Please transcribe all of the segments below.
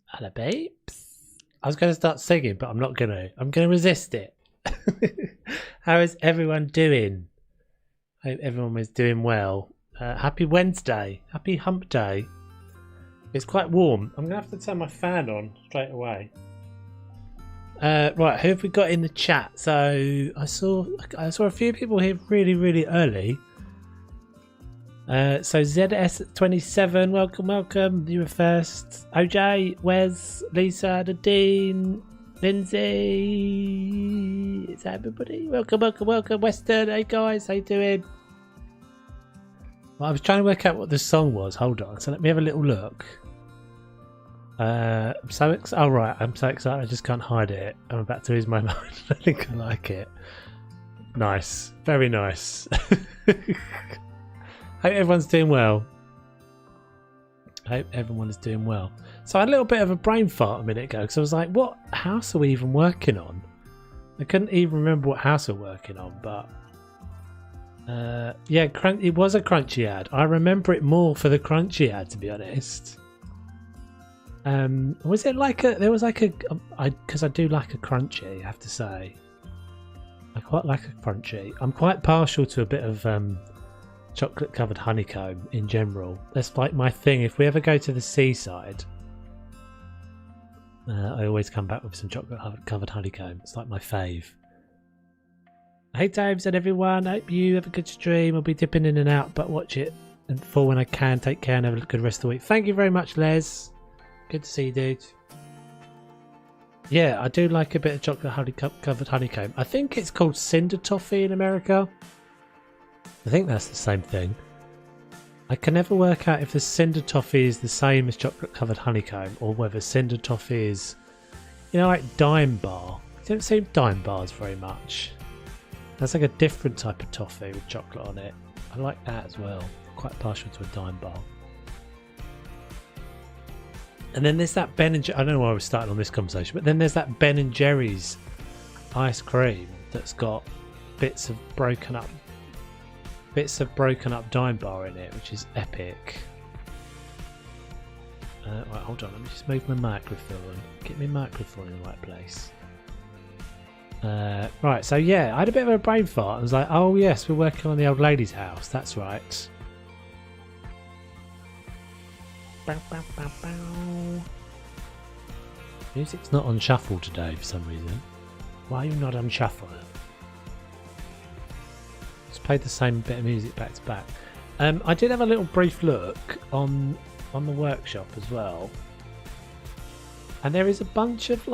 Hello, babes. I was going to start singing, but I'm not going to. I'm going to resist it. How is everyone doing? Hope everyone was doing well. Happy Wednesday. Happy hump day. It's quite warm. I'm going to have to turn my fan on straight away. Right, who have we got in the chat? So I saw a few people here really early. So ZS27, welcome. You were first. OJ, Wes, Lisa, Nadine, Lindsay. Is that everybody? Welcome. Western, hey guys, how you doing? Well, I was trying to work out what the song was. Hold on, so let me have a little look. I'm so excited. Oh, right, I'm so excited. I just can't hide it. I'm about to lose my mind. I think I like it. Nice, very nice. Hope everyone's doing well. Hope everyone is doing well. So I had a little bit of a brain fart a minute ago because I was like, what house are we even working on? I couldn't even remember what house we're working on, but yeah, it was a crunchy ad. I remember it more for the crunchy ad, to be honest. Was it like because I do like a crunchy, I have to say. I quite like a crunchy. I'm quite partial to a bit of chocolate covered honeycomb in general. That's like my thing. If we ever go to the seaside, I always come back with some chocolate covered honeycomb. It's like my fave. Hey Daves and everyone, hope you have a good stream. I'll be dipping in and out, but watch it in full when I can. Take care and have a good rest of the week. Thank you very much, Les. Good to see you, dude. Yeah, I do like a bit of chocolate covered honeycomb. I think it's called cinder toffee in America. I think that's the same thing. I can never work out if the cinder toffee is the same as chocolate covered honeycomb or whether cinder toffee is, you know, like dime bar. I don't see dime bars very much. That's like a different type of toffee with chocolate on it. I like that as well. Quite partial to a dime bar. And then there's that Ben and Jerry's. I don't know why I was starting on this conversation, but then there's that Ben and Jerry's ice cream that's got bits of broken up dime bar in it, which is epic. Right, hold on, let me just move my microphone. Get my microphone in the right place. Right, so yeah, I had a bit of a brain fart. I was like, oh yes, we're working on the old lady's house. That's right. Bow, bow, bow, bow. Music's not on shuffle today for some reason. Why are you not on shuffle? Played the same bit of music back to back. I did have a little brief look on the workshop as well, and there is a bunch of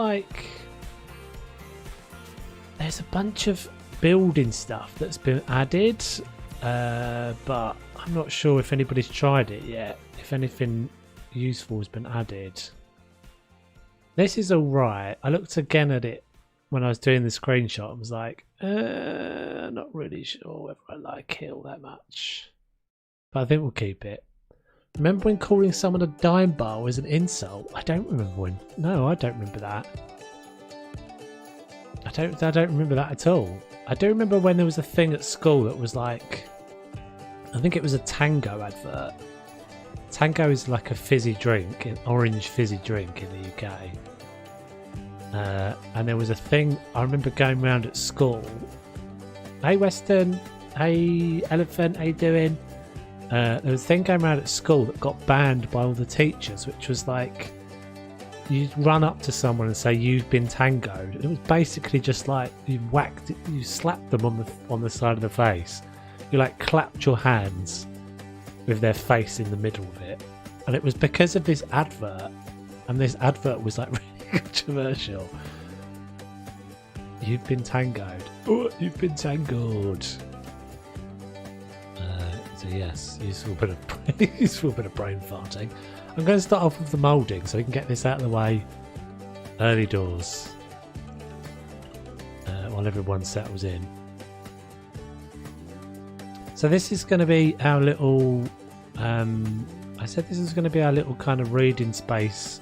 there's a bunch of building stuff that's been added, but I'm not sure if anybody's tried it yet. If anything useful has been added. This is all right. I looked again at it when I was doing the screenshot. I was like, I'm not really sure whether I like it all that much. But I think we'll keep it. Remember when calling someone a dime bar was an insult? I don't remember when. No, I don't remember that. I don't remember that at all. I do remember when there was a thing at school that was like, I think it was a Tango advert. Tango is like a fizzy drink, an orange fizzy drink in the UK. And there was a thing I remember going around at school. Hey Western, hey Elephant, how you doing? There was a thing going around at school that got banned by all the teachers, which was like, you'd run up to someone and say you've been tangoed. It was basically just like you slapped them on the side of the face. You like clapped your hands with their face in the middle of it, and it was because of this advert. And this advert was like really controversial. You've been tangoed. Oh, you've been tangled. So yes, useful bit of brain farting. I'm going to start off with the moulding so we can get this out of the way early doors while everyone settles in. So this is going to be our little. I said this is going to be our little kind of reading space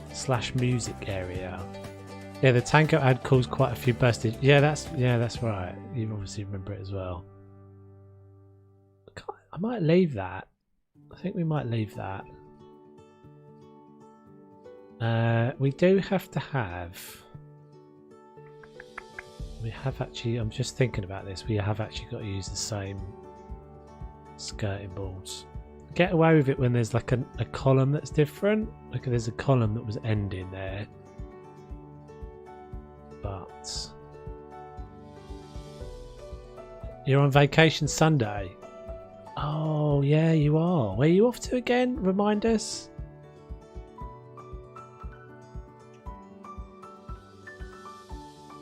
/ music area. Yeah, the Tango ad caused quite a few bursted. Yeah, that's right. You obviously remember it as well. I might leave that. I think we might leave that. We do have to have. We have actually. I'm just thinking about this. We have actually got to use the same skirting boards. Get away with it when there's like a column that's different. Like there's a column that was ending there, but you're on vacation Sunday. Oh yeah, you are. Where are you off to again? Remind us.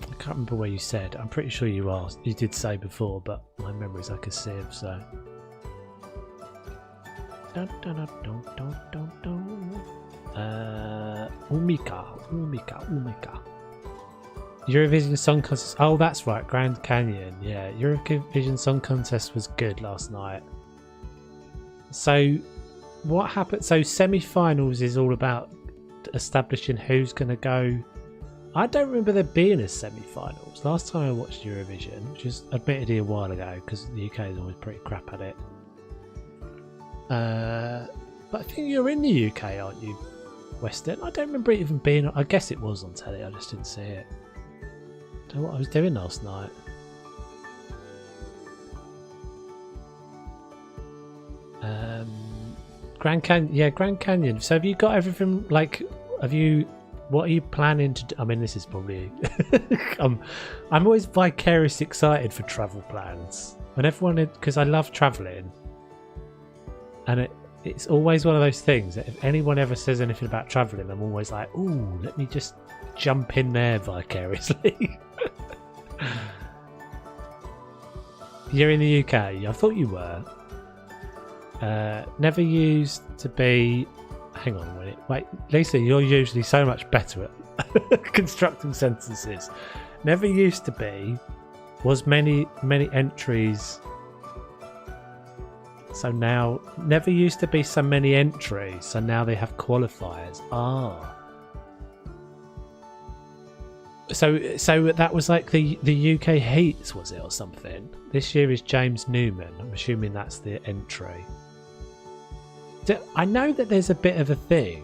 I can't remember where you said. I'm pretty sure you asked. You did say before, but my memory's like a sieve, so. Umika. Eurovision Song Contest. Oh, that's right, Grand Canyon. Yeah, Eurovision Song Contest was good last night. So, what happened? So, semi-finals is all about establishing who's going to go. I don't remember there being a semi-finals. Last time I watched Eurovision, which is admittedly a while ago, because the UK is always pretty crap at it. But I think you're in the UK, aren't you, Western? I don't remember it even being. I guess it was on telly. I just didn't see it. Don't know what I was doing last night. Grand Canyon. Yeah, Grand Canyon. So have you got everything? Like, have you? What are you planning to do? I mean, this is probably. I'm always vicariously excited for travel plans. When everyone, because I love traveling, and it's always one of those things that if anyone ever says anything about traveling, I'm always like, ooh, let me just jump in there vicariously. You're in the UK. I thought you were. Never used to be. Hang on a minute. Wait, Lisa, you're usually so much better at constructing sentences. Never used to be. Was many entries. So now, never used to be so many entries. So now they have qualifiers. Ah. So that was like the UK Heats, was it, or something? This year is James Newman. I'm assuming that's the entry. I know that there's a bit of a thing.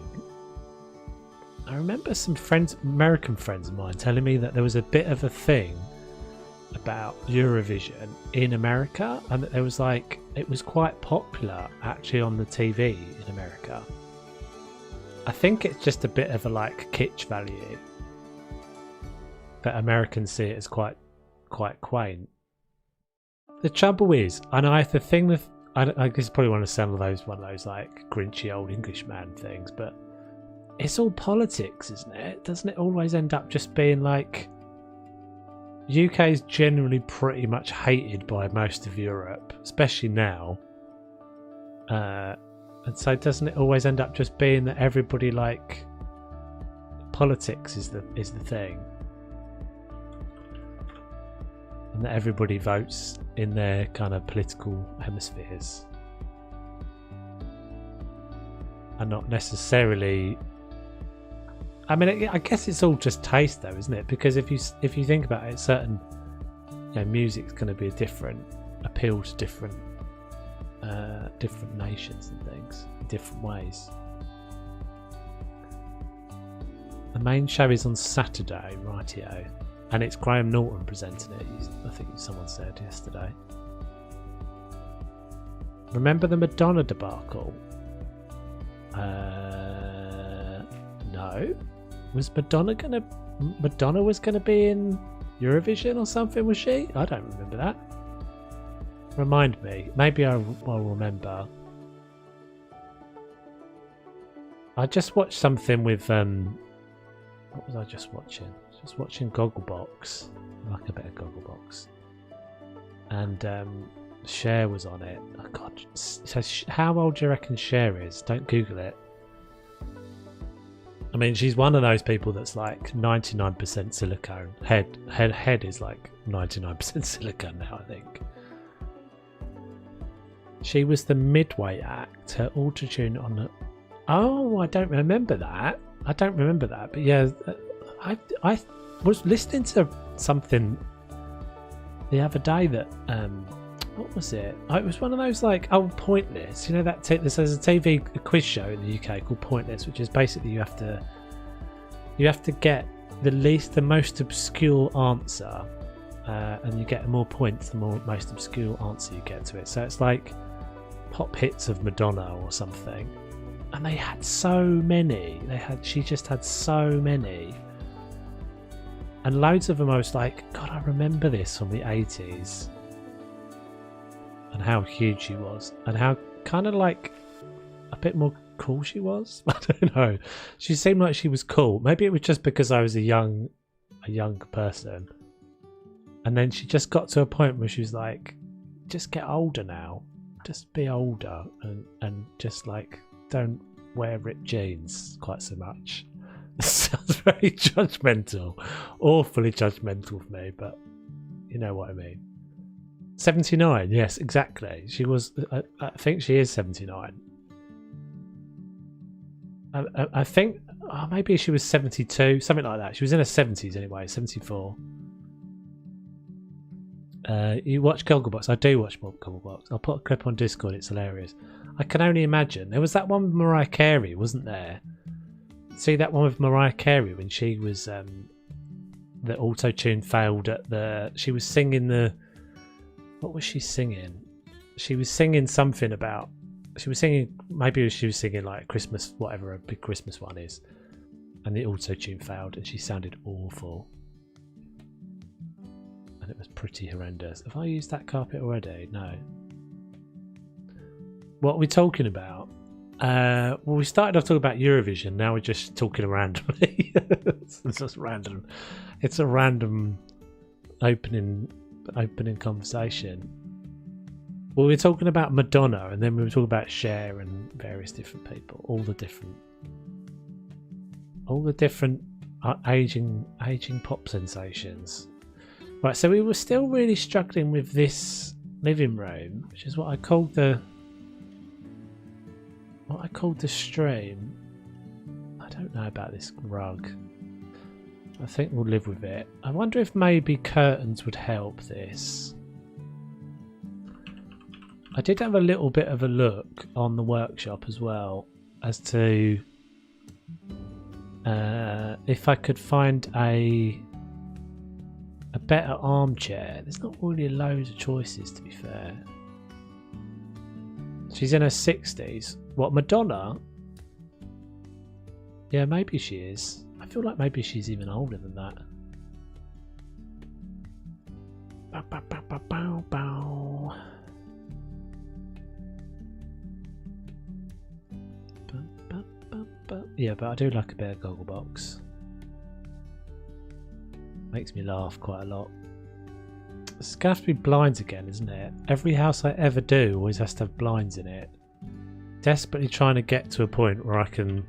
I remember some friends, American friends of mine, telling me that there was a bit of a thing about Eurovision in America, and that there was like, it was quite popular actually on the TV in America. I think it's just a bit of a like kitsch value, but Americans see it as quite quaint. The trouble is, and the thing with, I guess probably want to sound one of those like grinchy old Englishman things, but it's all politics, isn't it? Doesn't it always end up just being like, UK is generally pretty much hated by most of Europe, especially now, and so doesn't it always end up just being that everybody like politics is the thing, and that everybody votes in their kind of political hemispheres, and not necessarily. I mean, I guess it's all just taste, though, isn't it? Because if you think about it, certain music's going to be a different appeal to different nations and things in different ways. The main show is on Saturday, rightio. And it's Graham Norton presenting it, I think someone said yesterday. Remember the Madonna debacle? No. Was Madonna was gonna be in Eurovision or something, was she? I don't remember that. Remind me. Maybe I'll remember. I just watched something with what was I just watching? Just watching Gogglebox. I like a bit of Gogglebox. And Cher was on it. Oh god. So how old do you reckon Cher is? Don't Google it. I mean, she's one of those people that's like 99% silicone. Head is like 99% silicone now, I think. She was the midway act. Her autotune on the... Oh, I don't remember that. But yeah, I was listening to something the other day that... what was it? Oh, it was one of those like, Pointless. You know that there's a TV quiz show in the UK called Pointless, which is basically you have to You have to get the most obscure answer, and you get more points the most obscure answer you get to it. So it's like pop hits of Madonna or something. And they had so many. She just had so many. And loads of them I was like, God, I remember this from the 80s. And how huge she was. And how kind of like a bit more cool she was. I don't know. She seemed like she was cool. Maybe it was just because I was a young person. And then she just got to a point where she was like, just get older now. Just be older and just like don't wear ripped jeans quite so much. Sounds very judgmental, awfully judgmental of me, but you know what I mean. 79, yes, exactly. She was. I think she is 79. I think maybe she was 72, something like that. She was in her 70s anyway, 74. You watch Gogglebox? I do watch Gogglebox. I'll put a clip on Discord. It's hilarious. I can only imagine. There was that one with Mariah Carey, wasn't there? See that one with Mariah Carey when she was the auto-tune failed at the. She was singing the. What was she singing? She was singing something about. She was singing. Maybe she was singing like Christmas, whatever a big Christmas one is, and the auto-tune failed, and she sounded awful. And it was pretty horrendous. Have I used that carpet already? No. What are we talking about? Well, we started off talking about Eurovision. Now we're just talking randomly. It's just random. It's a random opening conversation. Well, we're talking about Madonna, and then we were talking about Cher and various different people. All the different aging pop sensations. Right, so we were still really struggling with this living room, which is what I called the stream. I don't know about this rug. I think we'll live with it. I wonder if maybe curtains would help this. I did have a little bit of a look on the workshop as well as to if I could find a better armchair. There's not really loads of choices, to be fair. She's in her 60s. What, Madonna? Yeah, maybe she is. I feel like maybe she's even older than that. Bow, bow, bow, bow, bow, bow. Yeah, but I do like a bit of Gogglebox. Makes me laugh quite a lot. It's going to have to be blinds again, isn't it? Every house I ever do always has to have blinds in it. Desperately trying to get to a point where I can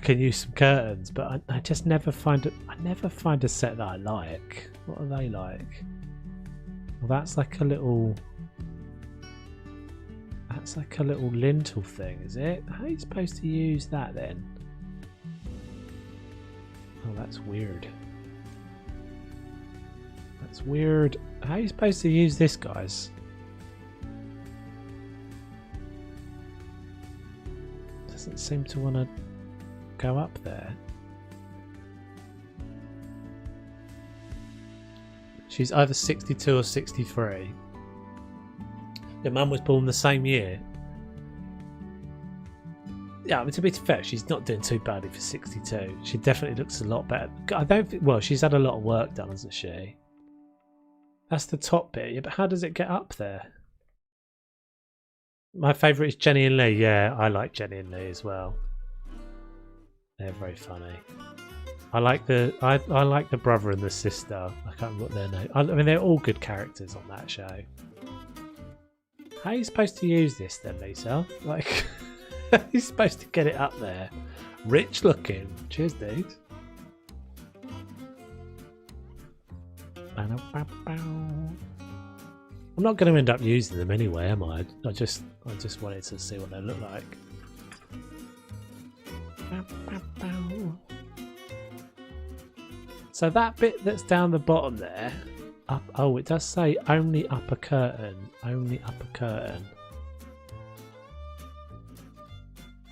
use some curtains, but I just never find it. I never find a set that I like. What are they like? Well, that's like a little. That's like a little lintel thing, is it? How are you supposed to use that then? Oh, that's weird. That's weird. How are you supposed to use this, guys? Doesn't seem to want to go up there. She's either 62 or 63. Your mum was born the same year. Yeah, I mean, to be fair, she's not doing too badly for 62. She definitely looks a lot better. I don't think. Well, she's had a lot of work done, hasn't she? That's the top bit. Yeah, but how does it get up there? My favourite is Jenny and Lee. Yeah, I like Jenny and Lee as well. They're very funny. I like the brother and the sister. I can't remember what their name. I mean, they're all good characters on that show. How are you supposed to use this then, Lisa? Like, how are you supposed to get it up there? Rich looking. Cheers, dude. I'm not going to end up using them anyway, am I? I just wanted to see what they look like. So that bit that's down the bottom there. Oh, it does say only upper curtain. Only upper curtain.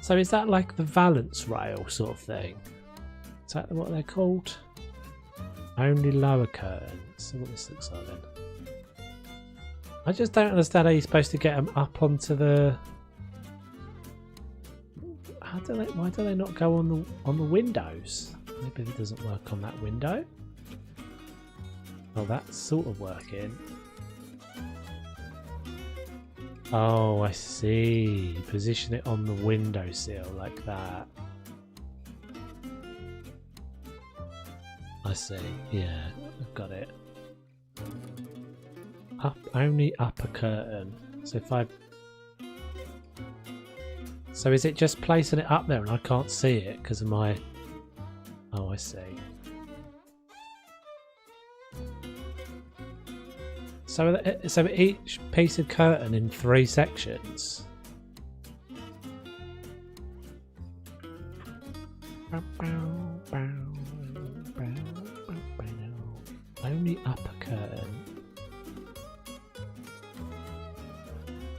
So is that like the valance rail sort of thing? Is that what they're called? Only lower curtain. So what this looks like then. I just don't understand how you're supposed to get them up onto the... Why do they not go on the windows? Maybe it doesn't work on that window. Oh, that's sort of working. Oh, I see. Position it on the windowsill like that. I see. Yeah, I've got it. Up, only upper curtain. So if I... So is it just placing it up there and I can't see it because of my... Oh, I see. So each piece of curtain in 3 sections. Only upper curtain.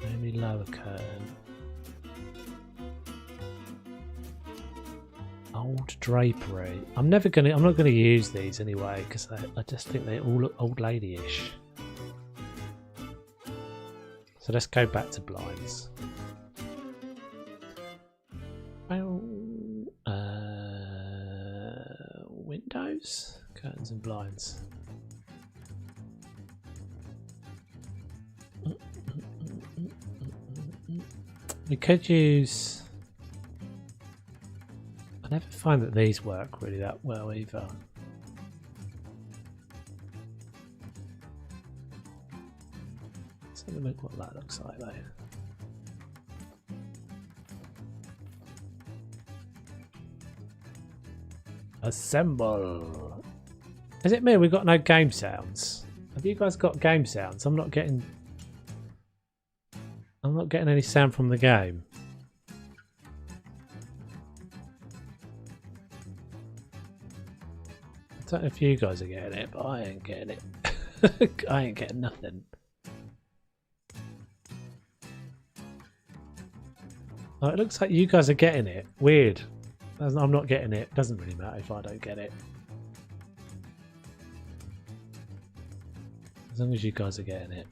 Only lower curtain. Old drapery. I'm not gonna use these anyway because I just think they all look old lady-ish. So let's go back to blinds. Windows, curtains and blinds. We could use... I never find that these work really that well either. Let's have a look what that looks like though. Assemble! Is it me? We've got no game sounds. Have you guys got game sounds? I'm not getting any sound from the game. I don't know if you guys are getting it, but I ain't getting it. I ain't getting nothing. Oh, it looks like you guys are getting it. Weird. I'm not getting it. Doesn't really matter if I don't get it. As long as you guys are getting it.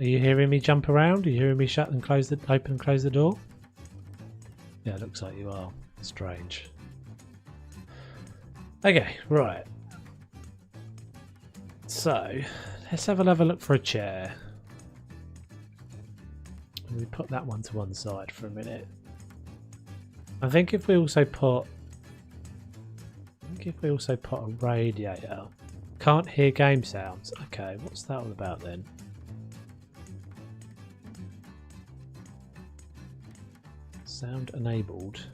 Are you hearing me jump around? Are you hearing me shut and close the open and close the door? Yeah, it looks like you are. Strange. Okay, right. So let's have another look for a chair. We put that one to one side for a minute. I think if we also put a radiator. Can't hear game sounds. Okay, what's that all about then? Sound enabled.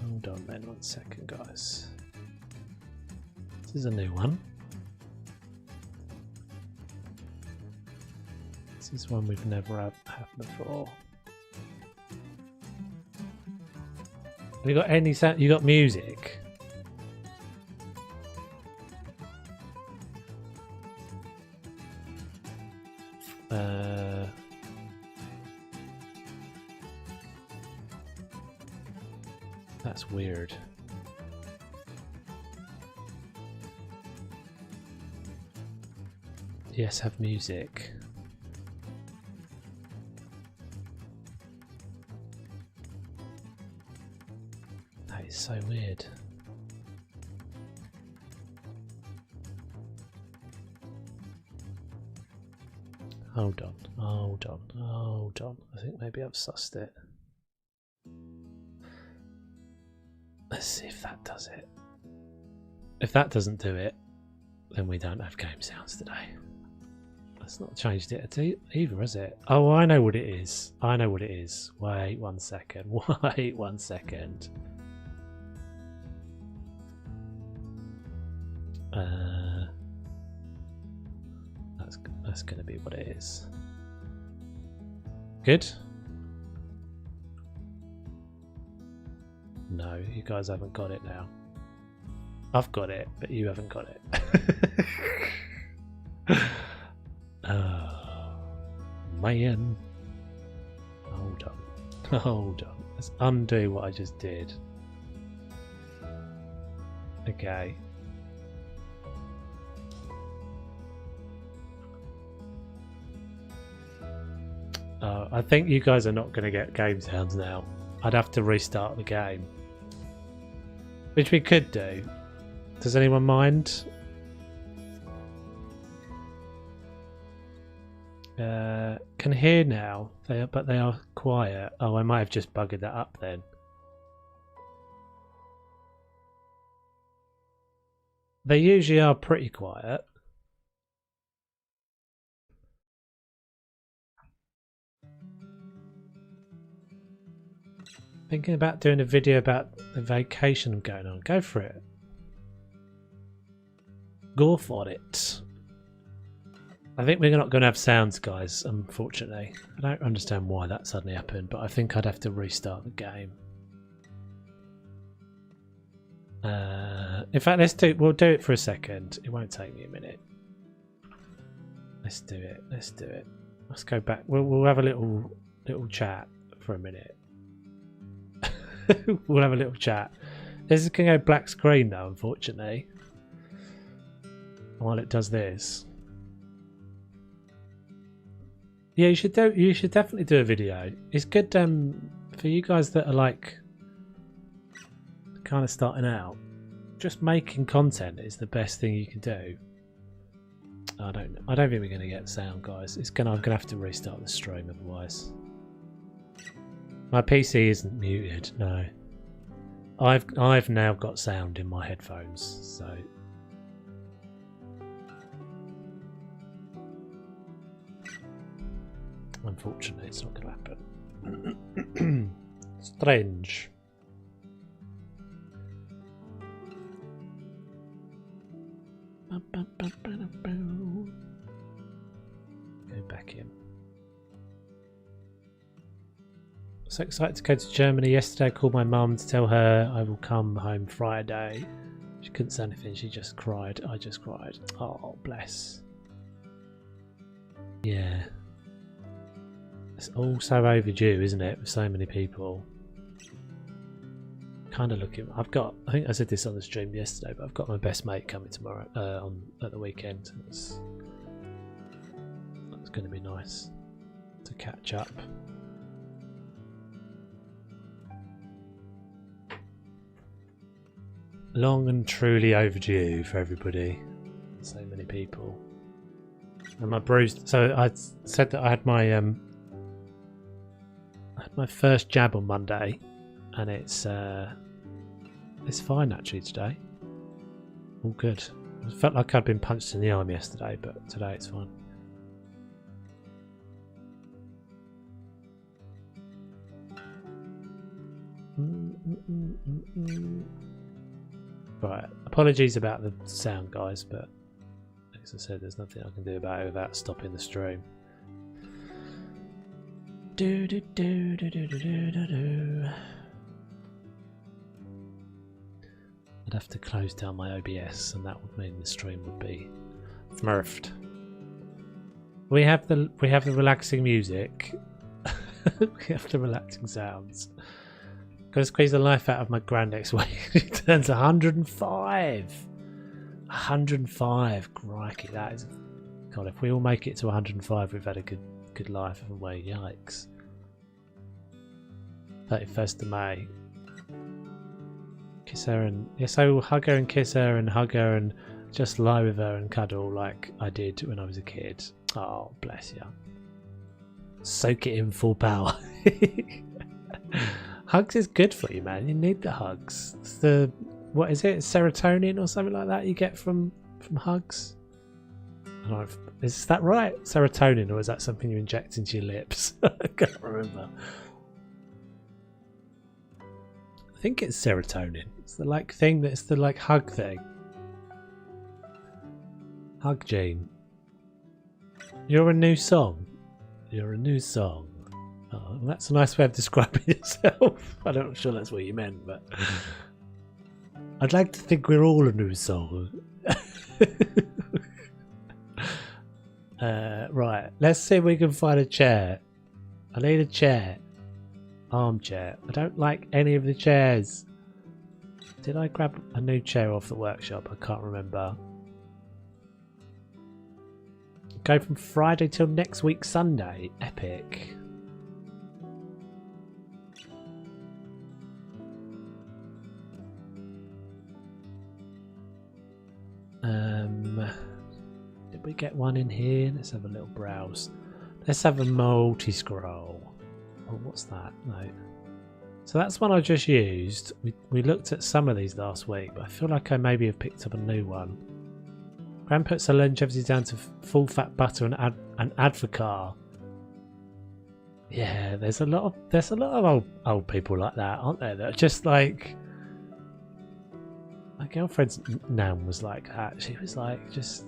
Hold on then, 1 second guys. This is a new one. This is one we've never had before. Have you got any sound? You got music? That's weird. Yes, have music. That is so weird. Hold on, hold on, hold on. I think maybe I've sussed it. Let's see if that does it. If that doesn't do it, then we don't have game sounds today. That's not changed it either, has it? Oh, I know what it is. I know what it is. Wait 1 second. Wait 1 second. That's going to be what it is. Good? No, you guys haven't got it now. I've got it, but you haven't got it. Oh, man. Hold on. Let's undo what I just did. Okay. I think you guys are not going to get game sounds now. I'd have to restart the game. Which we could do. Does anyone mind? Can hear now, but they are quiet. Oh, I might have just buggered that up then. They usually are pretty quiet. Thinking about doing a video about the vacation I'm going on. Go for it. Go for it. I think we're not going to have sounds, guys, unfortunately. I don't understand why that suddenly happened, but I think I'd have to restart the game. In fact, we'll do it for a second. It won't take me a minute. Let's do it. Let's do it. Let's go back. We'll have a little chat for a minute. We'll have a little chat. This is going to go black screen though, unfortunately. While it does this. Yeah, you should definitely do a video. It's good for you guys that are like kind of starting out. Just making content is the best thing you can do. I don't think we're gonna get sound, guys. I'm gonna have to restart the stream otherwise. My PC isn't muted, no. I've now got sound in my headphones, so unfortunately it's not gonna happen. Strange. Go back in. So excited to go to Germany. Yesterday I called my mum to tell her I will come home Friday. She couldn't say anything, she just cried. I just cried. Oh, bless. Yeah. It's all so overdue, isn't it, with so many people. Kind of looking. I think I said this on the stream yesterday, but I've got my best mate coming tomorrow at the weekend. It's going to be nice to catch up. Long and truly overdue for everybody. So many people. And my bruised. So I said that I had my first jab on Monday, and it's fine actually today. All good. I felt like I'd been punched in the arm yesterday, but today it's fine. Right, apologies about the sound, guys, but as I said, there's nothing I can do about it without stopping the stream. I'd have to close down my OBS, and that would mean the stream would be smurfed. We have the relaxing music. We have the relaxing sounds. Gotta squeeze the life out of my grand next week. It turns 105. 105. Crikey, that is. God, if we all make it to 105, we've had a good life, haven't we? Yikes. 31st of May. Kiss her and yes, I will hug her and kiss her and hug her and just lie with her and cuddle like I did when I was a kid. Oh, bless you. Soak it in full power. Hugs is good for you, man. You need the hugs. It's the, what is it? Serotonin or something like that you get from hugs. I don't know if, is that right? Serotonin, or is that something you inject into your lips? I can't remember. I think it's serotonin. It's the like thing that's the like hug thing. Hug gene. You're a new song. You're a new song. Oh, that's a nice way of describing yourself. I'm not sure that's what you meant, but I'd like to think we're all a new song. Right, let's see if we can find a chair. I need a chair. armchair. I don't like any of the chairs. Did I grab a new chair off the workshop? I can't remember. Go from Friday till next week Sunday. Epic. Did we get one in here? Let's have a little browse. Let's have a multi-scroll. Oh, what's that? No. So that's one I just used. We looked at some of these last week, but I feel like I maybe have picked up a new one. Gran puts her longevity down to full fat butter and Advocar. Yeah, there's a lot of old people like that, aren't there? That are just like, my girlfriend's nan was like that. She was like just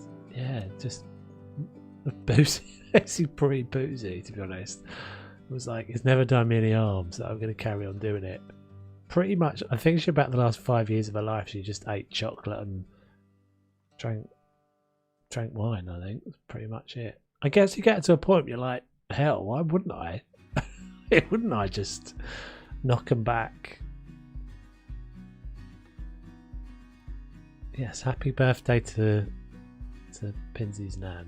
boozy. She's pretty boozy, to be honest. It was like, it's never done me any harm, so I'm going to carry on doing it. Pretty much, I think she about the last 5 years of her life, she just ate chocolate and drank wine. I think that's pretty much it. I guess you get to a point where you're like, hell, why wouldn't I? Wouldn't I just knock them back? Yes, happy birthday to Pinsy's nan.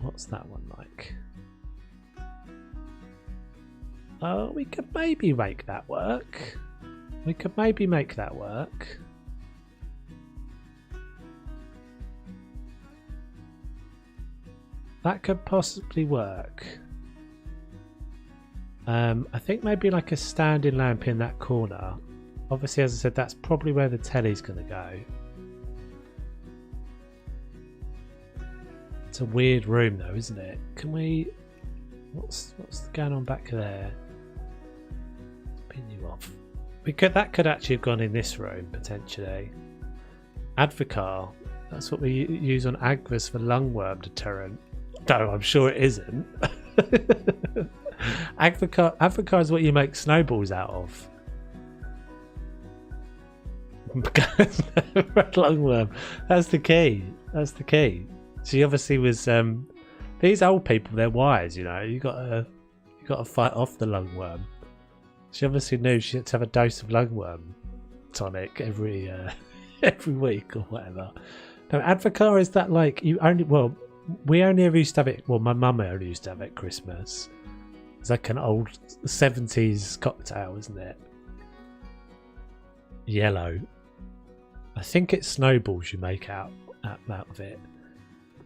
What's that one like? Oh, we could maybe make that work. That could possibly work. I think maybe like a standing lamp in that corner. Obviously, as I said, that's probably where the telly's going to go. It's a weird room though, isn't it? Can we... What's going on back there? Pin you off. That could actually have gone in this room, potentially. Advocar. That's what we use on Agras for lungworm deterrent. No, I'm sure it isn't. Advocar is what you make snowballs out of. Lungworm. That's the key. She obviously was. These old people, they're wise, you know. You got to fight off the lungworm. She obviously knew she had to have a dose of lungworm tonic every week or whatever. Now, Advocar is that like you only we only ever used to have it. Well, my mum only used to have it at Christmas. It's like an old 70s cocktail, isn't it? Yellow. I think it's snowballs you make out of it.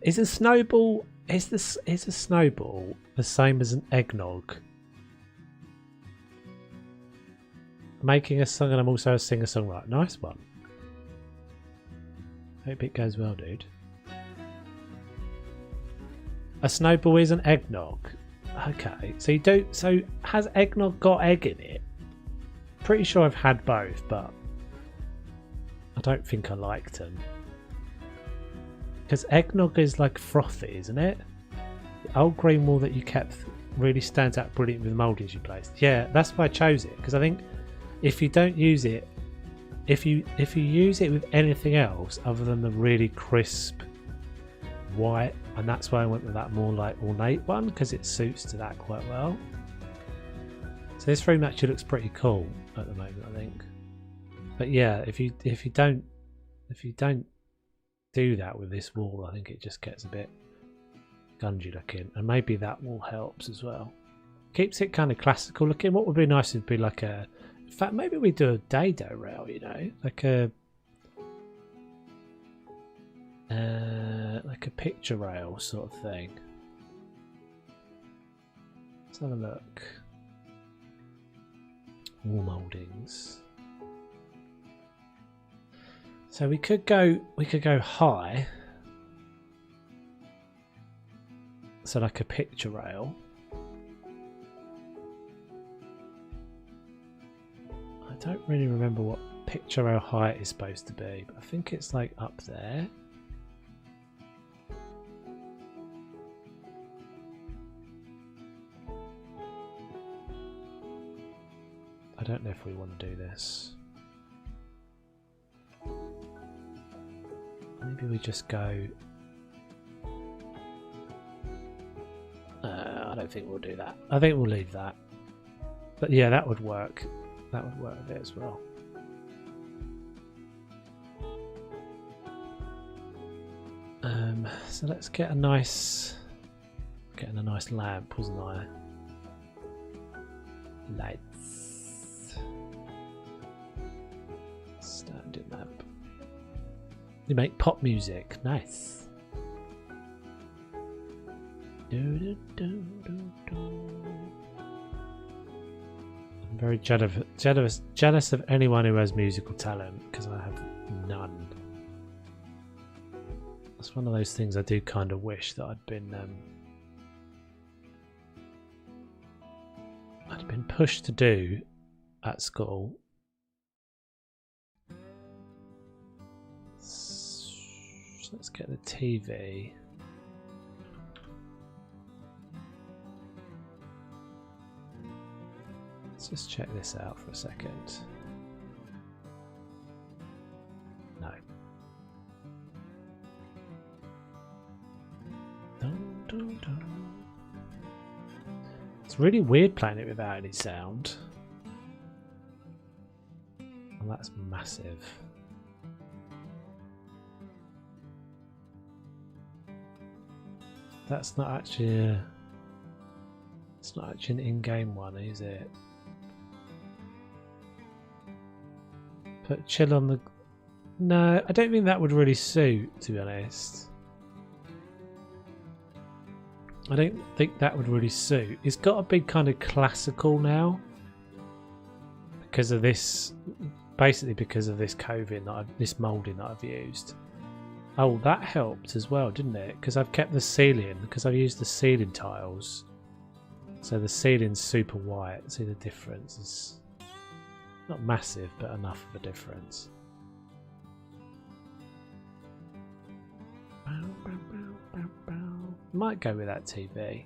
Is a snowball the same as an eggnog? Making a song, and I'm also a singer-songwriter. Nice one. Hope it goes well, dude. A snowball is an eggnog. Okay, so you don't. So has eggnog got egg in it? Pretty sure I've had both, but I don't think I liked them. Because eggnog is like frothy, isn't it? The old green wool that you kept really stands out brilliant with the mouldings you placed. Yeah, that's why I chose it. Because I think if you don't use it, if you use it with anything else other than the really crisp white, and that's why I went with that more like ornate one, because it suits to that quite well. So this room actually looks pretty cool at the moment, I think. But yeah, if you don't do that with this wall, I think it just gets a bit gungy looking, and maybe that wall helps as well. Keeps it kind of classical looking. What would be nice would be like a, in fact, maybe we do a dado rail, you know, like a picture rail sort of thing. Let's have a look. Wall mouldings. So we could go high. So like a picture rail. I don't really remember what picture rail height is supposed to be, but I think it's like up there. I don't know if we want to do this. Maybe we just go... I don't think we'll do that. I think we'll leave that. But yeah, that would work. That would work there as well. So let's get a nice, getting a nice lamp, wasn't I? Lights. Standing lamp. You make pop music. Nice. I'm very jealous of anyone who has musical talent, because I have none. That's one of those things I do kind of wish that I'd been pushed to do at school. So let's get the TV. Let's just check this out for a second. No. It's really weird playing it without any sound. Well, that's massive. That's not actually it's not actually an in-game one, is it? Put chill on the... No, I don't think that would really suit, to be honest. I don't think that would really suit. It's got a big kind of classical now because of this, basically because of this coving that this moulding that I've used. Oh, that helped as well, didn't it? Because I've kept the ceiling, because I've used the ceiling tiles. So the ceiling's super white. See the difference? It's not massive, but enough of a difference. Might go with that TV.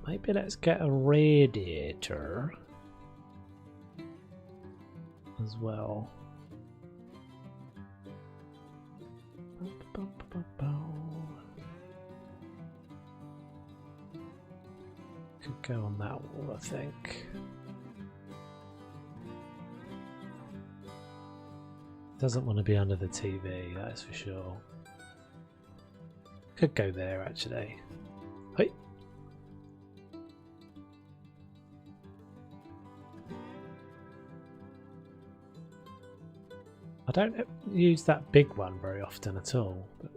Maybe let's get a radiator as well. Could go on that wall, I think. Doesn't want to be under the TV, that's for sure. Could go there actually. Hey. I don't use that big one very often at all. But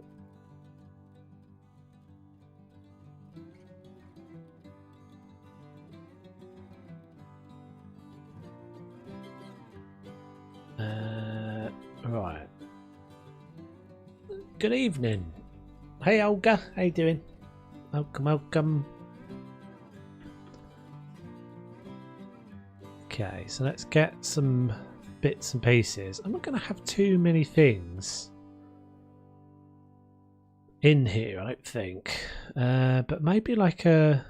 right. Good evening. Hey Olga, how you doing? Welcome, welcome. Okay, so let's get some bits and pieces. I'm not going to have too many things in here, I don't think. But maybe like a...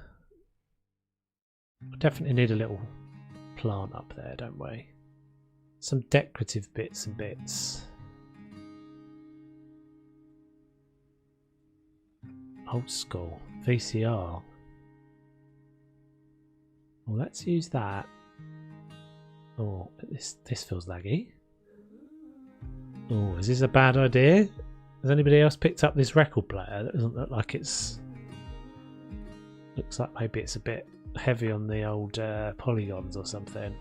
We definitely need a little plant up there, don't we? Some decorative bits and bits. Old school. VCR. Well, let's use that. Oh, this feels laggy. Oh, is this a bad idea? Has anybody else picked up this record player? That doesn't look like it's... Looks like maybe it's a bit heavy on the old polygons or something.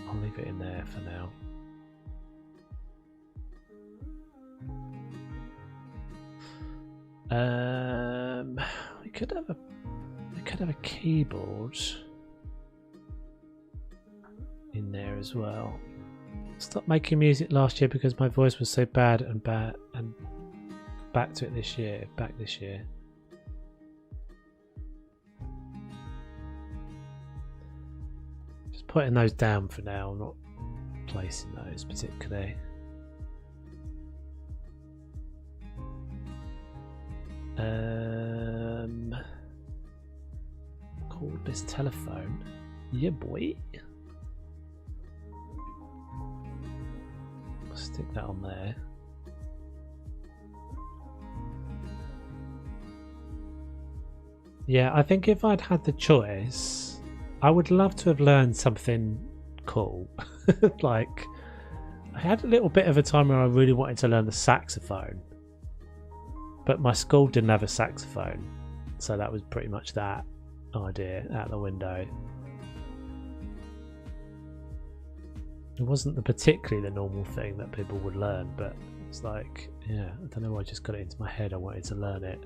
I'll leave it in there for now. We could have a keyboard in there as well. Stopped making music last year because my voice was so bad and back to it this year. Back this year. Just putting those down for now. I'm not placing those particularly. Call this telephone. Yeah, boy. Stick that on there. Yeah, I think if I'd had the choice, I would love to have learned something cool. Like, I had a little bit of a time where I really wanted to learn the saxophone, but my school didn't have a saxophone, so that was pretty much that idea out the window. It wasn't particularly the normal thing that people would learn, but it's like, yeah, I don't know why I just got it into my head I wanted to learn it.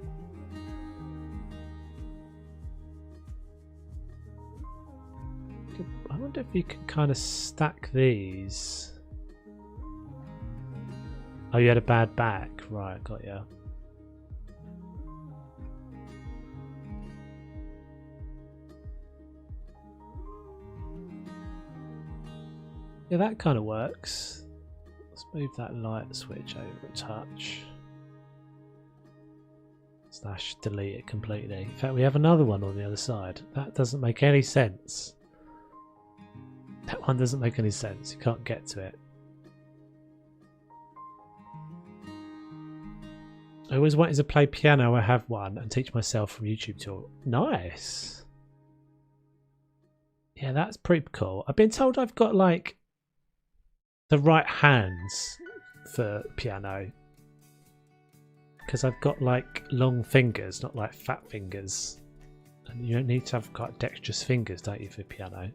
I wonder if you can kind of stack these. Oh, you had a bad back. Right, got ya. Yeah, that kind of works. Let's move that light switch over a touch. / delete it completely. In fact, we have another one on the other side. That doesn't make any sense. That one doesn't make any sense. You can't get to it. I always wanted to play piano. I have one and teach myself from YouTube tool. Nice. Yeah, that's pretty cool. I've been told I've got like the right hands for piano because I've got like long fingers, not like fat fingers. And you don't need to have quite dexterous fingers, don't you, for piano?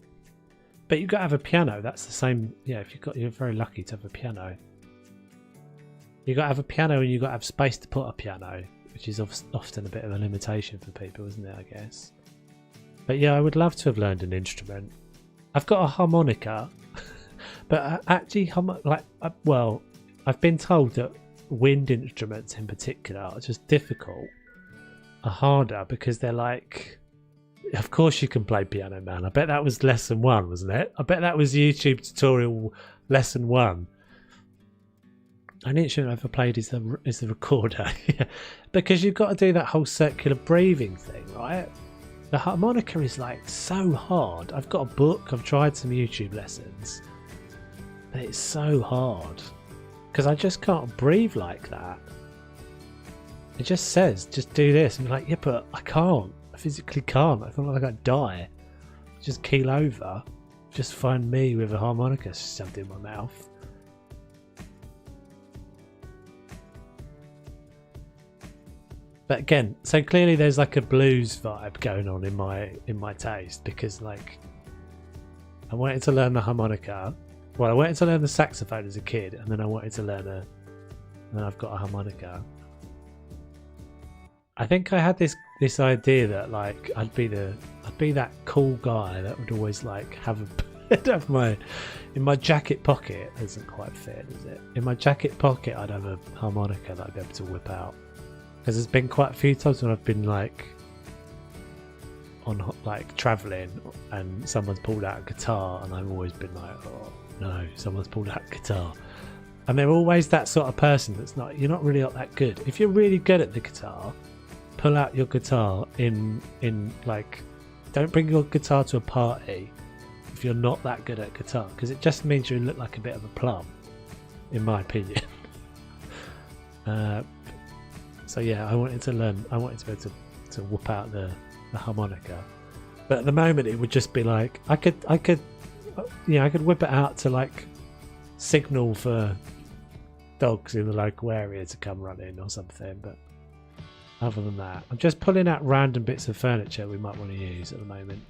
But you've got to have a piano. That's the same. Yeah, if you're very lucky to have a piano. You've got to have a piano and you've got to have space to put a piano, which is often a bit of a limitation for people, isn't it, I guess? But yeah, I would love to have learned an instrument. I've got a harmonica, but actually, well, I've been told that wind instruments in particular are just difficult, are harder because they're like... Of course you can play piano, man. I bet that was lesson 1, wasn't it? I bet that was YouTube tutorial lesson 1. An instrument I've ever played is the recorder. Because you've got to do that whole circular breathing thing, right? The harmonica is like so hard. I've got a book. I've tried some YouTube lessons. But it's so hard. Because I just can't breathe like that. It just says, just do this. And you're like, yeah, but I can't. I physically can't. I feel like I'd die. Just keel over. Just find me with a harmonica shoved in my mouth. But again, so clearly there's like a blues vibe going on in my taste because like I wanted to learn the harmonica. Well, I wanted to learn the saxophone as a kid, and then I wanted to learn and then I've got a harmonica. I think I had this idea that like I'd be that cool guy that would always like have in my jacket pocket. It doesn't quite fit, does it? In my jacket pocket, I'd have a harmonica that I'd be able to whip out. Because there's been quite a few times when I've been like on like traveling and someone's pulled out a guitar, and I've always been like, oh no, someone's pulled out a guitar. And they're always that sort of person that's not, you're not really not that good. If you're really good at the guitar, pull out your guitar in like, don't bring your guitar to a party if you're not that good at guitar, because it just means you look like a bit of a plum, in my opinion. So yeah, I wanted to be able to whoop out the harmonica, but at the moment it would just be like I could whip it out to like signal for dogs in the local area to come running or something, but other than that, I'm just pulling out random bits of furniture we might want to use at the moment.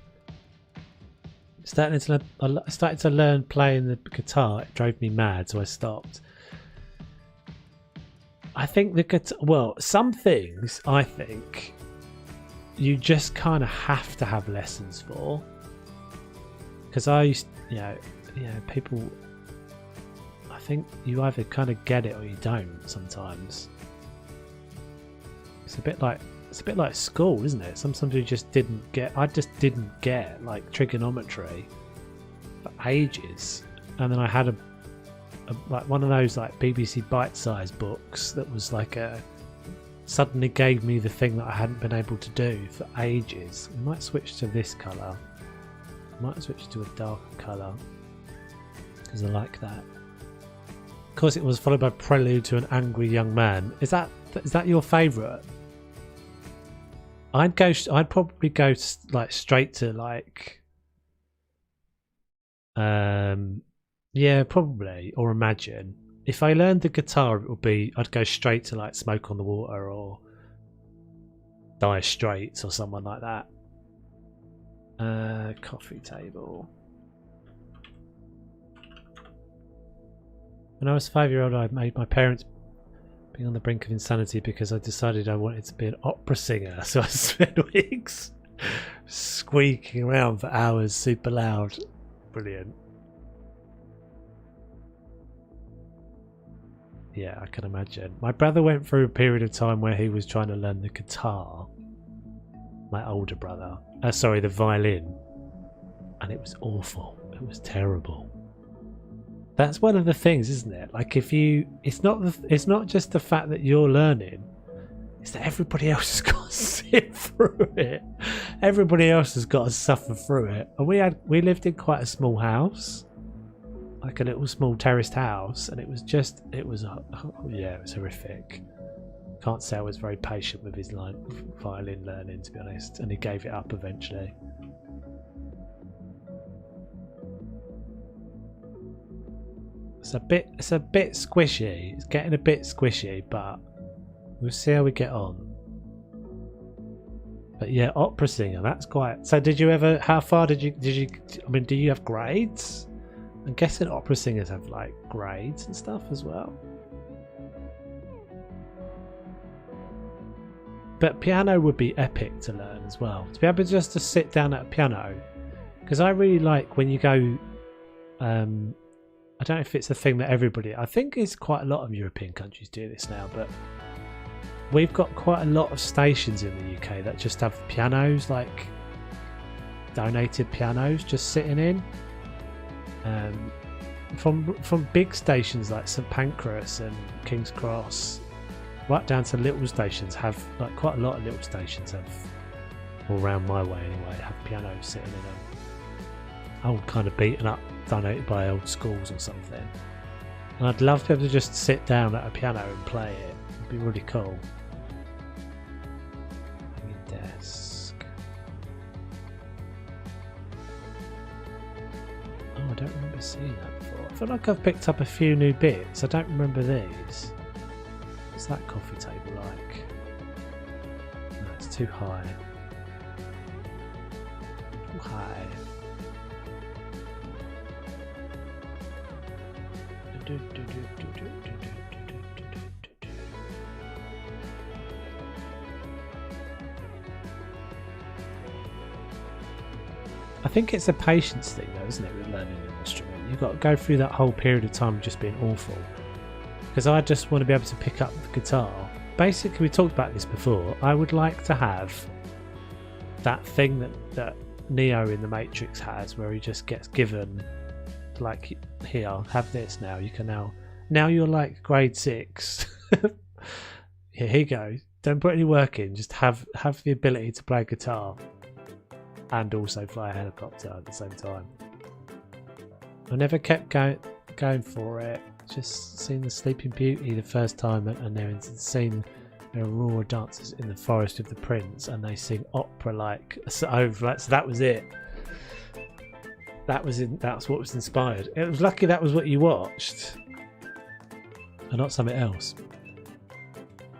I started to learn playing the guitar. It drove me mad, so I stopped. I think the guitar, well, some things I think you just kind of have to have lessons for, because I used, people, I think you either kind of get it or you don't sometimes. It's a bit like school, isn't it? Sometimes you just didn't get. I just didn't get like trigonometry for ages, and then I had a like one of those like BBC bite-sized books that was like suddenly gave me the thing that I hadn't been able to do for ages. We might switch to this colour. I might switch to a darker colour because I like that. Of course, it was followed by Prelude to an Angry Young Man. Is that your favourite? I'd probably go like straight to like, yeah, probably, or Imagine. If I learned the guitar, it would be I'd go straight to like Smoke on the Water or Dire Straits or someone like that. Coffee table. When I was 5-year-old, I made my parents being on the brink of insanity because I decided I wanted to be an opera singer. So I spent weeks squeaking around for hours, super loud. Brilliant. Yeah, I can imagine. My brother went through a period of time where he was trying to learn the guitar. My older brother. Sorry, the violin. And it was awful. It was terrible. That's one of the things, isn't it? Like if you, it's not just the fact that you're learning, it's that everybody else has got to sit through it. Everybody else has got to suffer through it. And we lived in quite a small house, like a little small terraced house, and it was horrific. Can't say I was very patient with his violin learning, to be honest, and he gave it up eventually. It's a bit squishy. It's getting a bit squishy, but we'll see how we get on. But yeah, opera singer, that's quite. So did you ever? How far did you? I mean, do you have grades? I'm guessing opera singers have like grades and stuff as well. But piano would be epic to learn as well. To be able just to sit down at a piano, because I really like when you go. I don't know if it's a thing that everybody. I think it's quite a lot of European countries do this now, but we've got quite a lot of stations in the UK that just have pianos, like donated pianos, just sitting in. From big stations like St Pancras and King's Cross, right down to little stations, have like quite a lot of little stations have, all around my way anyway, have pianos sitting in them. Old kind of beaten up, donated by old schools or something. And I'd love to be able to just sit down at a piano and play it. It'd be really cool. Desk. Oh, I don't remember seeing that before. I feel like I've picked up a few new bits. I don't remember these. What's that coffee table like? No, it's too high. Too high. I think it's a patience thing though, isn't it, with learning an instrument? You've got to go through that whole period of time just being awful. Because I just want to be able to pick up the guitar. Basically, we talked about this before. I would like to have that thing that Neo in the Matrix has, where he just gets given, like, here, have this now. You can now you're like grade 6. Here you go. Don't put any work in. Just have the ability to play guitar and also fly a helicopter at the same time. I never kept going for it. Just seen the Sleeping Beauty the first time, and then seen the Aurora dancers in the Forest of the Prince, and they sing opera like so that was it. That's what was inspired. It was lucky that was what you watched, and not something else.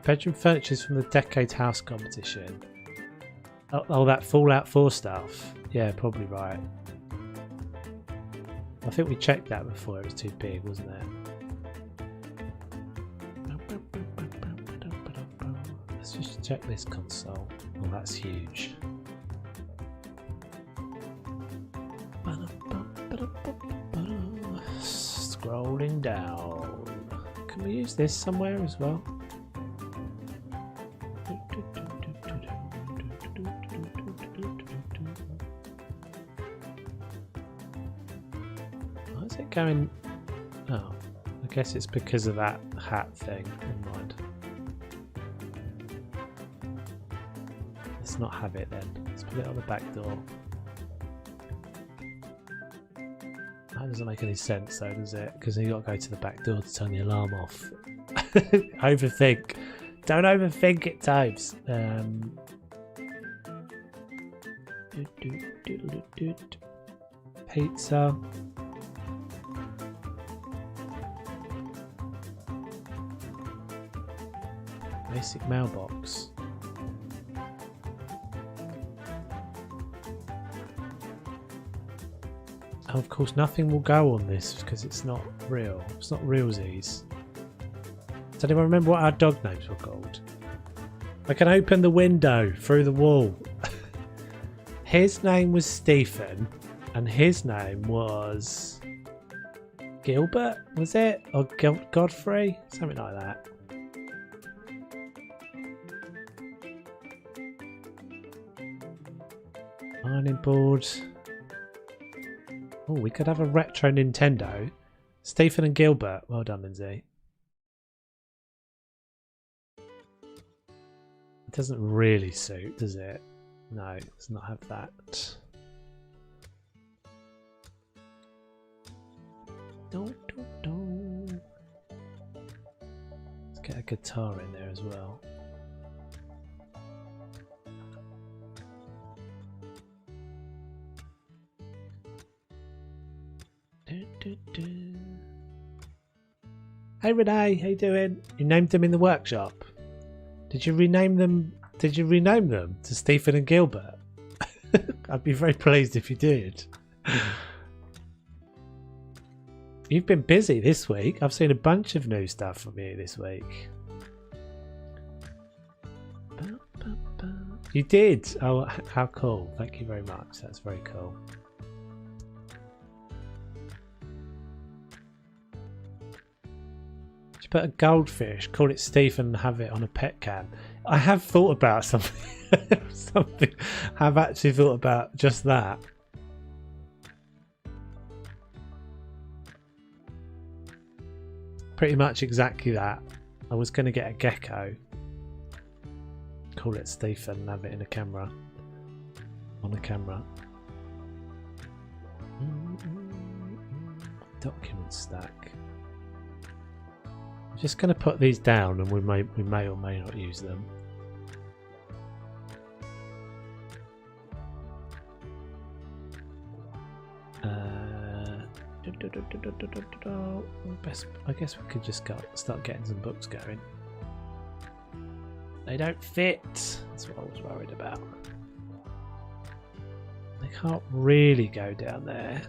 Bedroom furniture's from the Decade House competition. Oh, that Fallout 4 stuff. Yeah, probably right. I think we checked that before. It was too big, wasn't it? Let's just check this console. Oh, that's huge. Scrolling down. Can we use this somewhere as well? Why is it going? Oh, I guess it's because of that hat thing. Never mind. Let's not have it then. Let's put it on the back door. That doesn't make any sense though, does it? Because you got to go to the back door to turn the alarm off. Overthink. Don't overthink it, Toves. Pizza. Basic mailbox. And of course nothing will go on this because it's not real. It's not realsies. Does anyone remember what our dog names were called? I can open the window through the wall. His name was Stephen and his name was Gilbert, was it? Or Godfrey? Something like that. Ironing board. Oh, we could have a retro Nintendo. Stephen and Gilbert. Well done, Lindsay. It doesn't really suit, does it? No, it does not have that. Let's get a guitar in there as well. Hey Renee, how you doing? You named them in the workshop. Did you rename them? Did you rename them to Stephen and Gilbert? I'd be very pleased if you did. You've been busy this week. I've seen a bunch of new stuff from you this week. You did? Oh, how cool. Thank you very much. That's very cool. Put a goldfish, call it Stephen and have it on a pet can. I have thought about something. I've actually thought about just that. Pretty much exactly that. I was going to get a gecko, call it Stephen and have it in a camera. On a camera. Document stack. I'm just going to put these down and we may or may not use them. I guess we could just start getting some books going. They don't fit. That's what I was worried about. They can't really go down there.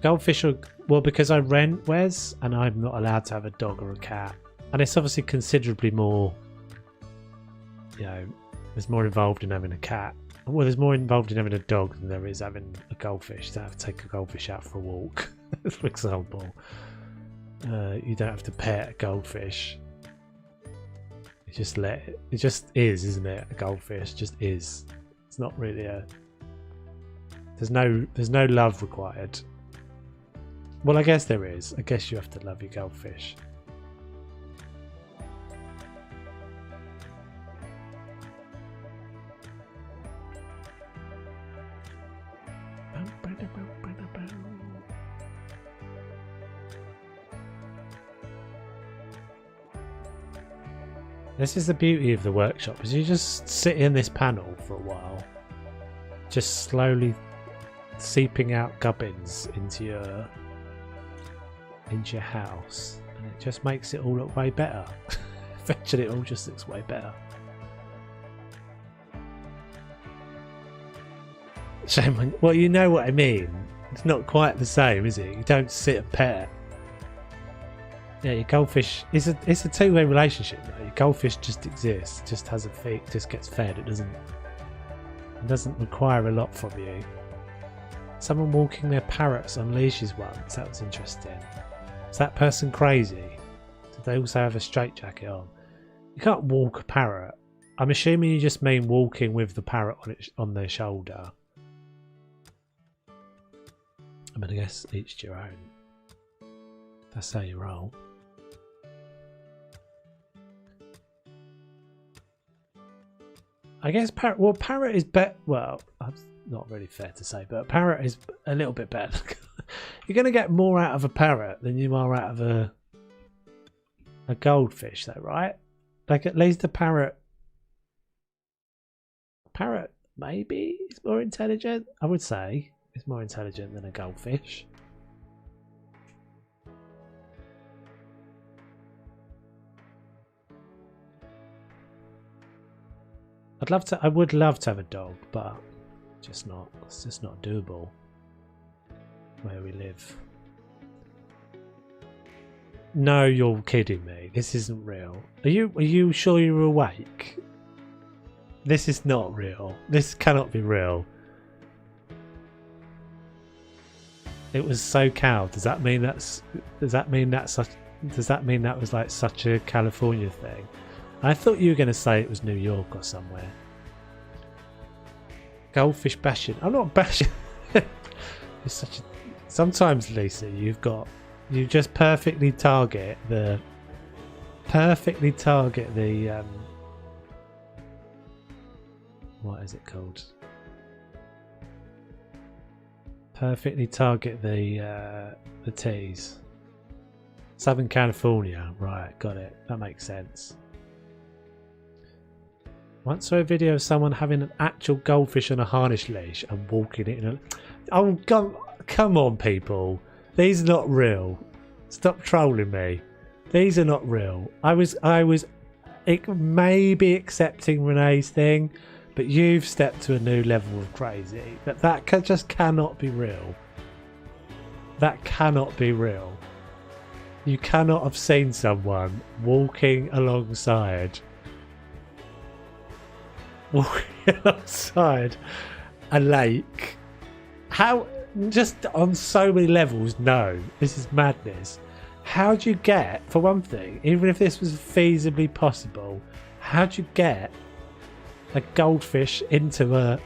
Goldfish are, well, because I rent Wes and I'm not allowed to have a dog or a cat. And it's obviously considerably more, you know, there's more involved in having a cat. Well, there's more involved in having a dog than there is having a goldfish. You don't have to take a goldfish out for a walk, for example. You don't have to pet a goldfish. You just let it. It just is, isn't it? A goldfish just is. It's not really a. There's no love required. Well, I guess there is. I guess you have to love your goldfish. This is the beauty of the workshop, is you just sit in this panel for a while, just slowly seeping out gubbins into your house, and it just makes it all look way better. Eventually it all just looks way better. Shame, well, you know what I mean. It's not quite the same, is it? You don't sit a pet. Yeah, your goldfish it's a two-way relationship though. Your goldfish just exists, just has a feed, just gets fed. It doesn't require a lot from you. Someone walking their parrots on leashes once. That was interesting. Is that person crazy? Did they also have a straitjacket on? You can't walk a parrot. I'm assuming you just mean walking with the parrot on their shoulder. I mean, I guess each to your own. That's how you roll. I guess parrot is better. Well, not really fair to say, but a parrot is a little bit better. You're going to get more out of a parrot than you are out of a goldfish, though, right? Like, at least a parrot maybe is more intelligent. I would say it's more intelligent than a goldfish. I would love to have a dog, but it's just not doable where we live. No, you're kidding me. This isn't real. Are you sure you're awake? This is not real. This cannot be real. It was SoCal. Does that mean that was like such a California thing? I thought you were going to say it was New York or somewhere. Goldfish bashing. I'm not bashing. It's such a. Sometimes, Lisa, you just perfectly target the. What is it called? Perfectly target the T's. Southern California, right? Got it. That makes sense. Once saw a video of someone having an actual goldfish on a harness leash and walking it in a... Oh, come on, people. These are not real. Stop trolling me. These are not real. I was maybe accepting Renee's thing, but you've stepped to a new level of crazy. That just cannot be real. That cannot be real. You cannot have seen someone walking alongside a lake. How? Just on so many levels, no. This is madness. How do you get, for one thing, even if this was feasibly possible, how do you get a goldfish into a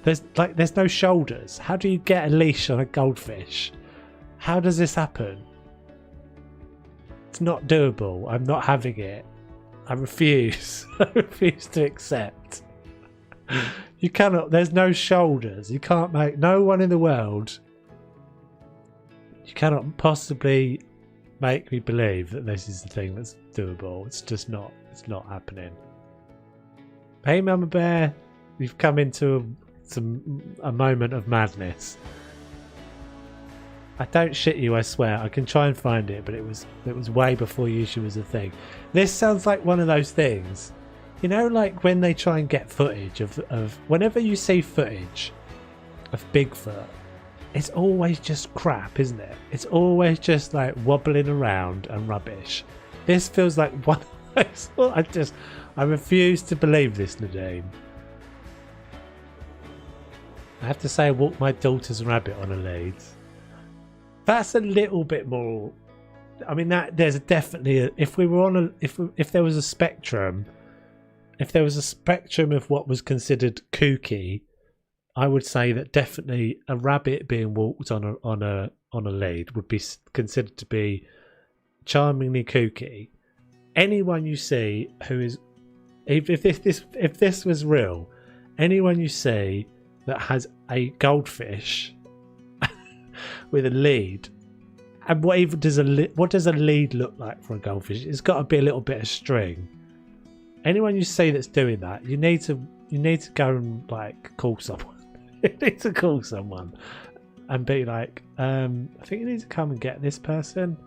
there's no shoulders. How do you get a leash on a goldfish? How does this happen? It's not doable. I'm not having it. I refuse. I refuse to accept. You cannot. There's no shoulders. You can't make. No one in the world. You cannot possibly make me believe that this is the thing that's doable. It's just not. It's not happening. Hey, Mama Bear, you've come into a moment of madness. I don't shit you, I swear. I can try and find it, but it was way before YouTube was a thing. This sounds like one of those things, you know, like when they try and get footage of whenever you see footage of Bigfoot, it's always just crap, isn't it? It's always just like wobbling around and rubbish. This feels like one of those. I refuse to believe this, Nadine. I have to say I walked my daughter's rabbit on a lead. That's a little bit more. I mean, that there's definitely if we were on a if there was a spectrum, of what was considered kooky, I would say that definitely a rabbit being walked on a lead would be considered to be charmingly kooky. Anyone you see who is, if this was real, anyone you see that has a goldfish with a lead, and what does a lead look like for a goldfish? It's got to be a little bit of string. Anyone you see that's doing that, you need to go and like call someone. You need to call someone and be like, I think you need to come and get this person.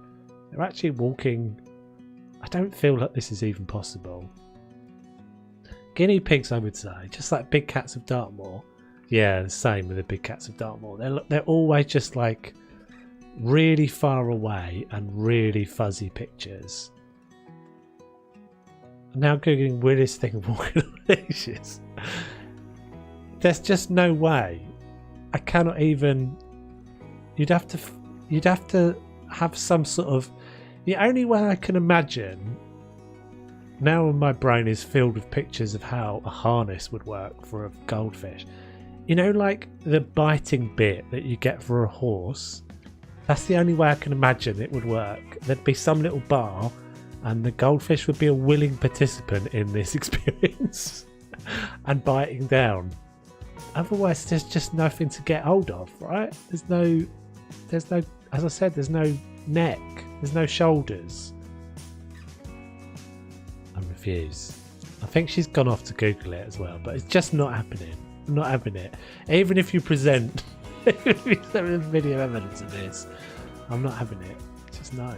They're actually walking. I don't feel like this is even possible. Guinea pigs, I would say, just like big cats of Dartmoor. Yeah, the same with the big cats of Dartmoor. They're always just like really far away and really fuzzy pictures. I'm now googling weirdest thing of walking on leashes. There's just no way. I cannot even. You'd have to have some sort of. The only way I can imagine. Now my brain is filled with pictures of how a harness would work for a goldfish. You know, like the biting bit that you get for a horse. That's the only way I can imagine it would work. There'd be some little bar and the goldfish would be a willing participant in this experience and biting down. Otherwise, there's just nothing to get hold of, right? There's no, as I said, there's no neck, there's no shoulders. I refuse. I think she's gone off to Google it as well, but it's just not happening. I'm not having it. Even if you present, even if you send video evidence of this, I'm not having it. Just no.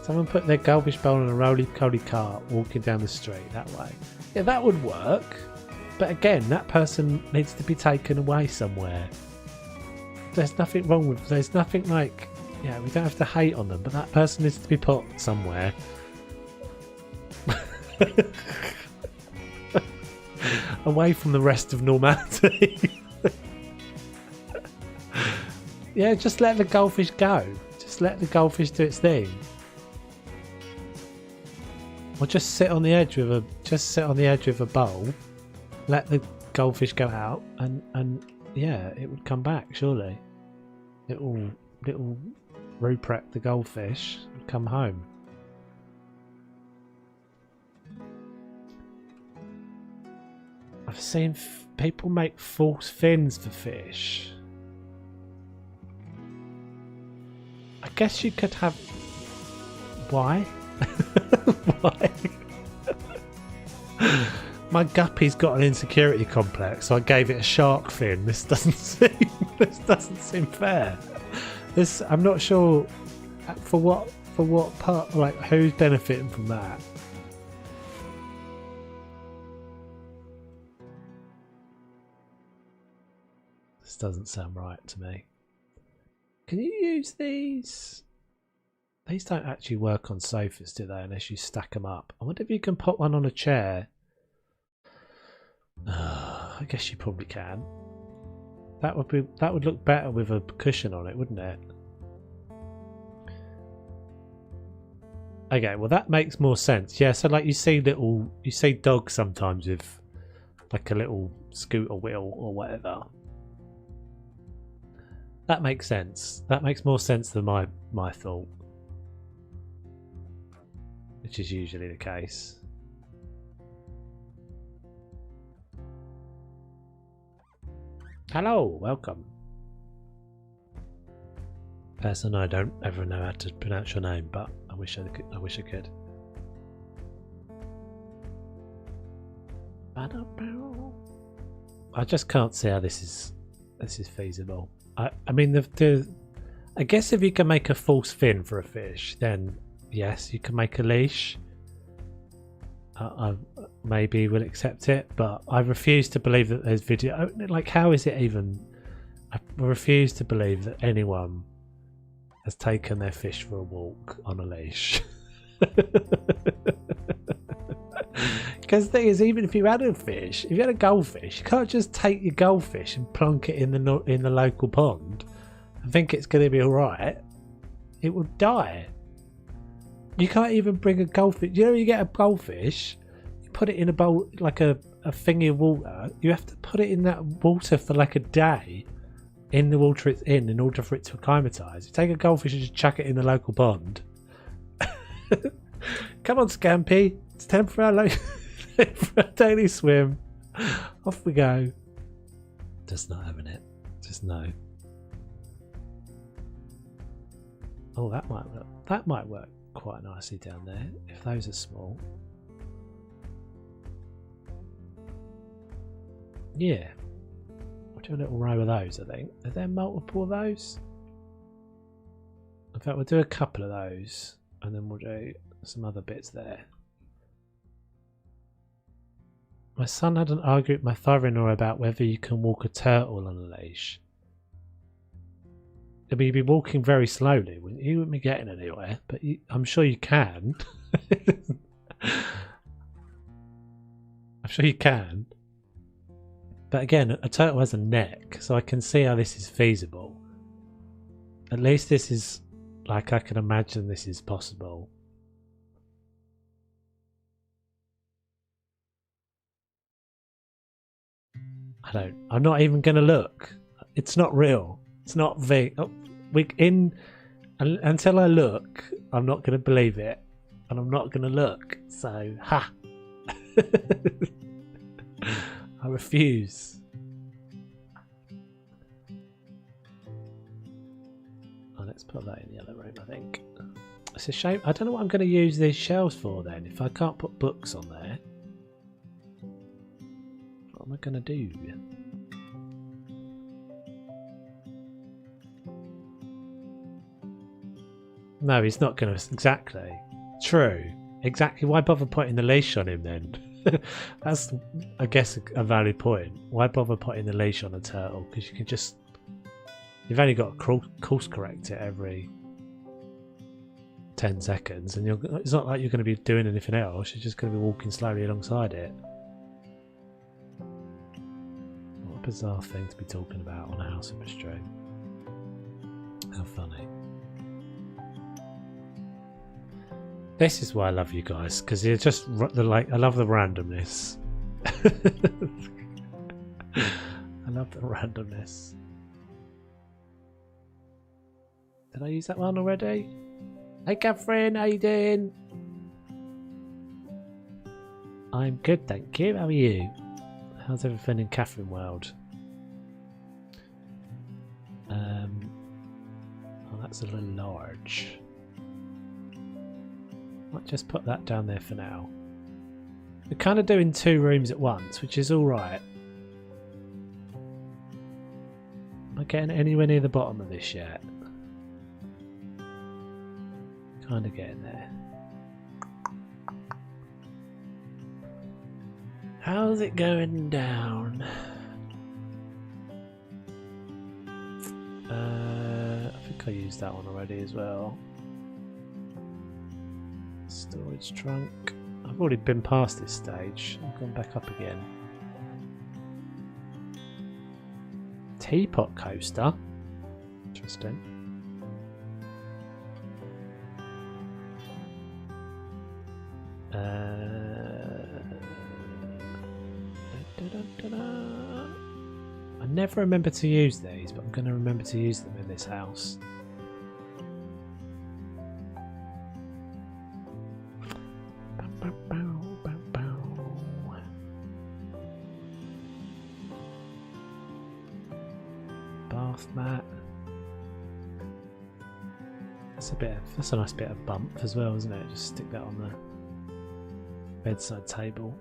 Someone put their goldfish bowl on a roly-poly cart walking down the street that way. Yeah, that would work. But again, that person needs to be taken away somewhere. There's nothing wrong with... There's nothing like... Yeah, we don't have to hate on them, but that person needs to be put somewhere. Away from the rest of normality. Yeah, just let the goldfish go. Just let the goldfish do its thing. Or just sit on the edge with a bowl. Let the goldfish go out, and yeah, it would come back. Surely, little Ruprecht the goldfish would come home. I've seen people make false fins for fish. I guess you could have. Why? Why? My guppy's got an insecurity complex, so I gave it a shark fin. This doesn't seem fair. I'm not sure for what part, like who's benefiting from that. This doesn't sound right to me. Can you use these? These don't actually work on sofas, do they? Unless you stack them up. I wonder if you can put one on a chair. I guess you probably can. That would look better with a cushion on it, wouldn't it? Okay, well that makes more sense. Yeah, so like you see dogs sometimes with like a little scooter wheel or whatever. That makes sense. That makes more sense than my thought, which is usually the case. Hello, welcome. Personally, I don't ever know how to pronounce your name, but I wish I could. I just can't see how this is feasible. I mean, I guess if you can make a false fin for a fish, then yes, you can make a leash. I maybe will accept it, but I refuse to believe that there's video. Like, how is it even? I refuse to believe that anyone has taken their fish for a walk on a leash. Because the thing is, even if you had a fish, if you had a goldfish, you can't just take your goldfish and plonk it in the local pond and think it's going to be all right. It will die. You can't even bring a goldfish. You know, you get a goldfish, you put it in a bowl, like a thingy of water. You have to put it in that water for like a day, in the water it's in order for it to acclimatise. You take a goldfish and just chuck it in the local pond. Come on, Scampy. It's time for our daily swim. Off we go. Just not having it. Just no. Oh, that might work. That might work quite nicely down there if those are small. Yeah. We'll do a little row of those, I think. Are there multiple of those? In fact, we'll do a couple of those and then we'll do some other bits there. My son had an argument with my father-in-law about whether you can walk a turtle on a leash. I mean, you'd be walking very slowly, wouldn't you? You wouldn't be getting anywhere, but I'm sure you can. I'm sure you can. But again, a turtle has a neck, so I can see how this is feasible. At least this is, like, I can imagine this is possible. I'm not even going to look. It's not real. It's not until I look, I'm not going to believe it. And I'm not going to look. So, ha! I refuse. Oh, let's put that in the other room, I think. It's a shame. I don't know what I'm going to use these shelves for then. If I can't put books on there, what am I going to do? No, he's not going to. Exactly. True. Exactly. Why bother putting the leash on him then? That's, I guess, a valid point. Why bother putting the leash on a turtle? Because you can just... You've only got to course correct it every 10 seconds. And it's not like you're going to be doing anything else. You're just going to be walking slowly alongside it. What a bizarre thing to be talking about on a house in mystery. How funny. This is why I love you guys, because you're just like, I love the randomness. I love the randomness. Did I use that one already? Hey Catherine, how you doing? I'm good, thank you. How are you? How's everything in Catherine world? Oh, that's a little large. Might just put that down there for now. We're kind of doing 2 rooms at once, which is alright. Am I getting anywhere near the bottom of this yet? Kind of getting there. How's it going down? I think I used that one already as well. Storage trunk. I've already been past this stage. I've gone back up again. Teapot coaster. Interesting. I never remember to use these, but I'm going to remember to use them in this house. Bath mat. That's a nice bit of bump as well, isn't it? Just stick that on the bedside table.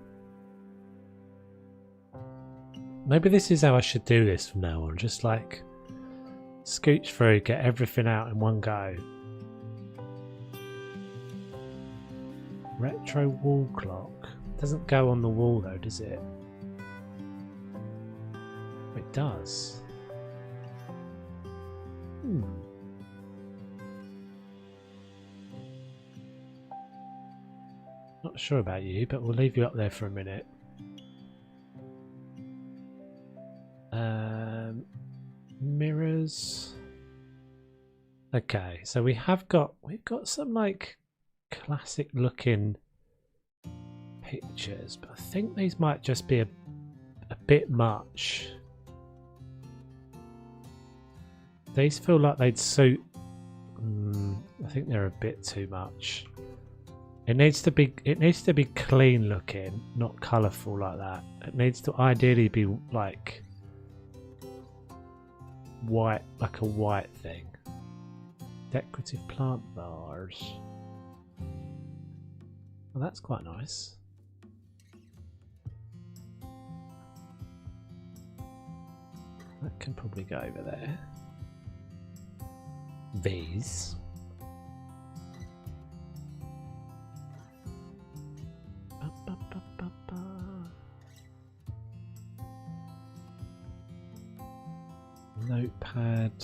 Maybe this is how I should do this from now on. Just like scooch through, get everything out in one go. Retro wall clock. Doesn't go on the wall though, does it? It does. Not sure about you, but we'll leave you up there for a minute. Mirrors. Okay, so we've got some like classic looking pictures, but I think these might just be a bit much. These feel like they'd suit. I think they're a bit too much. It needs to be clean looking, not colourful like that. It needs to ideally be like white, like a white thing. Decorative plant bars. Well, that's quite nice. That can probably go over there. These. Notepad.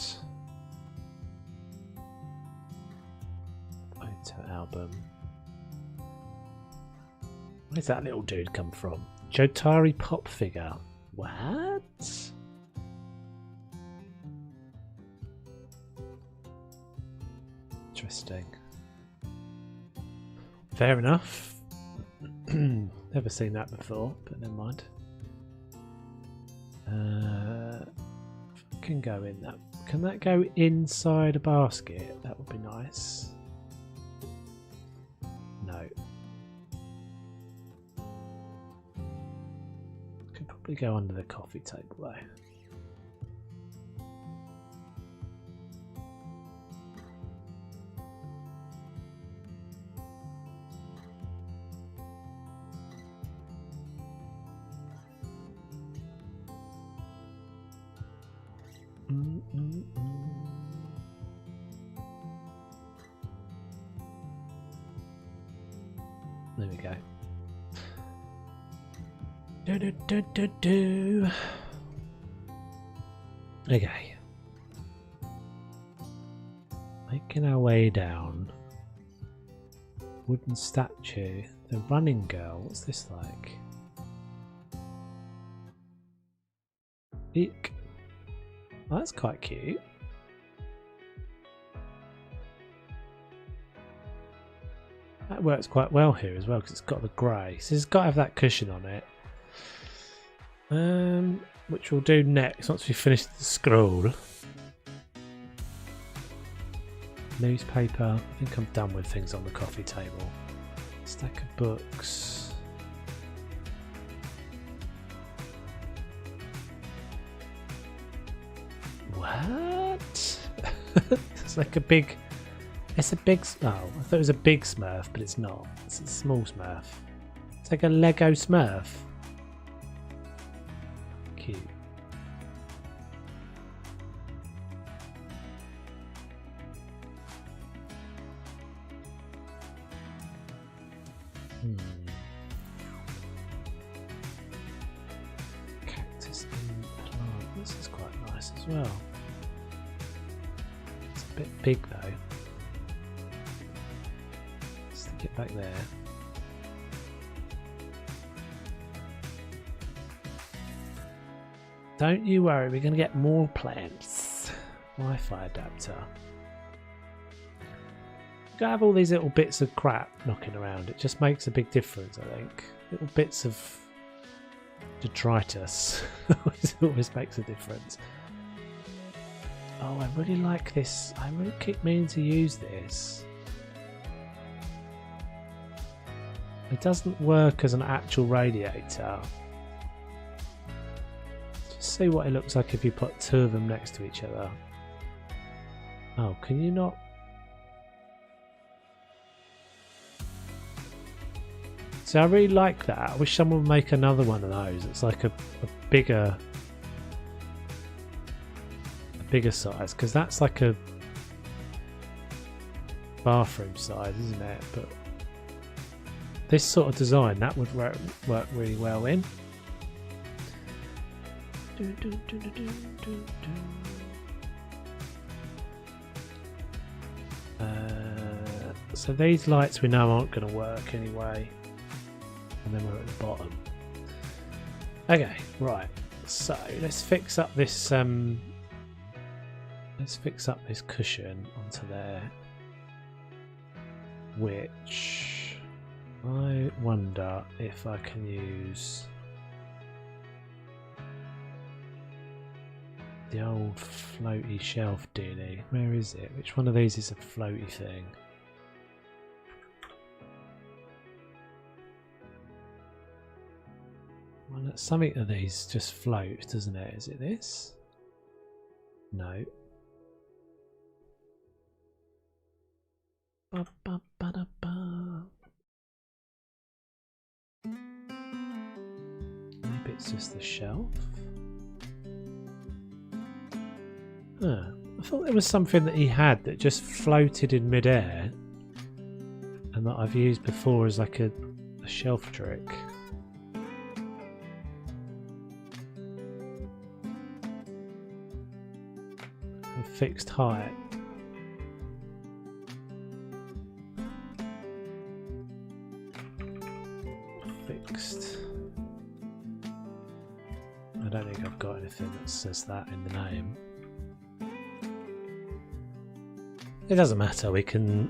Photo album. Where's that little dude come from? Jotari pop figure. What? Interesting. Fair enough. Never seen that before, but never mind. Can go in that. Can that go inside a basket? That would be nice. No. Can probably go under the coffee table though. There we go. Okay. Making our way down. Wooden statue. The running girl. What's this like? Eek. Oh, that's quite cute. That works quite well here as well because it's got the grey. So it's got to have that cushion on it. Which we'll do next once we finish the scroll. Newspaper. I think I'm done with things on the coffee table. Stack of books. What? It's like a big... It's a big... Oh, I thought it was a big Smurf, but it's not. It's a small Smurf. It's like a Lego Smurf. Cute. Cactus and plant. This is quite nice as well. It's a bit big though. Stick it back there. Don't you worry, we're going to get more plants. Wi-Fi adapter. You've got to have all these little bits of crap knocking around. It just makes a big difference, I think. Little bits of detritus always makes a difference. Oh, I really like this. I really keep meaning to use this. It doesn't work as an actual radiator. See what it looks like if you put two of them next to each other. Oh, can you not? See, I really like that. I wish someone would make another one of those. It's like a bigger size, because that's like a bathroom size, isn't it? But this sort of design, that would work really well in. So these lights we know aren't going to work anyway, and then we're at the bottom. Okay, right. So let's fix up this. Let's fix up this cushion onto there, which I wonder if I can use. The old floaty shelf dealie. Where is it? Which one of these is a floaty thing? Well, something of these just floats, doesn't it? Is it this? No. Ba, ba, ba, da, ba. Maybe it's just the shelf. Huh. I thought there was something that he had that just floated in midair and that I've used before as like a shelf trick. A fixed height. Fixed. I don't think I've got anything that says that in the name. It doesn't matter. We can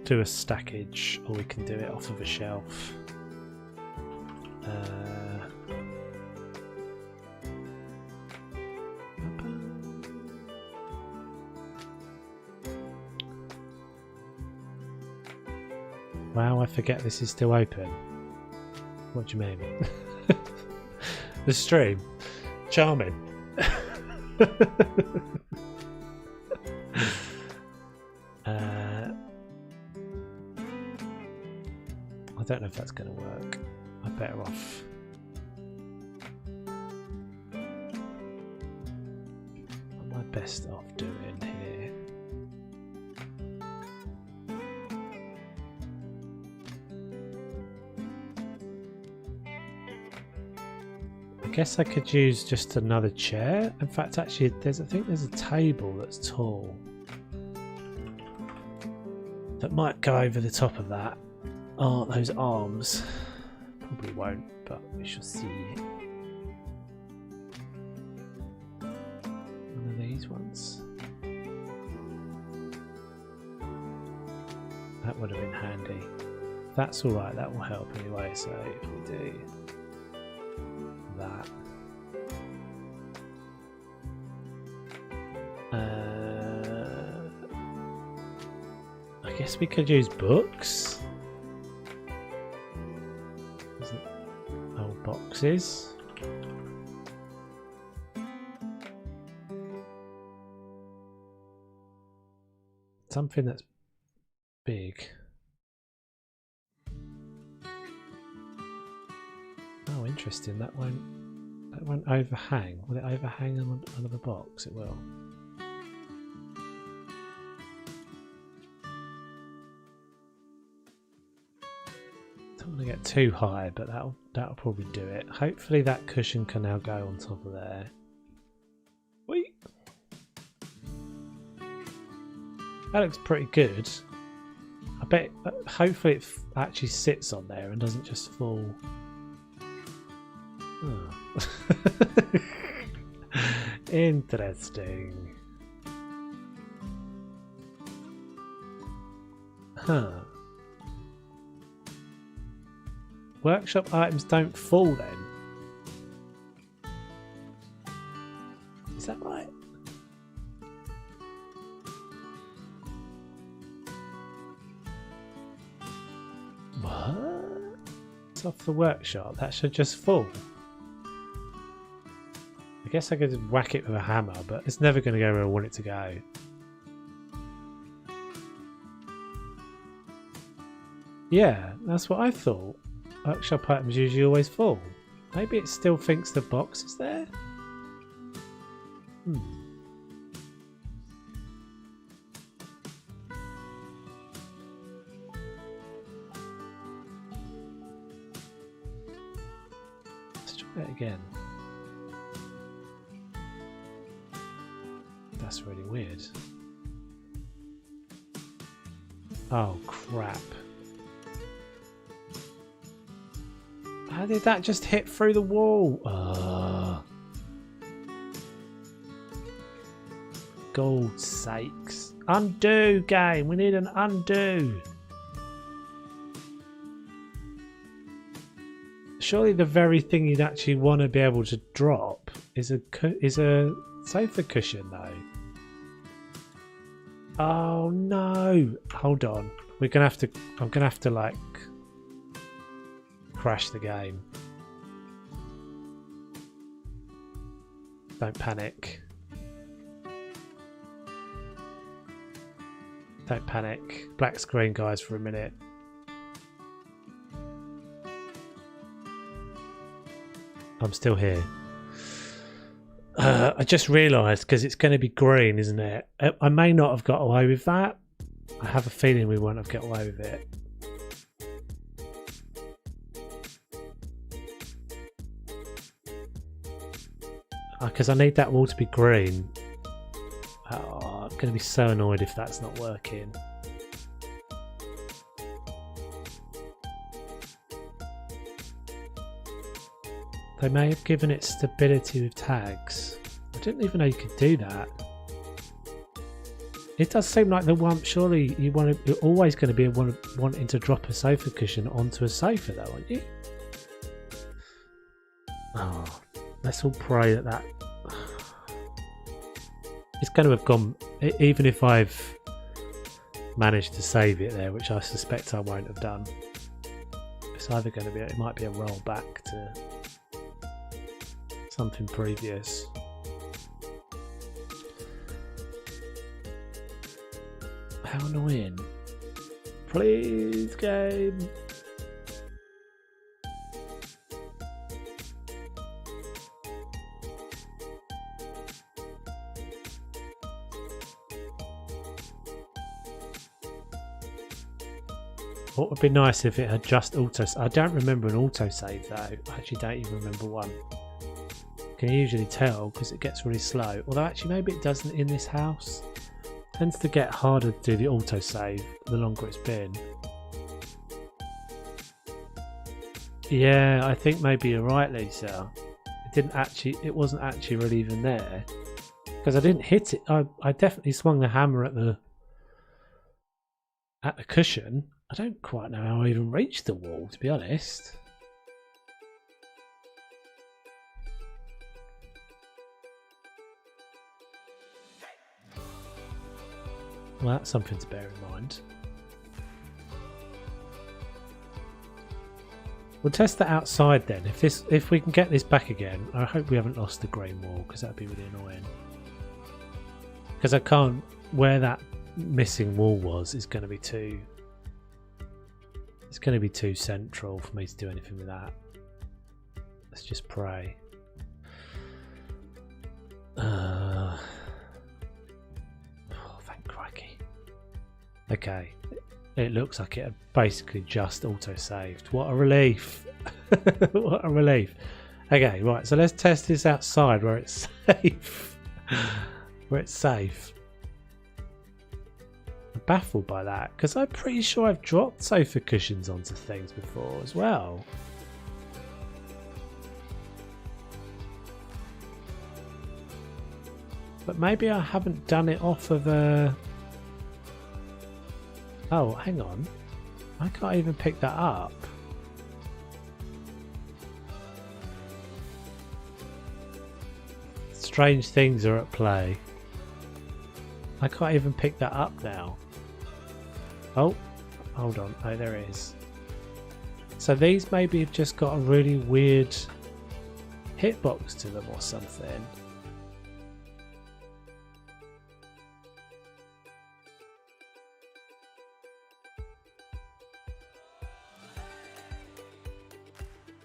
do a stackage, or we can do it off of a shelf. Wow, I forget this is still open. What do you mean? the stream. Charming. I don't know if that's going to work. I'm better off. What am I best off doing here? I guess I could use just another chair. In fact, actually, I think there's a table that's tall that might go over the top of that. Oh, those arms. Probably won't, but we shall see. One of these ones. That would have been handy. That's alright, that will help anyway, so if we do that. I guess we could use books. Old boxes. Something that's big. Oh, interesting. That won't overhang. Will it overhang on another box? It will. Don't want to get too high, but that'll probably do it. Hopefully that cushion can now go on top of there. Whee! That looks pretty good. I bet. Hopefully it actually sits on there and doesn't just fall. Oh. Interesting. Huh. Workshop items don't fall then? Is that right? What? It's off the workshop. That should just fall. I guess I could just whack it with a hammer, but it's never going to go where I want it to go. Yeah, that's what I thought. Workshop items usually always fall. Maybe it still thinks the box is there? Let's try it again. That's really weird. Oh crap. How did that just hit through the wall? God's sakes. Undo game. We need an undo. Surely the very thing you'd actually want to be able to drop is a sofa cushion though. Oh no. Hold on. I'm gonna have to like crash the game. Don't panic. Don't panic. Black screen, guys, for a minute. I'm still here. I just realised, because it's going to be green, isn't it? I may not have got away with that. I have a feeling we won't have got away with it. Because I need that wall to be green. Oh, I'm going to be so annoyed if that's not working. They may have given it stability with tags. I didn't even know you could do that. It does seem like the one. Surely you're always going to be wanting to drop a sofa cushion onto a sofa, though, aren't you? Oh, let's all pray that it's going to have gone. Even if I've managed to save it there, which I suspect I won't have done. It's either going to be. It might be a roll back to. something previous. How annoying. Please, game. What would be nice if it had just auto... I don't remember an autosave though. I actually don't even remember one. Can usually tell because it gets really slow. Although actually maybe it doesn't in this house. It tends to get harder to do the autosave the longer it's been. Yeah, I think maybe you're right, Lisa. It wasn't actually really even there. Because I didn't hit it. I definitely swung the hammer at the cushion. I don't quite know how I even reached the wall, to be honest. Well, that's something to bear in mind. We'll test that outside then. If we can get this back again, I hope we haven't lost the green wall because that'd be really annoying. Because I can't, where that missing wall was is going to be too. It's going to be too central for me to do anything with that. Let's just pray. Oh, thank crikey. Okay. It looks like it had basically just auto-saved. What a relief. What a relief. Okay, right. So let's test this outside where it's safe. Where it's safe. Baffled by that because I'm pretty sure I've dropped sofa cushions onto things before as well. But maybe I haven't done it off of a... Oh, hang on. I can't even pick that up. Strange things are at play. I can't even pick that up now. Oh, hold on. Oh, there it is. So these maybe have just got a really weird hitbox to them or something.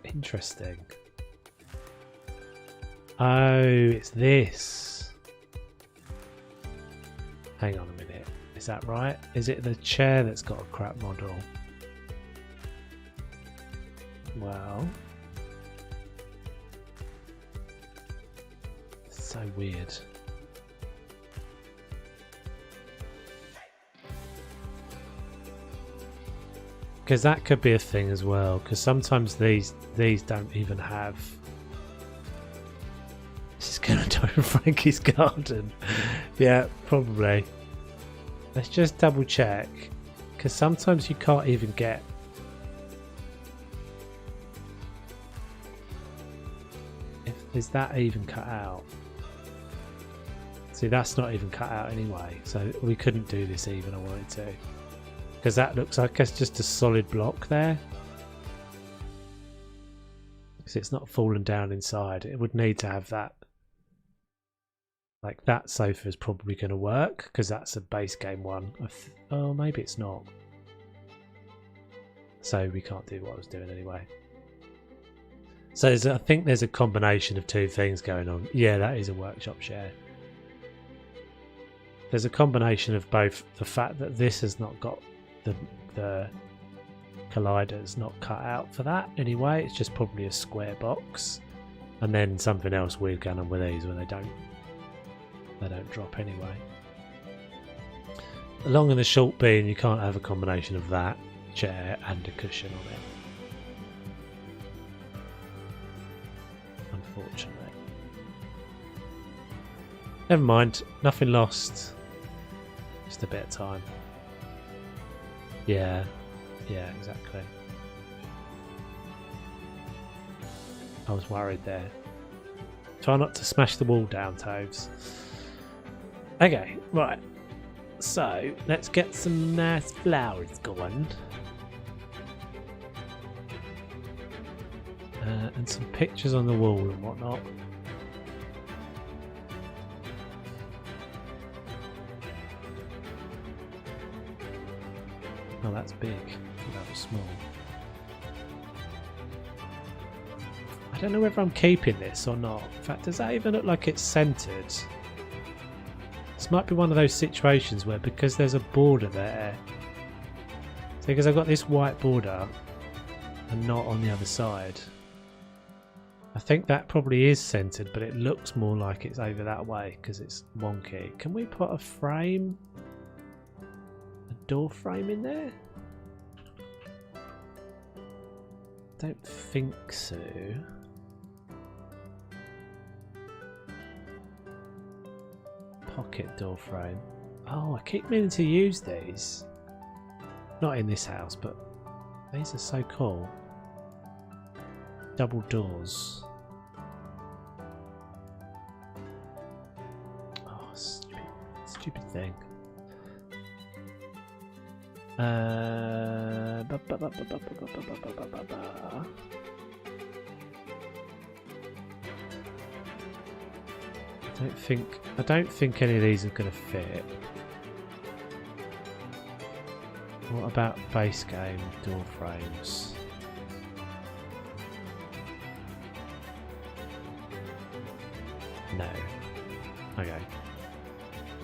Interesting. Oh, it's this. Hang on a minute. Is that right? Is it the chair that's got a crap model? Well, so weird. Because that could be a thing as well. Because sometimes these don't even have. This is going to die in Frankie's garden. Yeah, probably. Let's just double check. Because sometimes you can't even get. Is that even cut out? See, that's not even cut out anyway. So we couldn't do this even I wanted to. Because that looks like it's just a solid block there. Because it's not fallen down inside. It would need to have that. Like that sofa is probably going to work. Because that's a base game one. Oh, maybe it's not. So we can't do what I was doing anyway. So I think there's a combination of two things going on. Yeah, that is a workshop chair. There's a combination of both the fact that this has not got the collider's not cut out for that anyway. It's just probably a square box, and then something else weird going on with these where they don't drop anyway. The long and the short being, you can't have a combination of that chair and a cushion on it. Unfortunately. Never mind, nothing lost. Just a bit of time. Yeah, exactly. I was worried there. Try not to smash the wall down, Toves. Okay, right. So, let's get some nice flowers going. And some pictures on the wall and whatnot. Oh, that's big. I thought that was small. I don't know whether I'm keeping this or not. In fact, does that even look like it's centered? This might be one of those situations where, because there's a border there, so because I've got this white border and not on the other side, I think that probably is centered, but it looks more like it's over that way because it's wonky. Can we put a frame, a door frame in there? Don't think so. Pocket door frame. Oh, I keep meaning to use these. Not in this house, but these are so cool. Double doors. Oh, stupid thing. I don't think any of these are going to fit. What about base game door frames? No. Okay.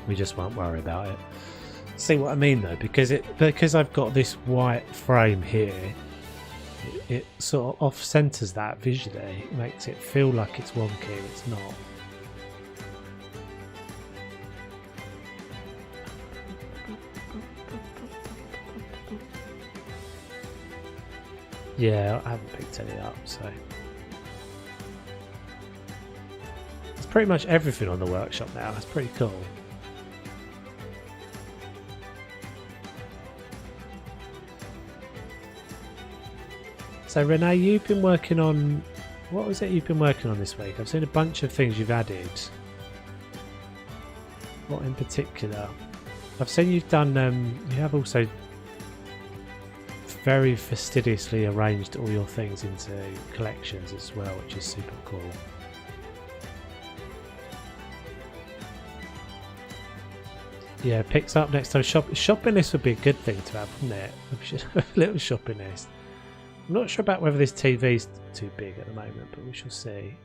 We just won't worry about it. See what I mean though, because I've got this white frame here, it sort of off centers that visually. It makes it feel like it's wonky. It's not. Yeah, I haven't picked any up, so it's pretty much everything on the workshop now. That's pretty cool. So Renee, you've been working on, what was it you've been working on this week? I've seen a bunch of things you've added. What in particular? I've seen you've done, you have also very fastidiously arranged all your things into collections as well, which is super cool. Yeah, picks up next time. Shopping list would be a good thing to have, wouldn't it? A little shopping list. I'm not sure about whether this TV's too big at the moment, but we shall see.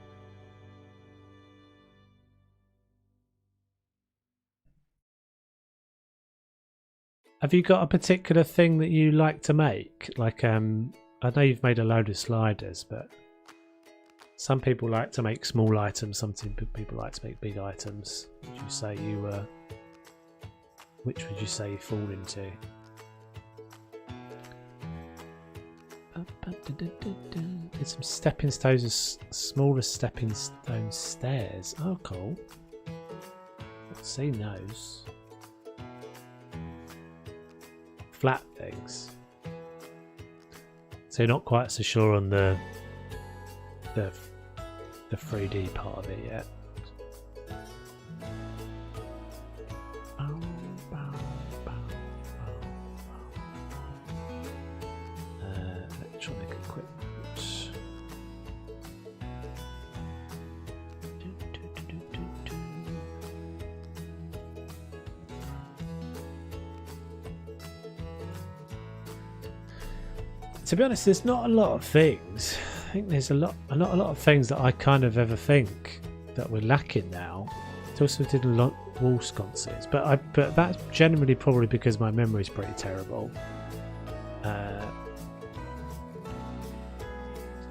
Have you got a particular thing that you like to make? Like, I know you've made a load of sliders, but some people like to make small items. Some people like to make big items. Would you say which would you say you fall into? Did some stepping stones, smaller stepping stone stairs. Oh, cool. I've seen those. Flat things. So you're not quite so sure on the 3D part of it yet. Electronic equipment. To be honest, there's not a lot of things. I think there's a lot of things that I kind of ever think that we're lacking now. I also did a lot wall sconces, but that's generally probably because my memory is pretty terrible.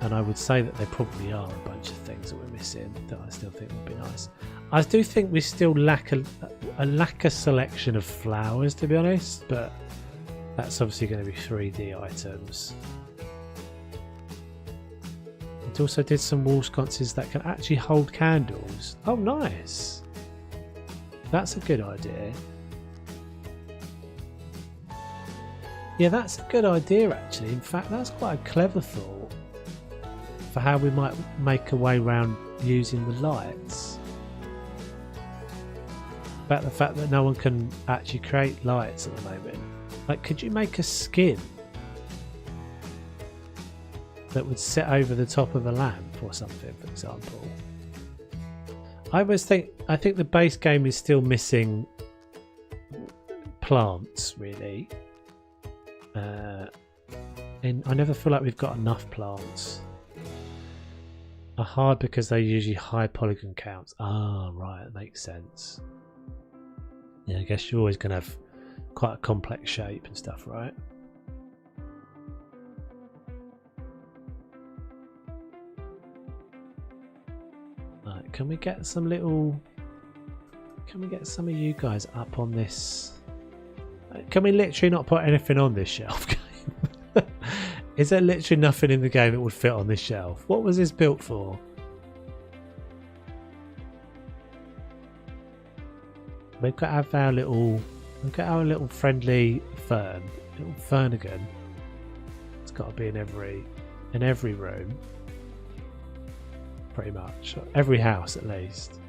And I would say that there probably are a bunch of things that we're missing that I still think would be nice. I do think we still lack a selection of flowers, to be honest, but that's obviously going to be 3D items. It also did some wall sconces that can actually hold candles. Oh, nice! That's a good idea. Yeah, that's a good idea actually. In fact, that's quite a clever thought for how we might make a way around using the lights. About the fact that no one can actually create lights at the moment. Like, could you make a skin that would sit over the top of a lamp or something, for example? I think the base game is still missing plants, really. And I never feel like we've got enough plants. Are hard because they're usually high polygon counts. Ah, right, that makes sense. Yeah, I guess you're always going to have quite a complex shape and stuff, right? Right, can we get some little... Can we get some of you guys up on this? Can we literally not put anything on this shelf? Is there literally nothing in the game that would fit on this shelf? What was this built for? We've got to have our little... We've got our little friendly fern. Little fernigan. It's got to be in every room. Pretty much. Every house at least.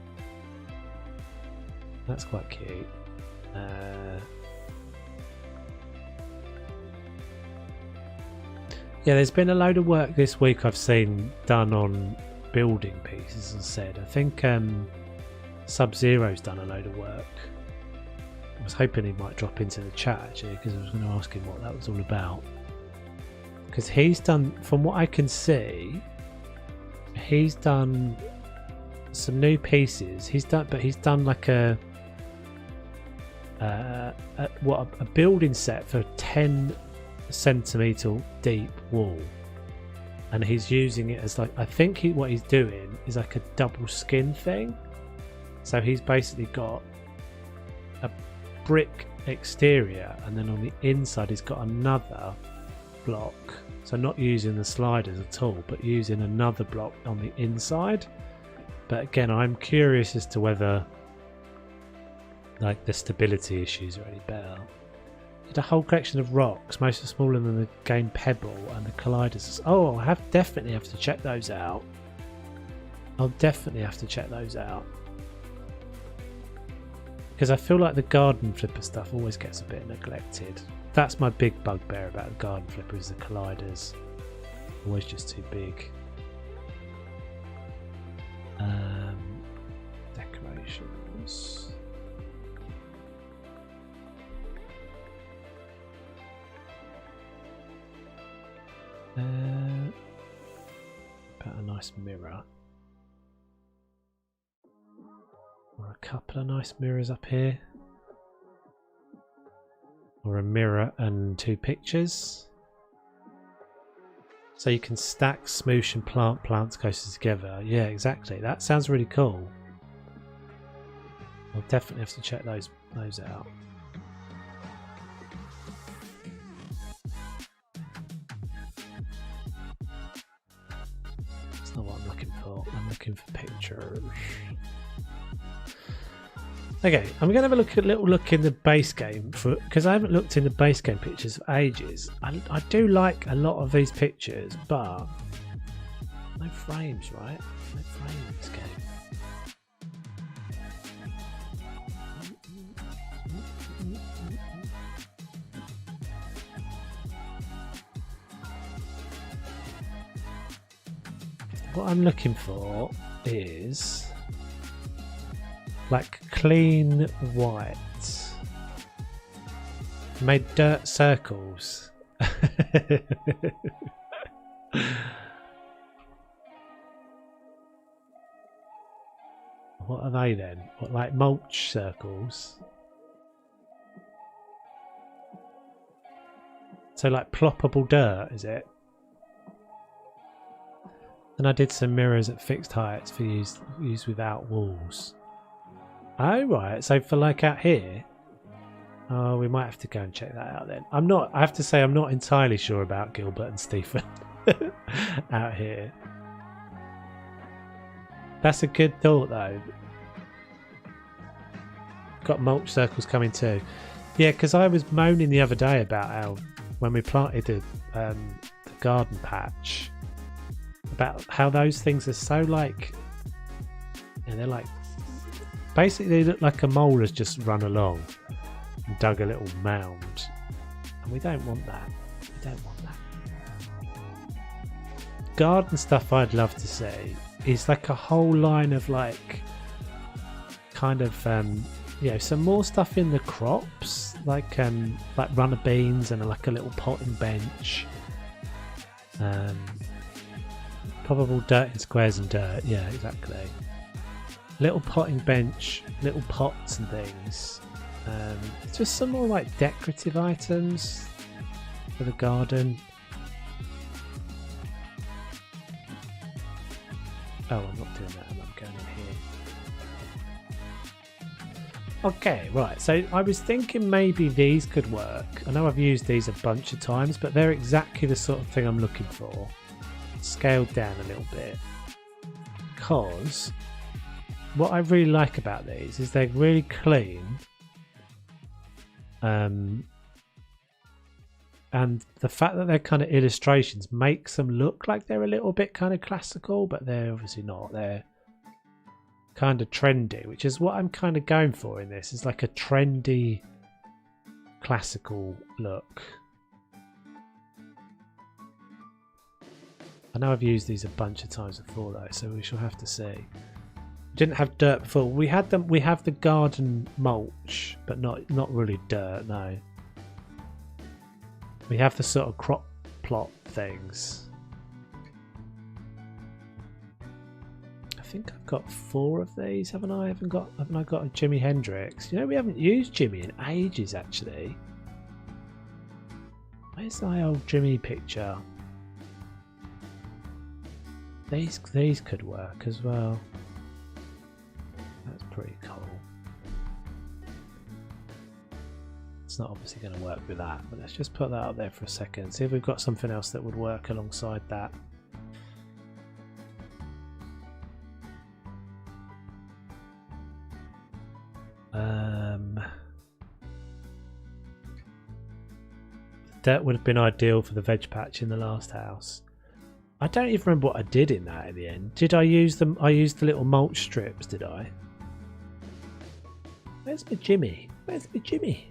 That's quite cute. Yeah, there's been a load of work this week I've seen done on building pieces and said. I think Sub-Zero's done a load of work. I was hoping he might drop into the chat actually, because I was going to ask him what that was all about. Because he's done, from what I can see, he's done some new pieces. He's done like a building set for 10 centimetre deep wall, and he's using it as like, I think what he's doing is like a double skin thing. So he's basically got a brick exterior, and then on the inside he's got another block, so not using the sliders at all, but using another block on the inside. But again, I'm curious as to whether like the stability issues are any better. Did a whole collection of rocks, most are smaller than the game Pebble, and the colliders. Oh, I'll definitely have to check those out. I'll definitely have to check those out. Because I feel like the garden flipper stuff always gets a bit neglected. That's my big bugbear about the garden flipper, is the colliders. Always just too big. Decorations. About a nice mirror, or a couple of nice mirrors up here, or a mirror and 2 pictures, so you can stack smoosh and plants closer together. Yeah, exactly, that sounds really cool. I'll definitely have to check those out. Not what I'm looking for. I'm looking for pictures. Okay, I'm going to have a little look in the base game, because I haven't looked in the base game pictures for ages. I do like a lot of these pictures, but no frames, right? No frames in this game. What I'm looking for is like clean white, made dirt circles. What are they then? What, like mulch circles? So like ploppable dirt, is it? And I did some mirrors at fixed heights for use without walls. Oh right, so for like out here. Oh, we might have to go and check that out then. I have to say I'm not entirely sure about Gilbert and Stephen out here. That's a good thought though. Got mulch circles coming too. Yeah, because I was moaning the other day about how when we planted the garden patch, about how those things are so like, and they're like, basically they look like a mole has just run along and dug a little mound, and we don't want that. We don't want that. Garden stuff I'd love to see is like a whole line of like kind of you know, some more stuff in the crops, like runner beans and like a little potting bench. Probable dirt in squares and dirt. Yeah, exactly. Little potting bench, little pots and things. Just some more like decorative items for the garden. Oh, I'm not doing that. I'm going in here. Okay, right. So I was thinking maybe these could work. I know I've used these a bunch of times, but they're exactly the sort of thing I'm looking for. Scaled down a little bit. Because what I really like about these is they're really clean. And the fact that they're kind of illustrations makes them look like they're a little bit kind of classical, but they're obviously not. They're kind of trendy, which is what I'm kind of going for in this. It's like a trendy classical look. I know I've used these a bunch of times before though, so we shall have to see. We didn't have dirt before. We had them. We have the garden mulch, but not really dirt. No. We have the sort of crop plot things. I think I've got 4 of these, haven't I? Haven't I got a Jimi Hendrix? You know, we haven't used Jimmy in ages actually. Where's my old Jimmy picture? These could work as well. That's pretty cool. It's not obviously going to work with that, but let's just put that up there for a second. See if we've got something else that would work alongside that. That would have been ideal for the veg patch in the last house. I don't even remember what I did in that in the end. Did I use them? I used the little mulch strips, did I? Where's my Jimmy? Where's my Jimmy?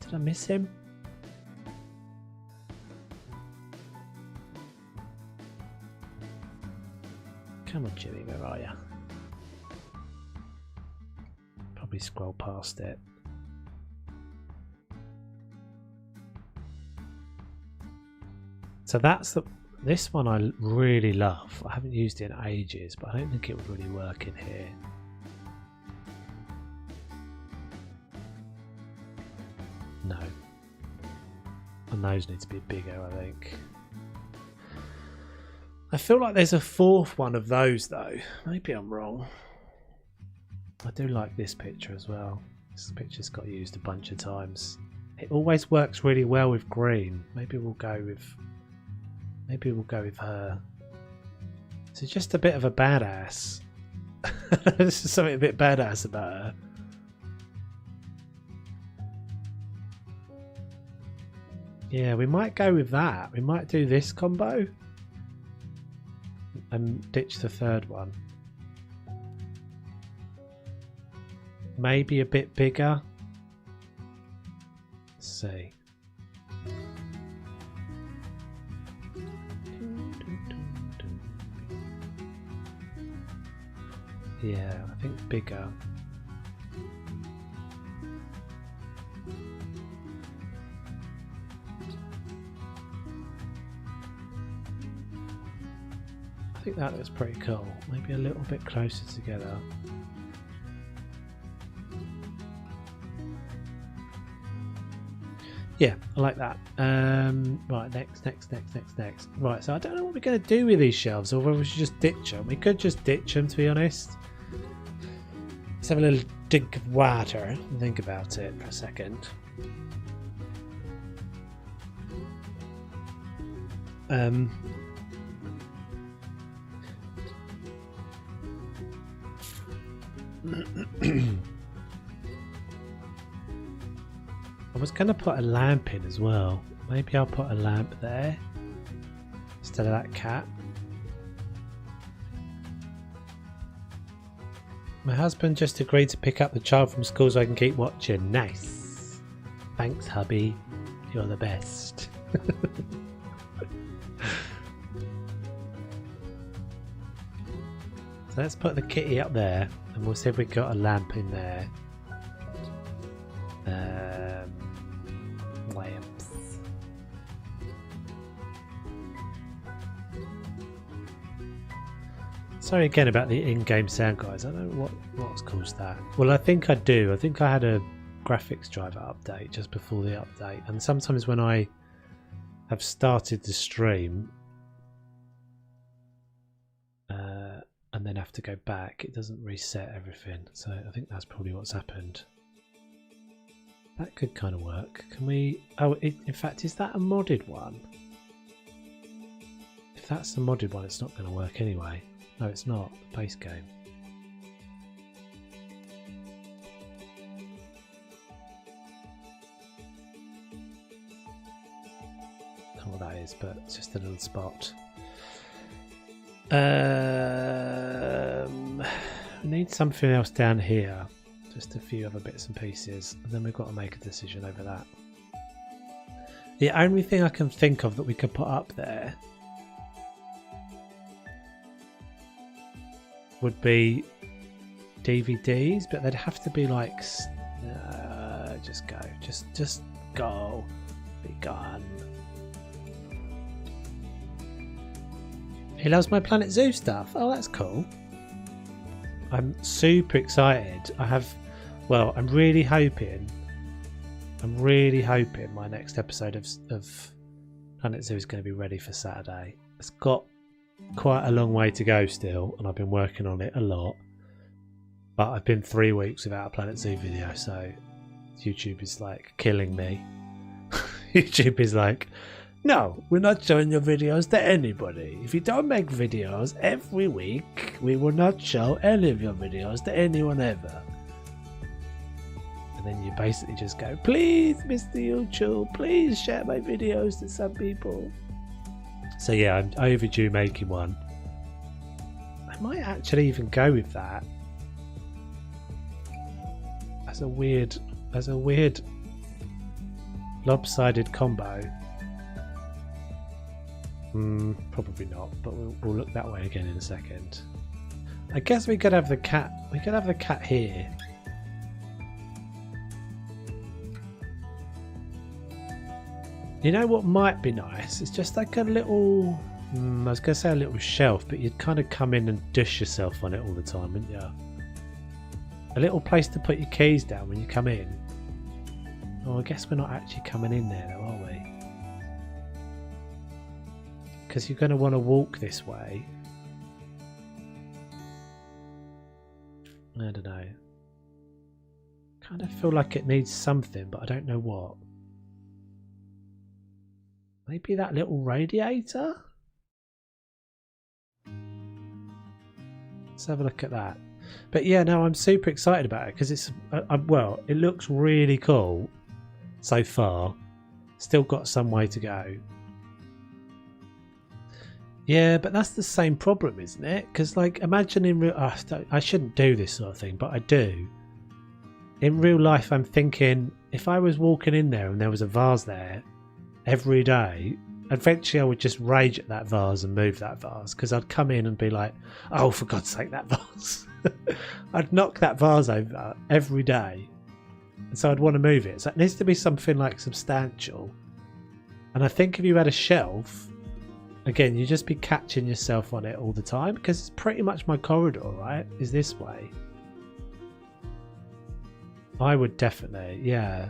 Did I miss him? Come on, Jimmy, where are you? Probably scroll past it. So that's this one I really love. I haven't used it in ages, but I don't think it would really work in here. No. And those need to be bigger, I think. I feel like there's a 4th one of those though. Maybe I'm wrong. I do like this picture as well. This picture's got used a bunch of times. It always works really well with green. Maybe we'll go with her. She's just a bit of a badass. This is something a bit badass about her. Yeah, we might go with that. We might do this combo and ditch the 3rd one. Maybe a bit bigger. Let's see. Yeah, I think bigger. I think that looks pretty cool. Maybe a little bit closer together. Yeah, I like that. Right, next. Right, so I don't know what we're going to do with these shelves, or whether we should just ditch them. We could just ditch them, to be honest. Let's have a little drink of water and think about it for a second. I was going to put a lamp in as well. Maybe I'll put a lamp there instead of that cat. My husband just agreed to pick up the child from school so I can keep watching. Nice. Thanks, hubby. You're the best. So let's put the kitty up there and we'll see if we've got a lamp in there. lamps. Sorry again about the in-game sound, guys. I don't know what's caused that. Well, I think I do. I think I had a graphics driver update just before the update, and sometimes when I have started the stream and then have to go back, it doesn't reset everything. So I think that's probably what's happened. That could kind of work. Can we... Oh, in fact, is that a modded one? If that's the modded one, it's not going to work anyway. No, it's not. Base game. I don't know what that is, but it's just a little spot. We need something else down here. Just a few other bits and pieces, and then we've got to make a decision over that. The only thing I can think of that we could put up there would be DVDs, but they'd have to be like just go, just go, be gone. He loves my Planet Zoo stuff. Oh, that's cool. I'm super excited. I'm really hoping my next episode of Planet Zoo is going to be ready for Saturday. It's got quite a long way to go still, and I've been working on it a lot. But I've been 3 weeks without a Planet Zoo video, so YouTube is like killing me. YouTube is like, no, we're not showing your videos to anybody. If you don't make videos every week, we will not show any of your videos to anyone ever. And then you basically just go, please, Mr. YouTube, please share my videos to some people. So yeah, I'm overdue making one. I might actually even go with that as a weird lopsided combo. Probably not, but we'll look that way again in a second. I guess we could have the cat. We could have the cat here. You know what might be nice? It's just like a little... I was going to say a little shelf, but you'd kind of come in and dish yourself on it all the time, wouldn't you? A little place to put your keys down when you come in. Oh, I guess we're not actually coming in there though, are we? Because you're going to want to walk this way. I don't know. Kind of feel like it needs something, but I don't know what. Maybe that little radiator? Let's have a look at that. But yeah, no, I'm super excited about it because it's, well, it looks really cool so far. Still got some way to go. Yeah, but that's the same problem, isn't it? Because, like, imagine in real... I shouldn't do this sort of thing, but I do. In real life, I'm thinking, if I was walking in there and there was a vase there every day, eventually I would just rage at that vase and move that vase. Because I'd come in and be like, oh, for God's sake, that vase. I'd knock that vase over every day. And so I'd want to move it. So it needs to be something, like, substantial. And I think if you had a shelf... Again, you just be catching yourself on it all the time because it's pretty much my corridor, right? Is this way. I would definitely, yeah.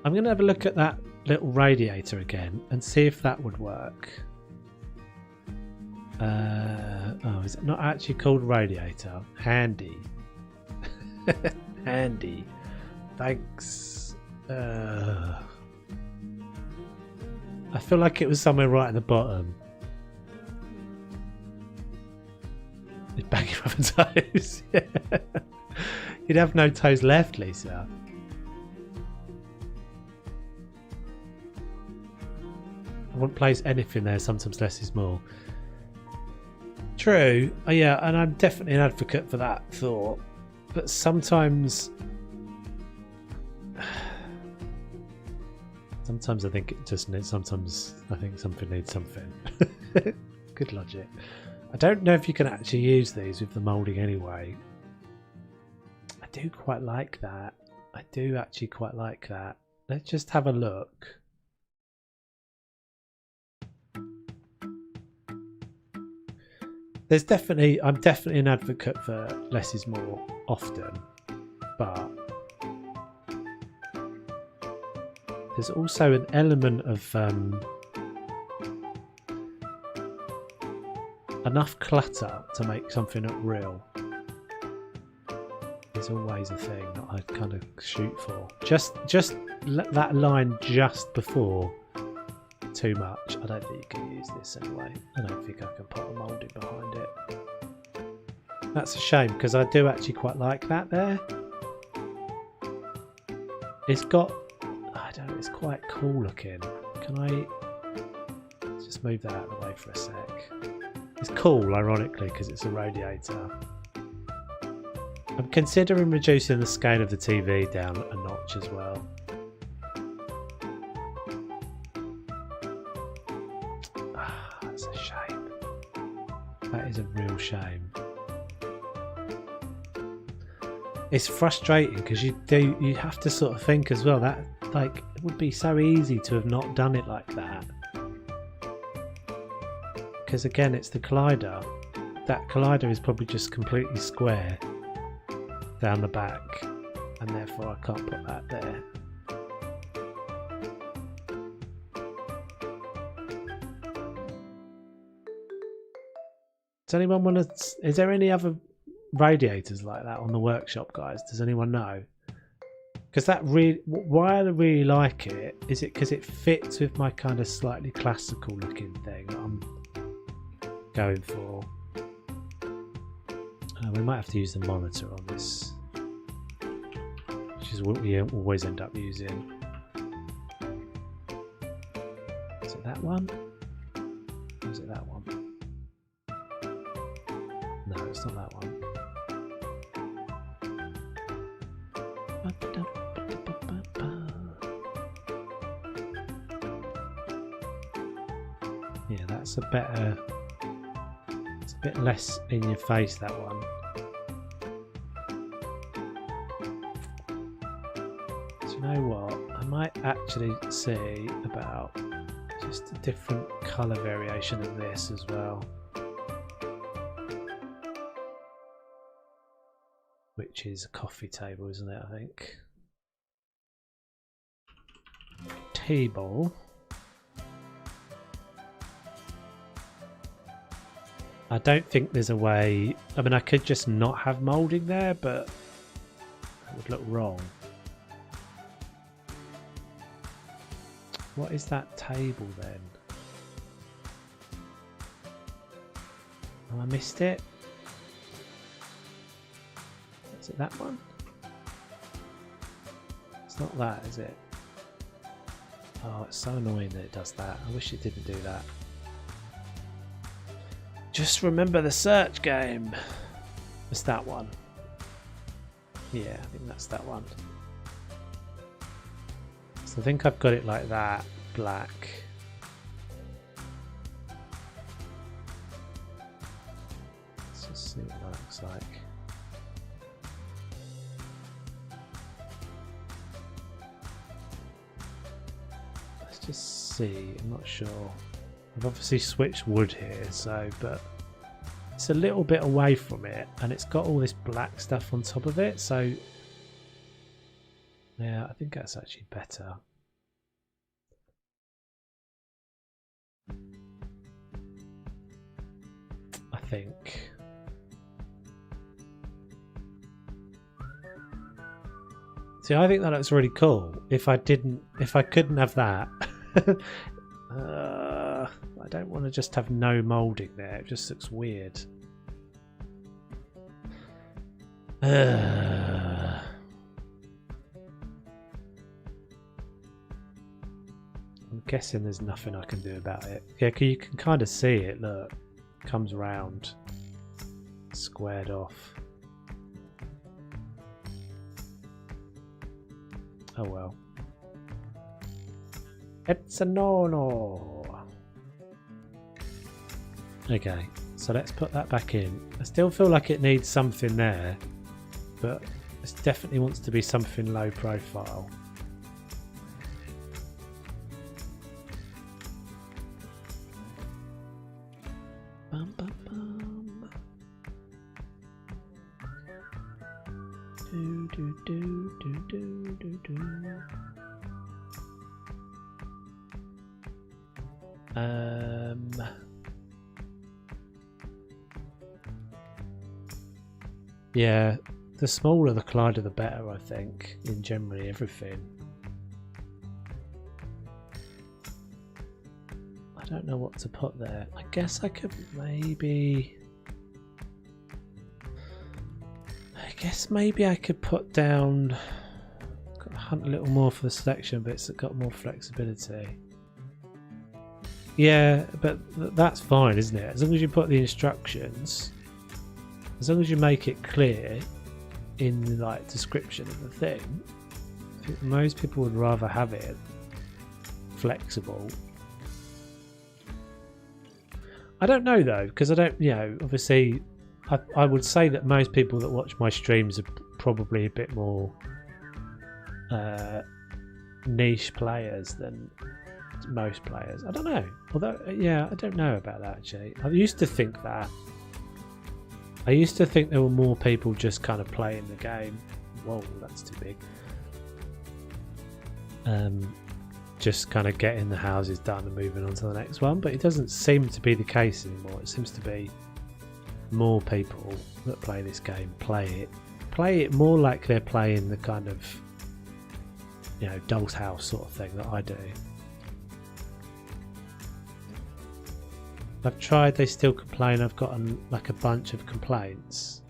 I'm going to have a look at that little radiator again and see if that would work. Oh, is it not actually called radiator? Handy. Handy. Thanks. I feel like it was somewhere right at the bottom. You'd bang your other toes. Yeah. You'd have no toes left, Lisa. I wouldn't place anything there. Sometimes less is more. True. Oh, yeah, and I'm definitely an advocate for that thought. But sometimes... Sometimes I think it just needs... Sometimes I think something needs something. Good logic. I don't know if you can actually use these with the moulding anyway. I do quite like that. I do actually quite like that. Let's just have a look. I'm definitely an advocate for less is more often, but there's also an element of enough clutter to make something look real. Is always a thing that I kind of shoot for. Just that line just before too much. I don't think you can use this anyway. I don't think I can put a moulding behind it. That's a shame because I do actually quite like that there. It's got, I don't know, it's quite cool looking. Can I just move that out of the way for a sec? It's cool, ironically, because it's a radiator. I'm considering reducing the scale of the TV down a notch as well. Ah, that's a shame. That is a real shame. It's frustrating because you have to sort of think as well that like it would be so easy to have not done it like that. Because again, it's the collider. That collider is probably just completely square down the back, and therefore I can't put that there. Does anyone want to? Is there any other radiators like that on the workshop, guys? Does anyone know? Because that really, why I really like it is it because it fits with my kind of slightly classical looking thing that I'm going for. We might have to use the monitor on this, which is what we always end up using. Is it that one? Or is it that one? No, it's not that one. Yeah, that's a better. It's a bit less in your face, that one. Do you know what? I might actually see about just a different colour variation of this as well. Which is a coffee table, isn't it? I think. Table. I don't think there's a way. I mean, I could just not have moulding there, but it would look wrong. What is that table then? Oh, I missed it. Is it that one? It's not that, is it? Oh, it's so annoying that it does that. I wish it didn't do that. Just remember the search game. It's that one. Yeah, I think that's that one. So I think I've got it like that, black. Let's just see what that looks like. Just see, I'm not sure. I've obviously switched wood here, so but it's a little bit away from it, and it's got all this black stuff on top of it. So yeah, I think that's actually better. I think. See, I think that looks really cool. If I couldn't have that. I don't want to just have no moulding there. It just looks weird. I'm guessing there's nothing I can do about it. Yeah, you can kind of see it. Look, it comes round, squared off. Oh well. It's a no-no. Okay, so let's put that back in. I still feel like it needs something there, but This definitely wants to be something low profile. Bum, bum, bum. Do, do, do, do, do, do, do. Yeah, the smaller the collider the better, I think, in generally everything. I don't know what to put there. I guess I could maybe... I could put down... Got to hunt a little more for the selection bits that got more flexibility. Yeah, but that's fine, isn't it? As long as you put the instructions, as long as you make it clear in the like description of the thing, I think most people would rather have it flexible. I don't know though, because I don't, you know, obviously I would say that most people that watch my streams are probably a bit more niche players than most players. I don't know. Although, yeah, I don't know about that actually. I used to think that. I used to think there were more people just kind of playing the game. Whoa, that's too big. Just kind of getting the houses done and moving on to the next one. But it doesn't seem to be the case anymore. It seems to be more people that play this game play it more like they're playing the kind of, you know, Doll's House sort of thing that I do. I've tried, they still complain. I've got like a bunch of complaints.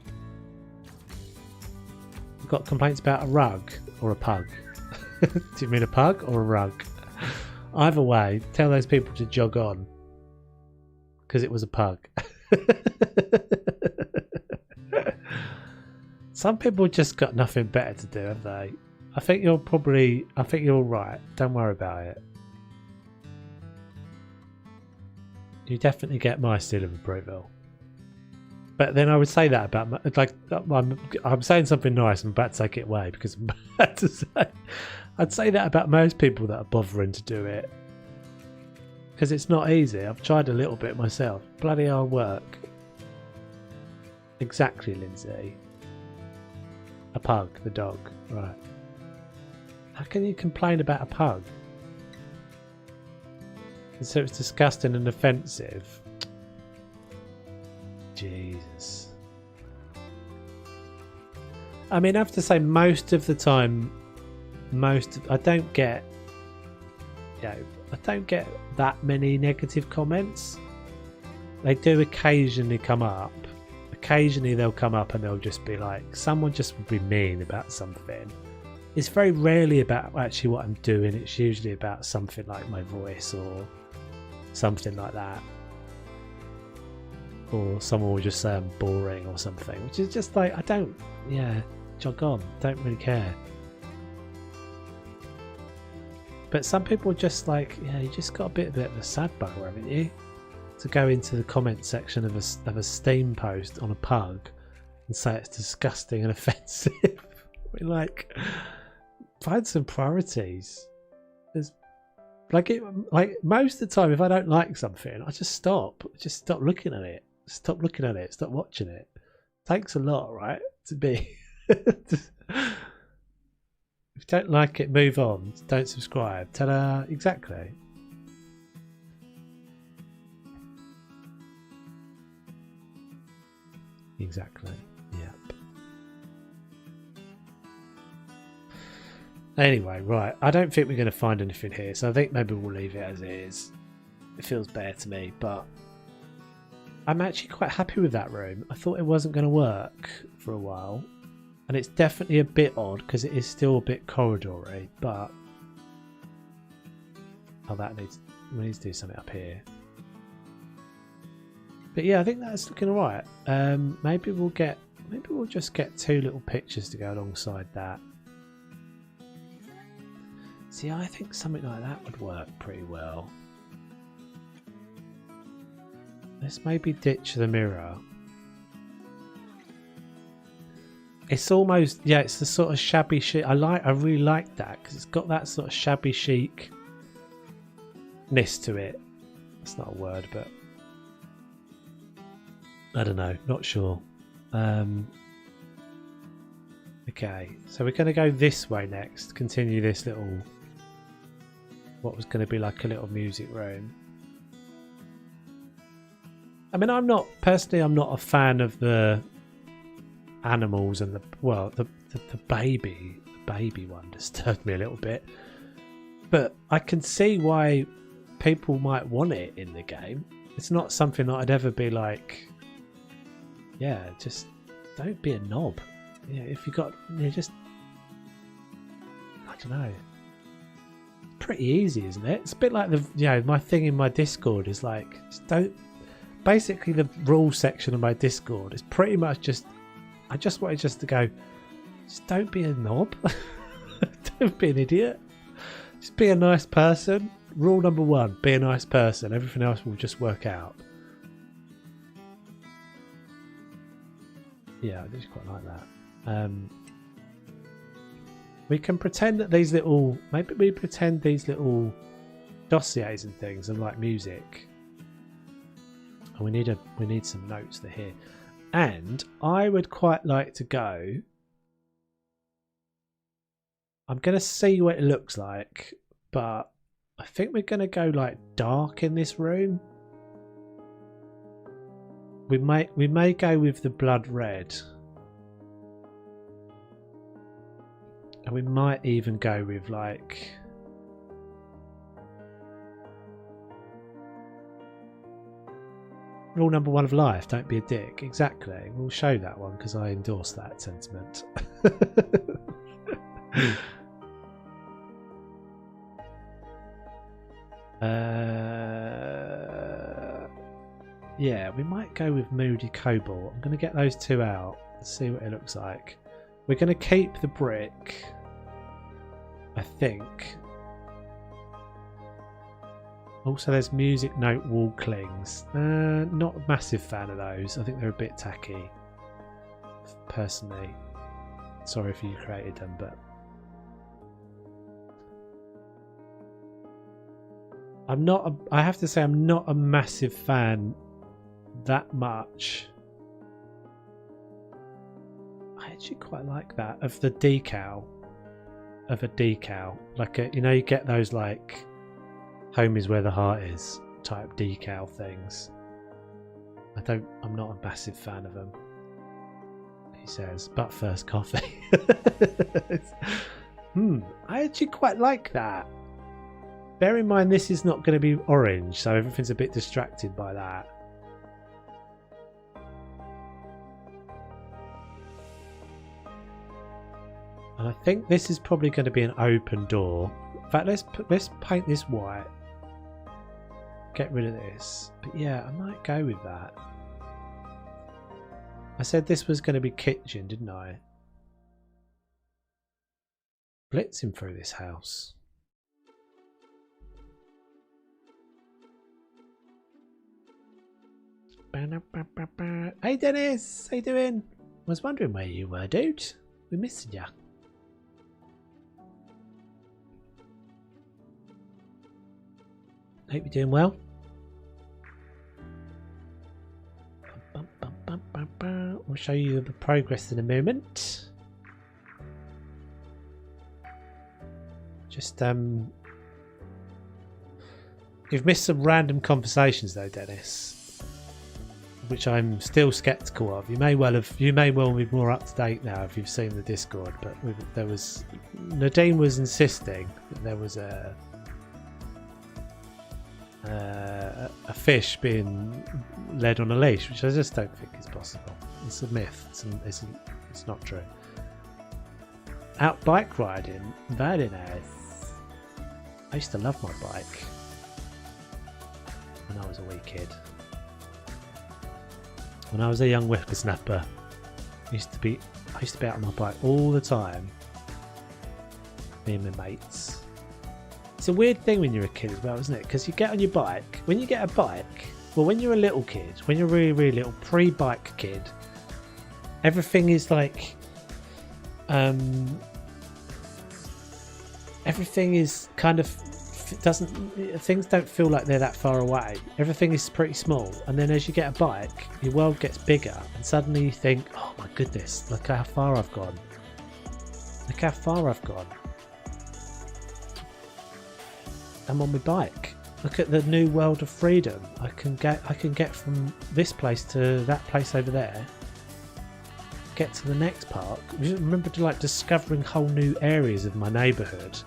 I've got complaints about a rug or a pug. Do you mean a pug or a rug? Either way, tell those people to jog on. Because it was a pug. Some people just got nothing better to do, have they? I think you're right. Don't worry about it. You definitely get my seal of approval. But then I would say that about, like, I'm saying something nice, I'm about to take it away because I'm about to say, I'd say that about most people that are bothering to do it. Because it's not easy. I've tried a little bit myself. Bloody hard work. Exactly, Lindsay. A pug, the dog, right. How can you complain about a pug? So it's disgusting and offensive. Jesus. I mean, I have to say, most of the time, I don't get, you know, I don't get that many negative comments. They do occasionally come up. Occasionally they'll come up and they'll just be like, someone just would be mean about something. It's very rarely about actually what I'm doing. It's usually about something like my voice or something like that. Or someone will just say I'm boring or something, which is just like, I don't, yeah, jog on, don't really care. But some people just like, yeah, you just got a bit of a sad bugger, haven't you? To go into the comment section of a Steam post on a pug and say it's disgusting and offensive. We're like, find some priorities. There's like most of the time, if I don't like something, I just stop looking at it. Stop looking at it. Stop watching it. Takes a lot, right? To be. If you don't like it, move on. Don't subscribe. Ta-da! Exactly. Exactly. Yep. Anyway, right. I don't think we're going to find anything here, so I think maybe we'll leave it as it is. It feels better to me, but I'm actually quite happy with that room. I thought it wasn't going to work for a while, and it's definitely a bit odd because it is still a bit corridory, but oh, we need to do something up here. But yeah, I think that's looking alright. Maybe we'll just get 2 little pictures to go alongside that. See, I think something like that would work pretty well. Let's maybe ditch the mirror. It's almost, yeah, it's the sort of shabby chic. I really like that because it's got that sort of shabby chicness to it. It's not a word, but I don't know, not sure. Okay, so we're going to go this way next. Continue this little, what was going to be like a little music room. I mean, I'm not a fan of the animals and the baby one disturbed me a little bit, but I can see why people might want it in the game. It's not something that I'd ever be like, yeah, just don't be a knob. Yeah, if you got, just, I don't know. It's pretty easy, isn't it? It's a bit like my thing in my Discord is like, just don't. Basically, the rules section of my Discord is pretty much just. I just wanted to go. Just don't be a knob. Don't be an idiot. Just be a nice person. Rule number 1: be a nice person. Everything else will just work out. Yeah, I just quite like that. We can pretend that these little, maybe we pretend these little dossiers and things are like music. And we need some notes to hear. And I would quite like to go. I'm going to see what it looks like, but I think we're going to go like dark in this room. We may go with the blood red. And we might even go with like rule number 1 of life, don't be a dick. Exactly. We'll show that one because I endorse that sentiment. Yeah, we might go with Moody Cobalt. I'm going to get those two out and see what it looks like. We're going to keep the brick, I think. Also, there's music note wall clings. Not a massive fan of those. I think they're a bit tacky, personally. Sorry if you created them, but I have to say I'm not a massive fan that much. I actually quite like that of the decal. Of a decal. Like you get those like home is where the heart is type decal things. I'm not a massive fan of them. He says, but first coffee. I actually quite like that. Bear in mind this is not going to be orange, so everything's a bit distracted by that. And I think this is probably going to be an open door. In fact, let's paint this white. Get rid of this. But yeah, I might go with that. I said this was going to be kitchen, didn't I? Blitzing through this house. Hey Dennis, how you doing? I was wondering where you were, dude. We're missing ya. Hope you're doing well. We'll show you the progress in a moment. Just you've missed some random conversations though, Dennis, which I'm still skeptical of. You may well be more up to date now if you've seen the Discord, but Nadine was insisting that there was a fish being led on a leash, which I just don't think is possible. It's a myth. It's not true. Out bike riding, very nice. I used to love my bike when I was a wee kid. When I was a young whippersnapper, I used to be out on my bike all the time. Me and my mates. It's a weird thing when you're a kid as well, isn't it? Because you get on your bike. When you get a bike, well, when you're a little kid, when you're really, really little, pre-bike kid, everything is like everything is kind of things don't feel like they're that far away. Everything is pretty small, and then as you get a bike, your world gets bigger, and suddenly you think, oh my goodness, look how far I've gone. Look how far I've gone. I'm on my bike. Look at the new world of freedom. I can get from this place to that place over there. Get to the next park. Remember to like discovering whole new areas of my neighbourhood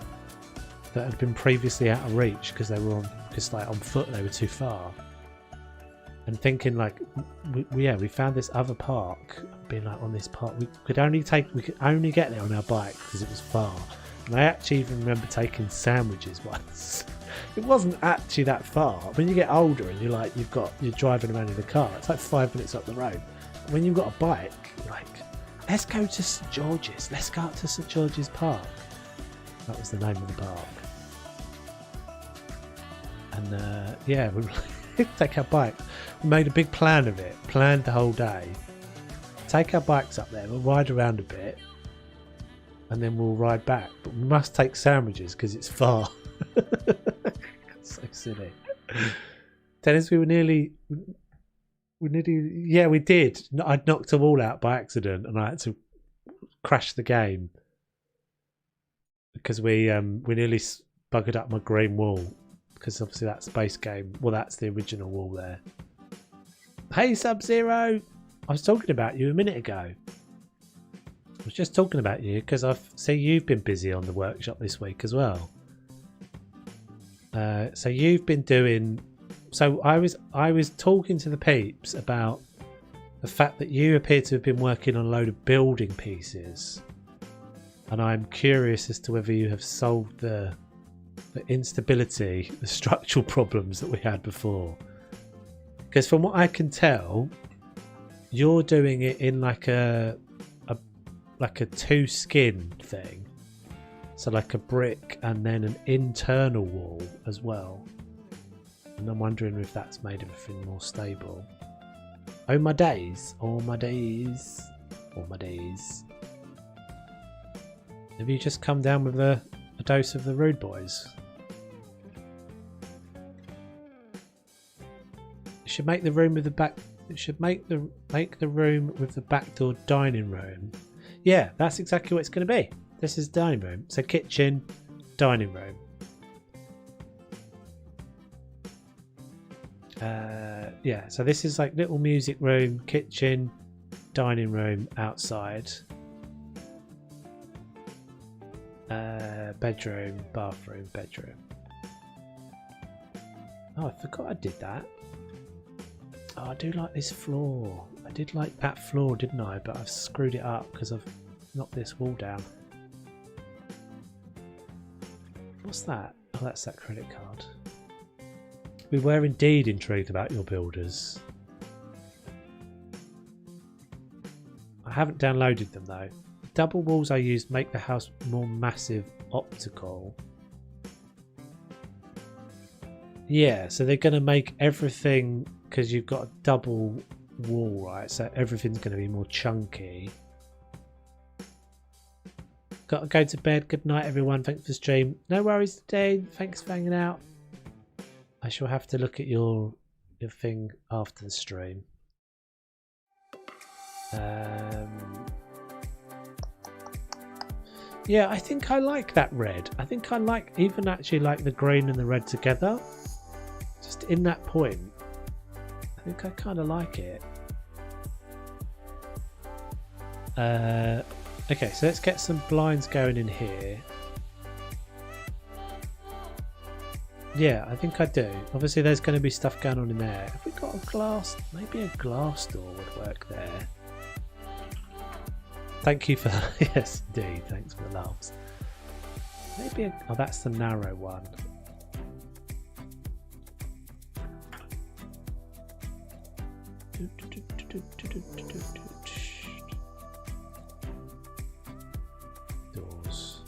that had been previously out of reach because they were on foot, they were too far. And thinking like, we found this other park. Being like, on this park, we could only get there on our bike because it was far. And I actually even remember taking sandwiches once. It wasn't actually that far. When you get older and you're driving around in a car, it's like 5 minutes up the road. When you've got a bike, you're like, let's go to St George's. Let's go up to St George's Park. That was the name of the park. And we take our bike. We made a big plan of it. Planned the whole day. Take our bikes up there. We'll ride around a bit, and then we'll ride back. But we must take sandwiches because it's far. So silly. Dennis, we did. I'd knocked a wall out by accident, and I had to crash the game because we nearly buggered up my green wall. Because obviously that's base game. Well, that's the original wall there. Hey, Sub-Zero! I was talking about you a minute ago. I was just talking about you because I see you've been busy on the workshop this week as well. So you've been doing. So I was talking to the peeps about the fact that you appear to have been working on a load of building pieces, and I'm curious as to whether you have solved the instability, the structural problems that we had before. Because from what I can tell, you're doing it in like a two skin thing. So like a brick and then an internal wall as well. And I'm wondering if that's made everything more stable. Oh my days, oh my days, oh my days. Have you just come down with a dose of the Rude Boys? It should make the room with the back. It should make the room with the back door dining room. Yeah, that's exactly what it's going to be. This is dining room. So kitchen, dining room. Yeah, so this is like little music room, kitchen, dining room, outside. Bedroom, bathroom, bedroom. Oh, I forgot I did that. Oh, I do like this floor. I did like that floor, didn't I? But I've screwed it up because I've knocked this wall down. What's that? Oh, that's that credit card. We were indeed intrigued about your builders. I haven't downloaded them though. The double walls I used make the house more massive optical. Yeah, so they're going to make everything, because you've got a double wall, right? So everything's going to be more chunky. Got to go to bed. Good night, everyone. Thanks for the stream. No worries, Dane. Thanks for hanging out. I shall have to look at your thing after the stream. Yeah, I think I like that red. I think I even actually like the green and the red together. Just in that point, I think I kind of like it. Okay, so let's get some blinds going in here. Yeah, I think I do. Obviously there's going to be stuff going on in there. Have we got a glass? Maybe a glass door would work there. Thank you for that. Yes, indeed. Thanks for the laughs. Maybe oh, that's the narrow one. Doors.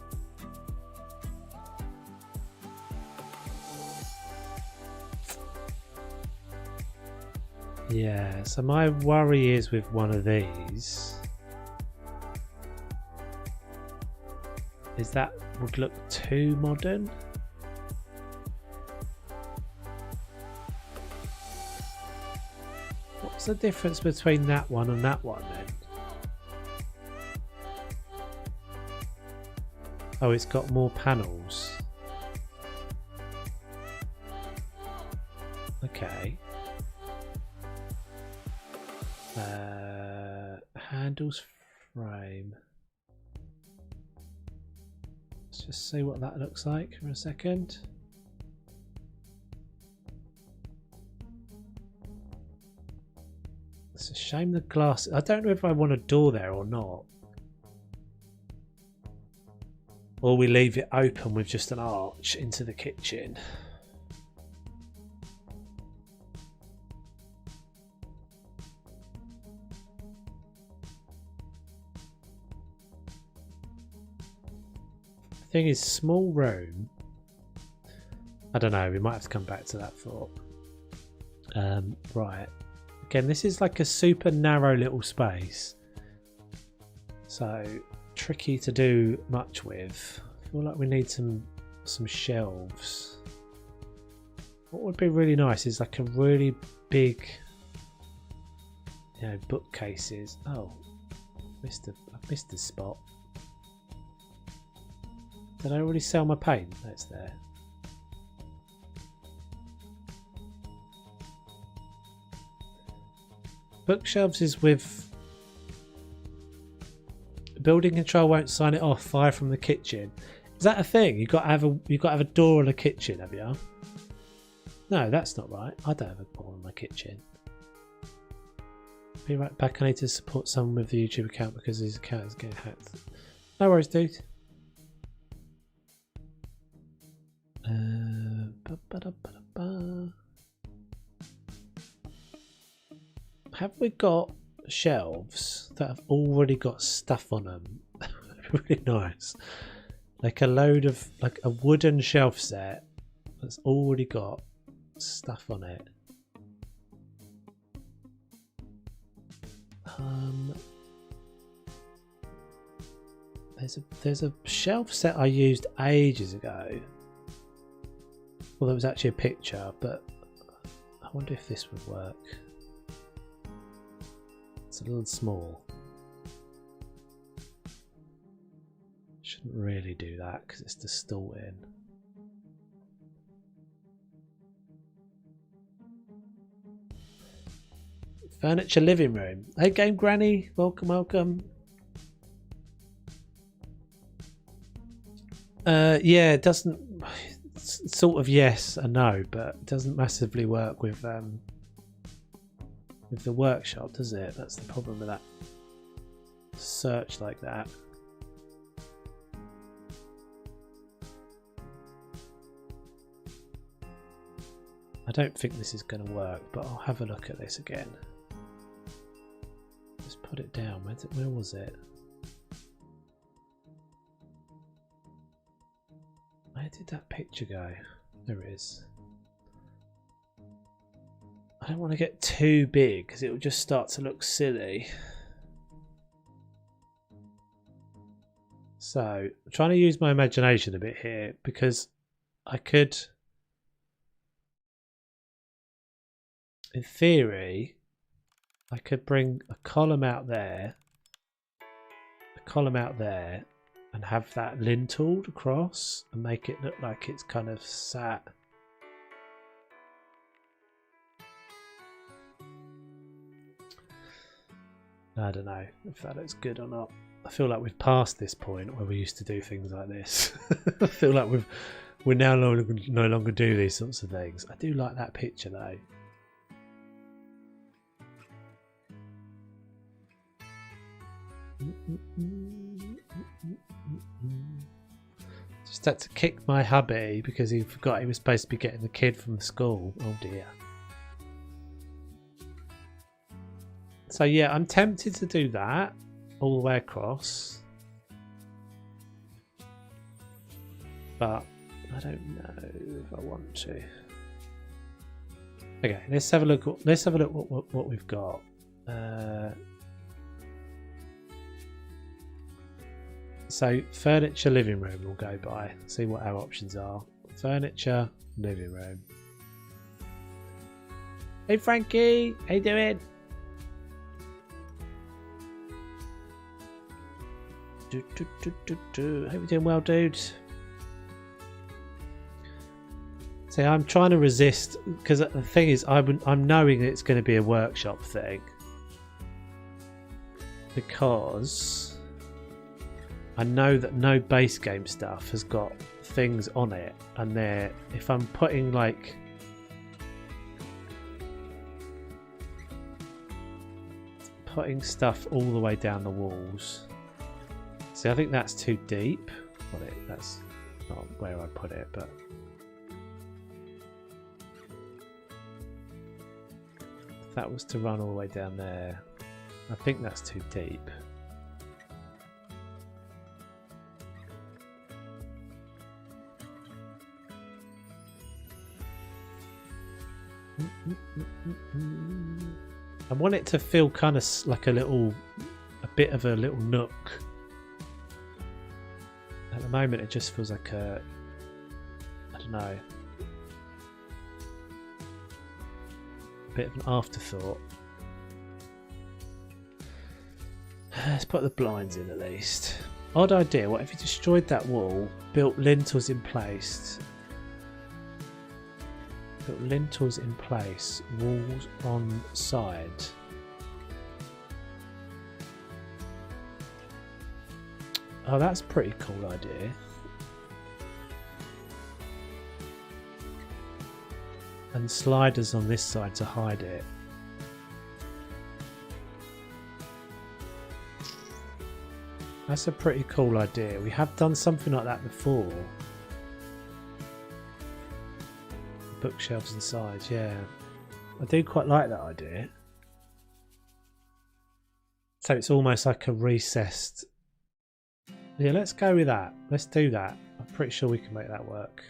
Yeah, so my worry is with one of these. is that would look too modern. What's the difference between that one and that one then? Oh, it's got more panels. Okay. Handles frame. Let's just see what that looks like for a second. It's a shame the glass. I don't know if I want a door there or not. Or we leave it open with just an arch into the kitchen. The thing is, small room. I don't know, we might have to come back to that thought. Right. Again, this is like a super narrow little space. So tricky to do much with. I feel like we need some shelves. What would be really nice is like a really big, you know, bookcases. Oh, I missed the spot. Did I already sell my paint? That's there. Bookshelves is with building control won't sign it off. Fire from the kitchen. Is that a thing? You got to have a door on a kitchen, have you? No, that's not right. I don't have a door on my kitchen. Be right back. I need to support someone with the YouTube account because his account is getting hacked. No worries, dude. Have we got shelves that have already got stuff on them? Really nice. Like a load of, like a wooden shelf set that's already got stuff on it. There's a shelf set I used ages ago. Well, there was actually a picture, but I wonder if this would work. It's a little small. Shouldn't really do that because it's distorting. Furniture living room. Hey, Game Granny, welcome, welcome. Yeah, it doesn't. Sort of yes and no, but it doesn't massively work with the workshop, does it? That's the problem with that search like that. I don't think this is going to work, but I'll have a look at this again. Just put it down. Where was it? Where did that picture go? There it is. I don't want to get too big because it will just start to look silly. So I'm trying to use my imagination a bit here because I could, in theory, I could bring a column out there, and have that linteled across and make it look like it's kind of sat. I don't know if that looks good or not. I feel like we've passed this point where we used to do things like this. I feel like we now no longer do these sorts of things. I do like that picture though. Just had to kick my hubby because he forgot he was supposed to be getting the kid from school. Oh dear. So yeah, I'm tempted to do that all the way across, but I don't know if I want to. Okay, let's have a look. Let's have a look what we've got. So furniture, living room we'll go by. See what our options are. Furniture, living room. Hey Frankie, how you doing? Hope you're doing well, dude. See, I'm trying to resist because the thing is, I'm knowing it's going to be a workshop thing because I know that no base game stuff has got things on it, and they're if I'm putting like stuff all the way down the walls. See, I think that's too deep. Well, that's not where I put it, but if that was to run all the way down there, I think that's too deep. I want it to feel kind of like a bit of a little nook. At the moment it just feels like I don't know, a bit of an afterthought. Let's put the blinds in at least. Odd idea, what if you destroyed that wall, built lintels in place? Built lintels in place, walls on side. Oh, that's a pretty cool idea. And sliders on this side to hide it. That's a pretty cool idea. We have done something like that before. Bookshelves and sides, yeah. I do quite like that idea. So it's almost like a recessed. Yeah, let's go with that. Let's do that. I'm pretty sure we can make that work.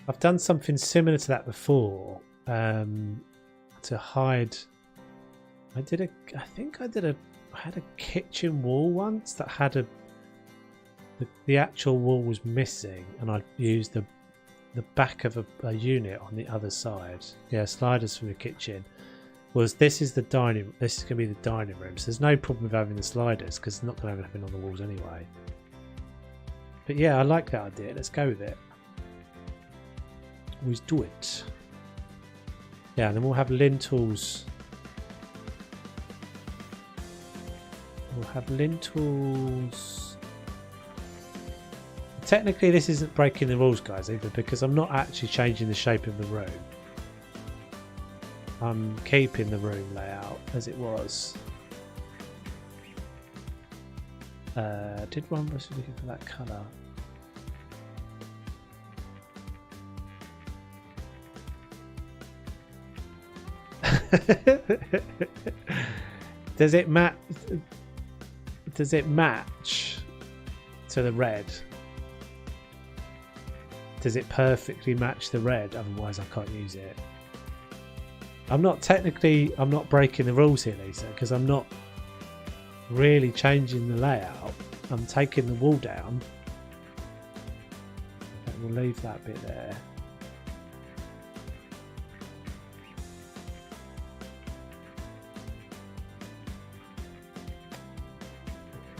I've done something similar to that before. To hide. I had a kitchen wall once that had the actual wall was missing, and I used the back of a unit on the other side. Yeah, sliders from the kitchen. This is the dining. This is going to be the dining room. So there's no problem with having the sliders because it's not going to have anything on the walls anyway. But yeah, I like that idea. Let's go with it. Always do it. Yeah, and then we'll have lintels. We'll have lintels. Technically, this isn't breaking the rules, guys, either, because I'm not actually changing the shape of the room. I'm keeping the room layout as it was. Did one was looking for that colour? Does it match? Does it match to the red? Does it perfectly match the red? Otherwise, I can't use it. I'm not breaking the rules here, Lisa, because I'm not really changing the layout. I'm taking the wall down. And we'll leave that bit there.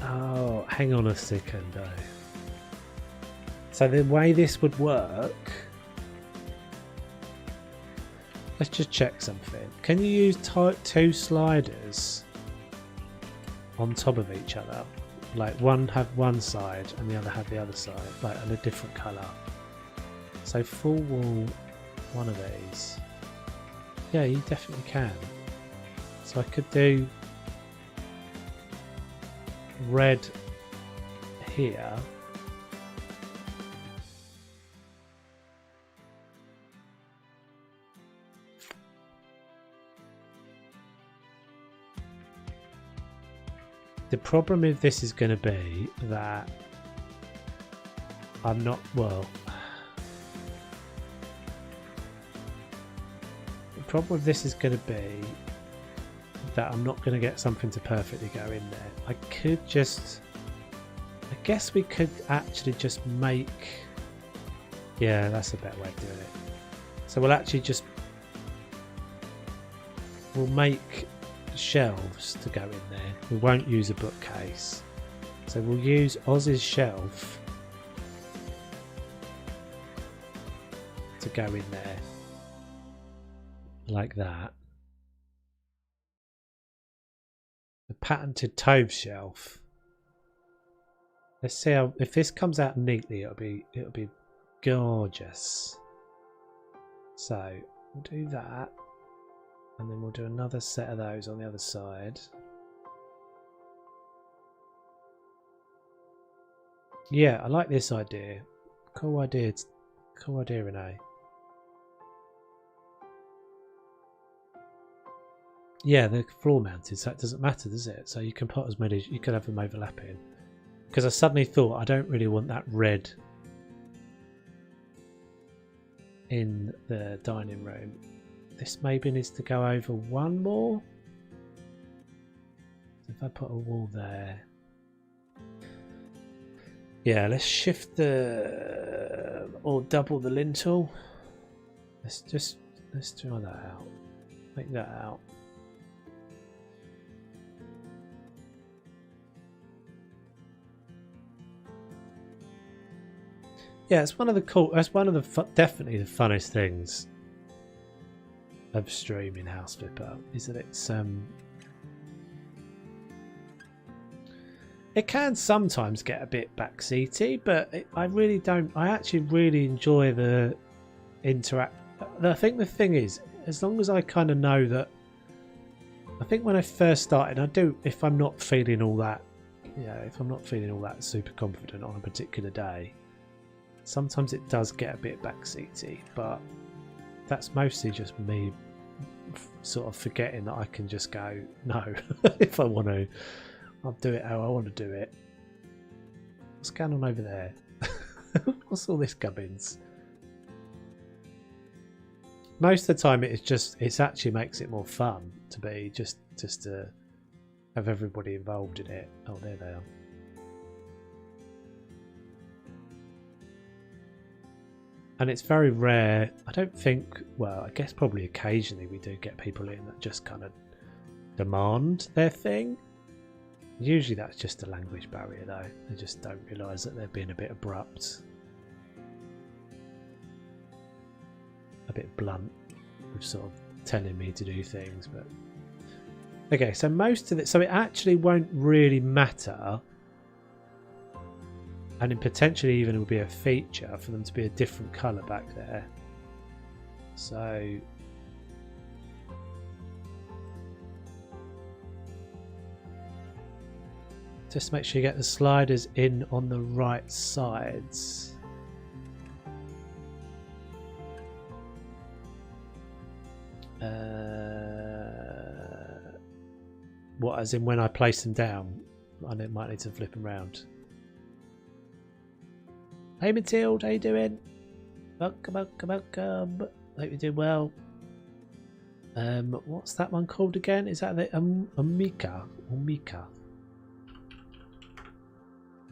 Oh, hang on a second though. So the way this would work, let's just check something. Can you use two sliders on top of each other? Like one have one side and the other have the other side, like in a different colour. So full wall, one of these. Yeah, you definitely can. So I could do red here. The problem with this is going to be that I'm not, well, the problem with this is going to be that I'm not going to get something to perfectly go in there. I could just... I guess we could actually just make... Yeah, that's a better way of doing it. So we'll actually just... We'll make shelves to go in there. We won't use a bookcase. So we'll use Oz's shelf to go in there. Like that. The patented Tove shelf. Let's see how, if this comes out neatly, it'll be gorgeous. So we'll do that, and then we'll do another set of those on the other side. Yeah, I like this idea. Cool idea. Cool idea, Renee. Yeah, they're floor mounted, so it doesn't matter, does it? So you can put as many, you can have them overlapping. Because I suddenly thought I don't really want that red in the dining room. This maybe needs to go over one more. So if I put a wall there. Yeah, let's shift the, or double the lintel. Let's try that out. Make that out. Yeah, it's one of the cool. That's one of the definitely the funnest things of streaming House Flipper is that it's it can sometimes get a bit backseaty, but I really don't. I actually really enjoy the interact. I think the thing is, as long as I kind of know that. I think when I first started, I do. If I'm not feeling all that, if I'm not feeling all that super confident on a particular day. Sometimes it does get a bit backseaty, but that's mostly just me sort of forgetting that I can just go, no, if I want to, I'll do it how I want to do it. What's going on over there? What's all this gubbins? Most of the time it actually makes it more fun to be just to have everybody involved in it. Oh, there they are. And it's very rare. I don't think, well, I guess probably occasionally we do get people in that just kind of demand their thing. Usually that's just a language barrier though. They just don't realise that they're being a bit abrupt. A bit blunt with sort of telling me to do things. But okay, so most of it, so it actually won't really matter. And then potentially even it will be a feature for them to be a different colour back there. So just make sure you get the sliders in on the right sides. What, as in when I place them down? I might need to flip them around. Hey Matilda, how you doing? Welcome. Hope you're doing well. What's that one called again? Is that the Omika?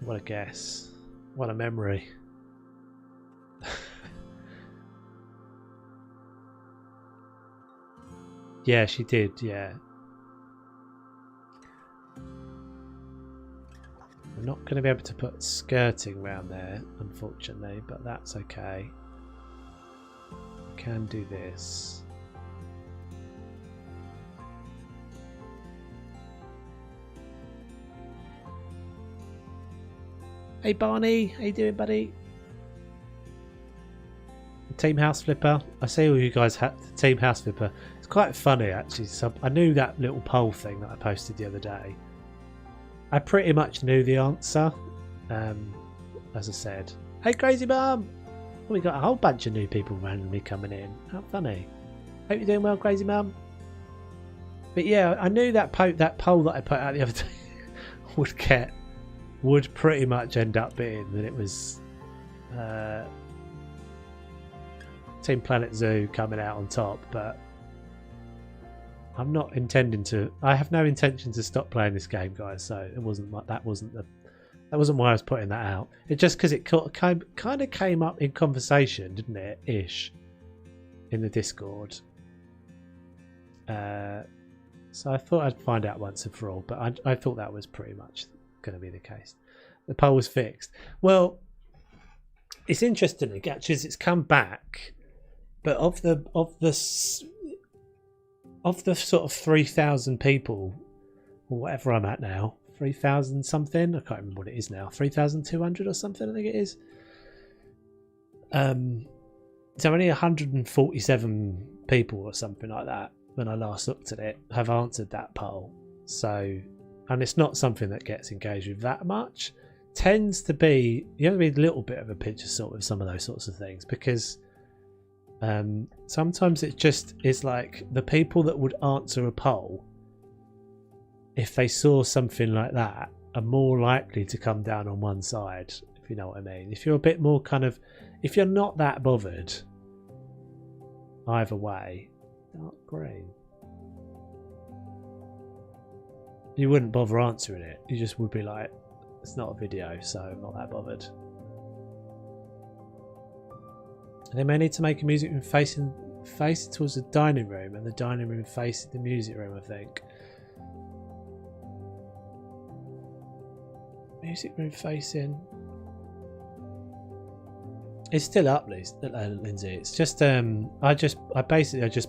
What a guess. What a memory. Yeah, she did, yeah. We're not going to be able to put skirting around there, unfortunately, but that's okay. We can do this. Hey Barney, how you doing, buddy? Team House Flipper. I see all you guys had Team House Flipper. It's quite funny actually. So I knew that little poll thing that I posted the other day. I pretty much knew the answer. As I said. Hey Crazy Mum! We got a whole bunch of new people randomly coming in. How funny. Hope you're doing well, Crazy Mum. But yeah, I knew that poll that I put out the other day would pretty much end up being that it was Team Planet Zoo coming out on top, but I'm not intending to. I have no intention to stop playing this game, guys. So it wasn't like that. That wasn't why I was putting that out. It just because it kind of came up in conversation, didn't it? Ish, in the Discord. So I thought I'd find out once and for all, but I thought that was pretty much going to be the case. The poll was fixed. Well, it's interesting actually. It's come back, but of the sort of 3,000 people or whatever I'm at now, 3,000 something. I can't remember what it is now. 3,200 or something. I think it is. So only 147 people or something like that, when I last looked at it, have answered that poll. So, and it's not something that gets engaged with that much. Tends to be, you have to be a little bit of a pinch of salt with some of those sorts of things, because sometimes it's like the people that would answer a poll, if they saw something like that, are more likely to come down on one side, if you know what I mean. If you're a bit more kind of, if you're not that bothered either way, dark green, you wouldn't bother answering it. You just would be like, it's not a video, so I'm not that bothered. They may need to make a music room facing towards the dining room, and the dining room facing the music room, I think. Music room facing. It's still up, Lindsay. It's just I just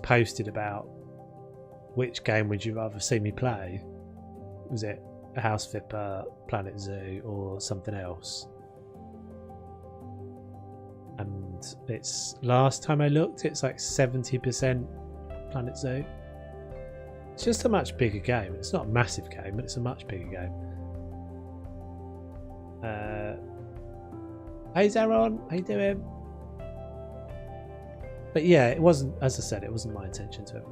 posted about which game would you rather see me play. Was it House Flipper, Planet Zoo, or something else? And it's, last time I looked, it's like 70% Planet Zoo. It's just a much bigger game. It's not a massive game, but it's a much bigger game. Hey Zaron, how you doing? But yeah, it wasn't, as I said, it wasn't my intention to.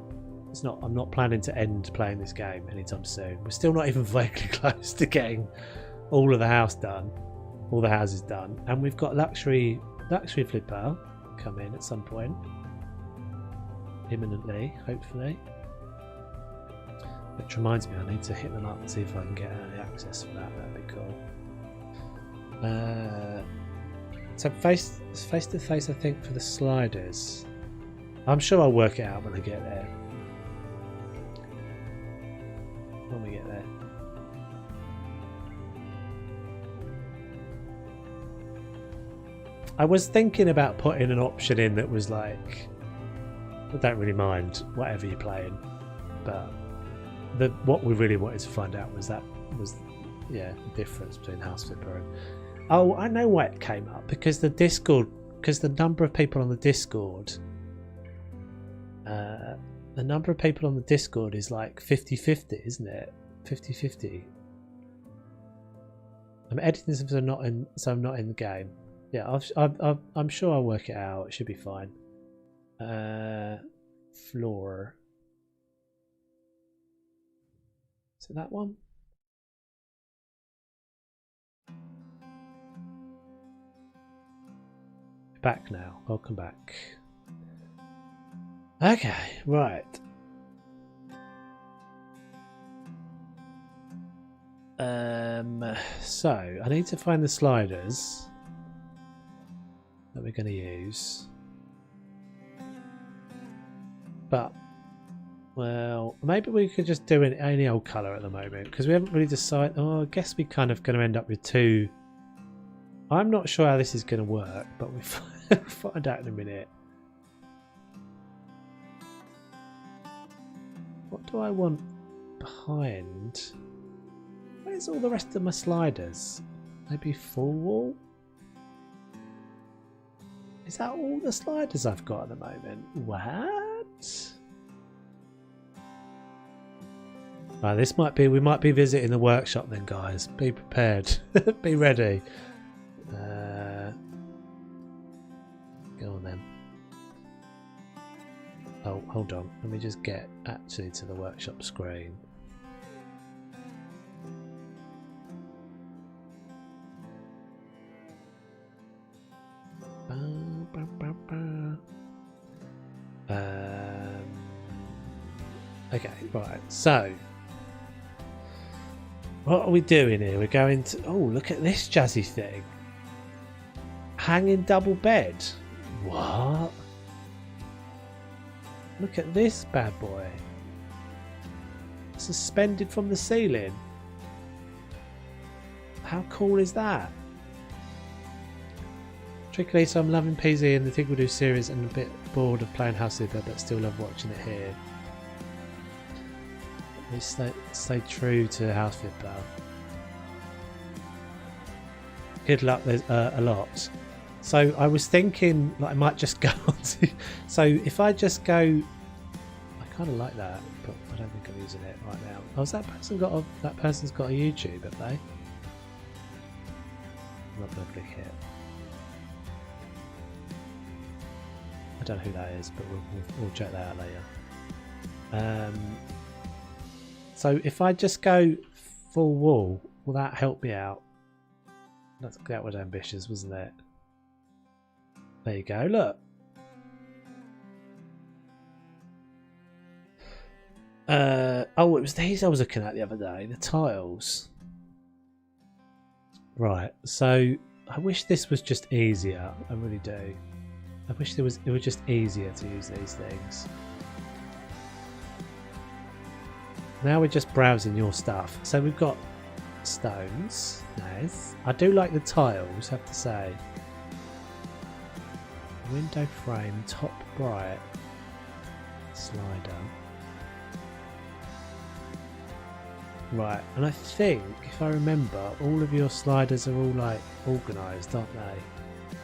It's not. I'm not planning to end playing this game anytime soon. We're still not even vaguely close to getting all of the house done, all the houses done, and we've got luxury flipper come in at some point, imminently, hopefully. Which reminds me, I need to hit them up and see if I can get early access for that. That'd be cool. So face to face, I think, for the sliders. I'm sure I'll work it out when I get there. When we get there. I was thinking about putting an option in that was like, I don't really mind whatever you're playing, but what we really wanted to find out was the difference between House Flipper and, oh, I know why it came up, because the number of people on the Discord, is like 50-50, isn't it? 50-50. I'm editing something, so I'm not in the game. Yeah, I'm sure I'll work it out. It should be fine. Floor. Is it that one? Back now. Welcome back. Okay, right. So I need to find the sliders that we're going to use. But, well, maybe we could just do any old colour at the moment, because we haven't really decided. Oh, I guess we're kind of going to end up with two. I'm not sure how this is going to work, but we'll find out in a minute. What do I want behind? Where's all the rest of my sliders? Maybe full wall? Is that all the sliders I've got at the moment? What? Right, this might be, we might be visiting the workshop then, guys. Be prepared. Be ready. Go on then. Oh, hold on. Let me just get actually to the workshop screen. Okay, right. So, what are we doing here? We're going to... Oh, look at this jazzy thing. Hanging double bed. What? Look at this bad boy. Suspended from the ceiling. How cool is that? Trickily, so I'm loving PZ and the Think We'll Do series and a bit bored of playing House Super, but still love watching it here. We stay true to House Flipper. Good luck, there's a lot. So I was thinking like I might just go on to... So if I just go... I kind of like that, but I don't think I'm using it right now. Oh, has that person's got a YouTube, have they? I'm not going to click it. I don't know who that is, but we'll check that out later. So if I just go full wall, will that help me out? That was ambitious, wasn't it? There you go, look. Oh, it was these I was looking at the other day, the tiles. Right, so I wish this was just easier. I really do. I wish it was just easier to use these things. Now we're just browsing your stuff. So we've got stones. Nice. I do like the tiles, have to say. Window frame, top bright. Slider. Right, and I think, if I remember, all of your sliders are all like organised, aren't they?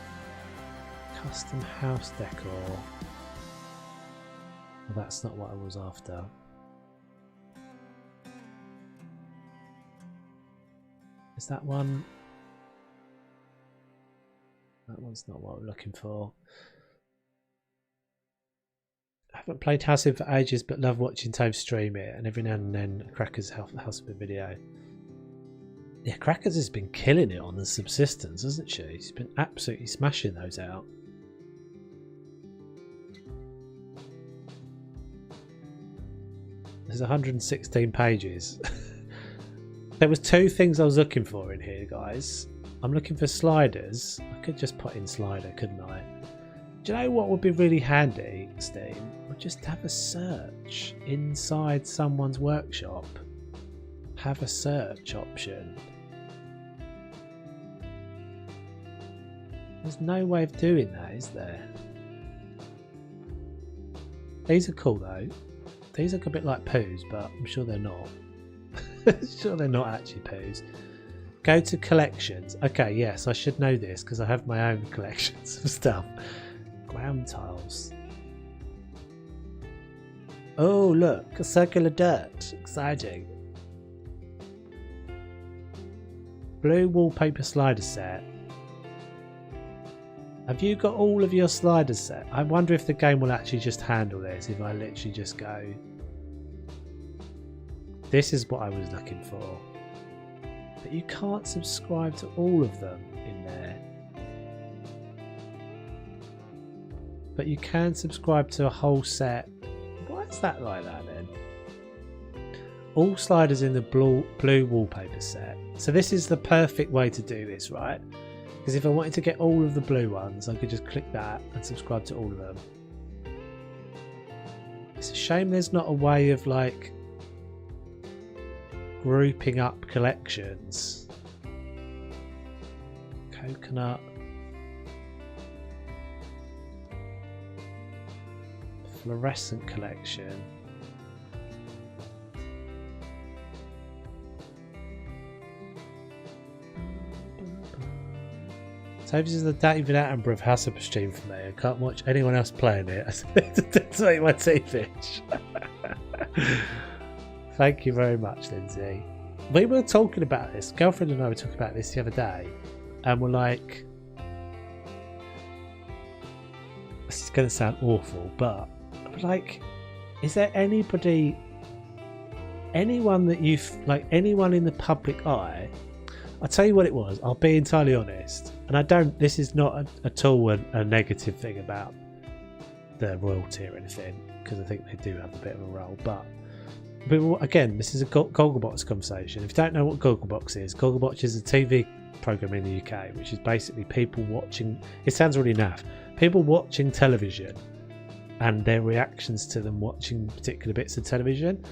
Custom house decor. Well, that's not what I was after. Is that one? That one's not what I'm looking for. I haven't played House for ages, but love watching Tove stream it, and every now and then Crackers House video. Yeah, Crackers has been killing it on the subsistence, hasn't she? She's been absolutely smashing those out. There's 116 pages. There was two things I was looking for in here, guys. I'm looking for sliders. I could just put in slider, couldn't I? Do you know what would be really handy, Steam? Would just have a search inside someone's workshop. Have a search option. There's no way of doing that, is there? These are cool though. These look a bit like poos, but I'm sure they're not. Sure they're not actually poos. Go to collections. Okay, yes, I should know this because I have my own collections of stuff. Ground tiles. Oh, look, a circular dirt. Exciting. Blue wallpaper slider set. Have you got all of your sliders set? I wonder if the game will actually just handle this if I literally just go. This is what I was looking for. But you can't subscribe to all of them in there. But you can subscribe to a whole set. Why is that like that then? All sliders in the blue wallpaper set. So this is the perfect way to do this, right? Because if I wanted to get all of the blue ones, I could just click that and subscribe to all of them. It's a shame there's not a way of like grouping up collections. Coconut. Fluorescent collection. Toby's is the David Attenborough of House of stream for me. I can't watch anyone else playing it. That's make my teeth itch. Thank you very much, Lindsay. We were talking about this. Girlfriend and I were talking about this the other day, and we're like, this is going to sound awful, but we're like, is there anyone that you've like, anyone in the public eye? I'll tell you what it was. I'll be entirely honest, and I don't. This is not at all a negative thing about the royalty or anything, because I think they do have a bit of a role, but but again, this is a Gogglebox conversation. If you don't know what Gogglebox is a TV program in the UK, which is basically people watching. It sounds really naff. People watching television and their reactions to them watching particular bits of television.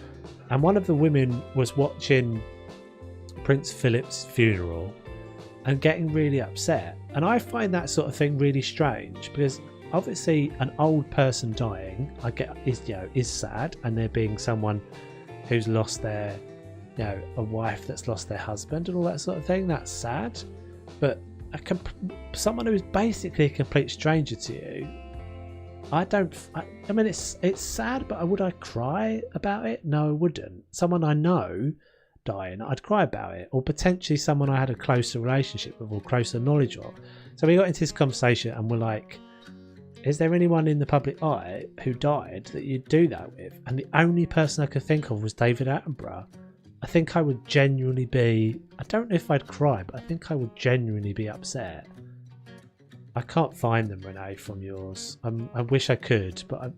And one of the women was watching Prince Philip's funeral and getting really upset. And I find that sort of thing really strange because obviously an old person dying, I get is sad, and there being someone who's lost their, a wife that's lost their husband and all that sort of thing. That's sad, but someone who's basically a complete stranger to you, I mean, it's sad, but would I cry about it? No, I wouldn't. Someone I know dying, I'd cry about it, or potentially someone I had a closer relationship with or closer knowledge of. So we got into this conversation and we're like, is there anyone in the public eye who died that you'd do that with? And the only person I could think of was David Attenborough. I think I would genuinely be, I don't know if I'd cry, but I think I would genuinely be upset. I can't find them, Renee, from yours. I wish I could, but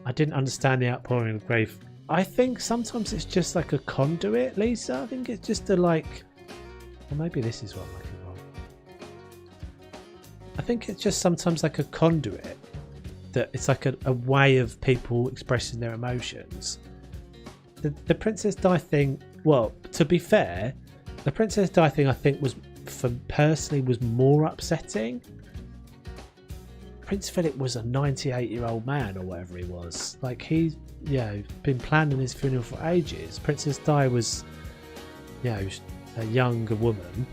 I didn't understand the outpouring of grief. I think sometimes it's just like a conduit, Lisa. I think it's just a like, or maybe this is what I'm looking for. I think it's just sometimes like a conduit, that it's like a way of people expressing their emotions. The Princess Di thing, well, to be fair, the Princess Di thing I think was more upsetting. Prince Philip was a 98-year-old man or whatever he was. Like, he's been planning his funeral for ages. Princess Di was a younger woman.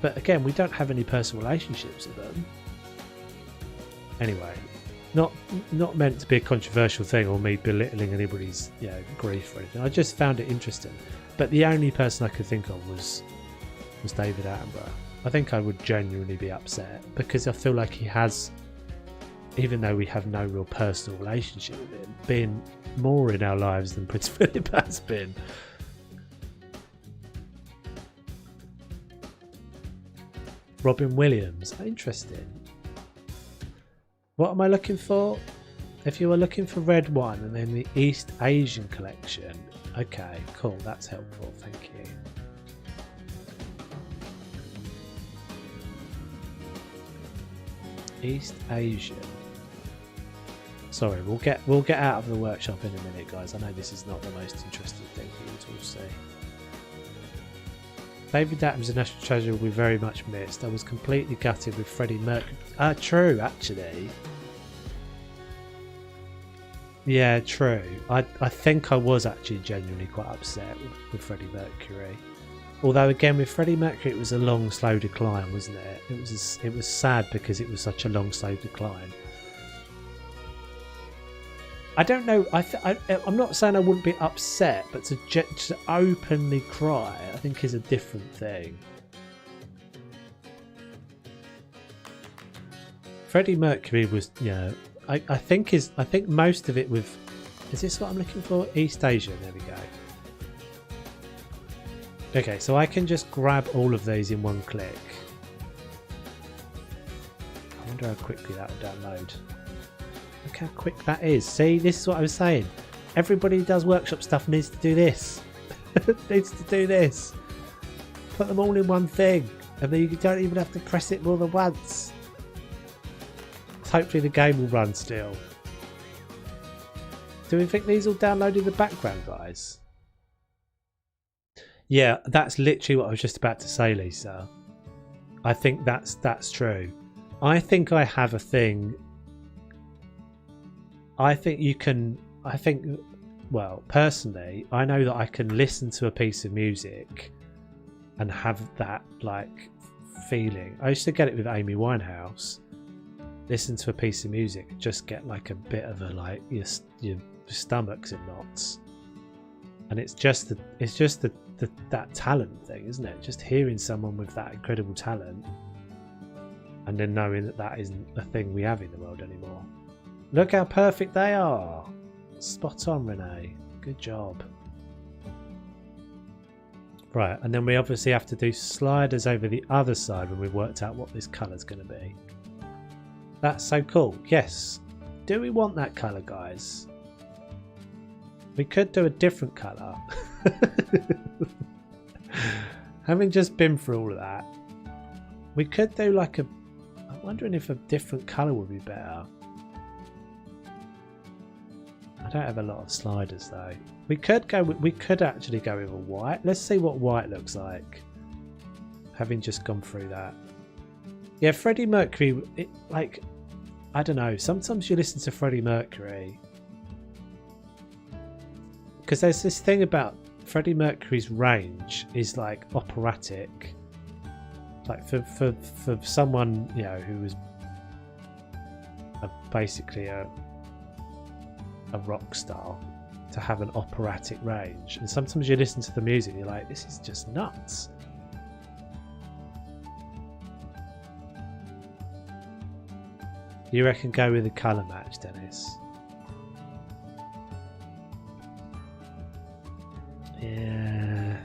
But again, we don't have any personal relationships with them. Anyway, not meant to be a controversial thing or me belittling anybody's grief or anything. I just found it interesting. But the only person I could think of was David Attenborough. I think I would genuinely be upset because I feel like he has, even though we have no real personal relationship with him, been more in our lives than Prince Philip has been. Robin Williams, interesting. What am I looking for? If you were looking for red wine and then the East Asian collection, okay, cool, that's helpful, thank you. East Asian. Sorry, we'll get out of the workshop in a minute, guys. I know this is not the most interesting thing for you to all see. David Attenborough's a national treasure will be very much missed. I was completely gutted with Freddie Mercury. True, actually. Yeah, true. I think I was actually genuinely quite upset with Freddie Mercury. Although again, with Freddie Mercury, it was a long, slow decline, wasn't it? It was sad because it was such a long, slow decline. I don't know. I'm not saying I wouldn't be upset, but to openly cry, I think is a different thing. Freddie Mercury was, I think most of it with. Is this what I'm looking for? East Asia. There we go. Okay, so I can just grab all of these in one click. I wonder how quickly that will download. Look how quick that is. See, this is what I was saying. Everybody who does workshop stuff needs to do this. Needs to do this. Put them all in one thing. And then you don't even have to press it more than once. Hopefully the game will run still. Do we think these all download in the background, guys? Yeah, that's literally what I was just about to say, Lisa. I think that's true. I think I have a thing. Well, personally, I know that I can listen to a piece of music and have that like feeling. I used to get it with Amy Winehouse. Listen to a piece of music, just get like a bit of a like your stomach's in knots, and it's just that talent thing, isn't it? Just hearing someone with that incredible talent, and then knowing that isn't a thing we have in the world anymore. Look how perfect they are. Spot on, Renee. Good job. Right, and then we obviously have to do sliders over the other side when we've worked out what this colour's going to be. That's so cool. Yes. do we want that colour, guys? We could do a different colour. Having just been through all of that, we could do like a... I'm wondering if a different colour would be better. I don't have a lot of sliders though. We could actually go with a white. Let's see what white looks like. Having just gone through that. Yeah, Freddie Mercury, like, I don't know. Sometimes you listen to Freddie Mercury because there's this thing about Freddie Mercury's range is like operatic. Like for someone, you know, who was basically a rock star, to have an operatic range. And sometimes you listen to the music and you're like, this is just nuts. You reckon go with the colour match, Dennis? Yeah.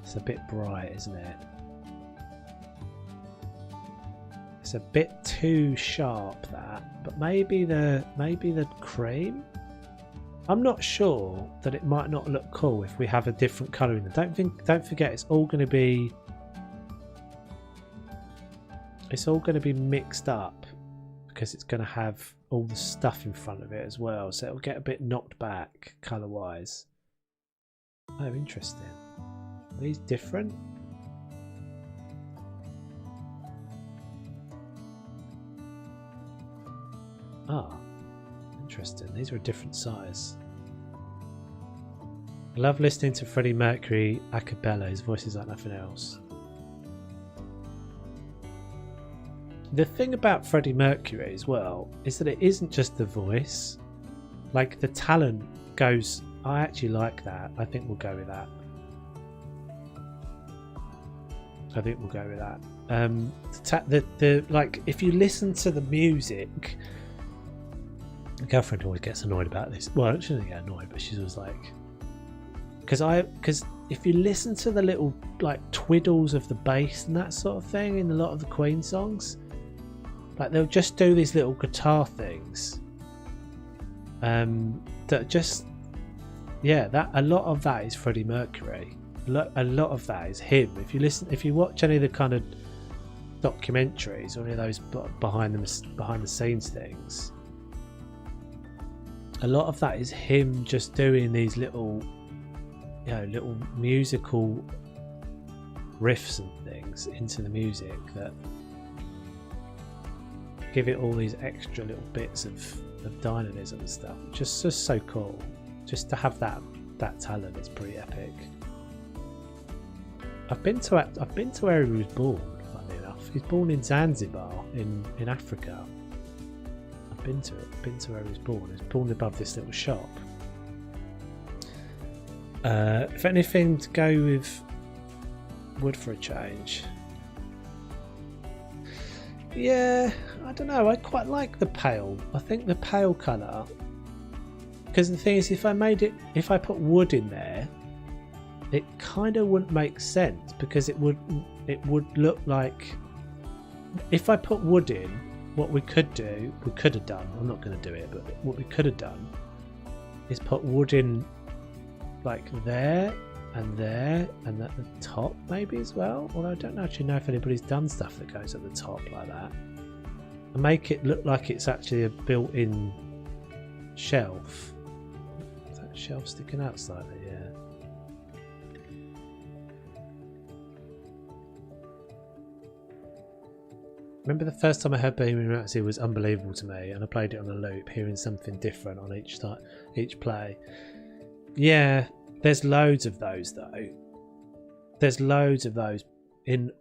It's a bit bright, isn't it? It's a bit too sharp, that. But maybe the cream? I'm not sure that it might not look cool if we have a different colour in them. Don't forget, it's all going to be mixed up because it's going to have all the stuff in front of it as well, so it'll get a bit knocked back colour wise. Oh, interesting. Are these different? Ah, interesting. These are a different size. I love listening to Freddie Mercury a cappella. His voice is like nothing else. The thing about Freddie Mercury as well is that it isn't just the voice. Like, the talent goes... I actually like that. I think we'll go with that. Like, if you listen to the music... My girlfriend always gets annoyed about this. Well, she doesn't get annoyed, but she's always like... Because if you listen to the little, like, twiddles of the bass and that sort of thing in a lot of the Queen songs... Like, they'll just do these little guitar things. That just... Yeah, that a lot of that is Freddie Mercury. A lot of that is him. If you watch any of the kind of documentaries or any of those behind the scenes things, a lot of that is him just doing these little, you know, little musical riffs and things into the music that give it all these extra little bits of dynamism and stuff. Just so cool. Just to have that talent is pretty epic. I've been to where he was born, funnily enough. He's born in Zanzibar in Africa. I've been to where he was born. He was born above this little shop. If anything, to go with wood for a change. Yeah, I don't know. I quite like the pale. I think the pale colour. Because the thing is, if I put wood in there, it kind of wouldn't make sense, because it would look like, if I put wood in, what we could have done. I'm not going to do it, but what we could have done is put wood in, like there and at the top maybe as well. Although I don't actually know if anybody's done stuff that goes at the top like that, and make it look like it's actually a built-in shelf. Is that shelf sticking out slightly? Yeah. Remember the first time I heard Bohemian Rhapsody was unbelievable to me, and I played it on a loop, hearing something different on each play. Yeah, there's loads of those though. There's loads of those in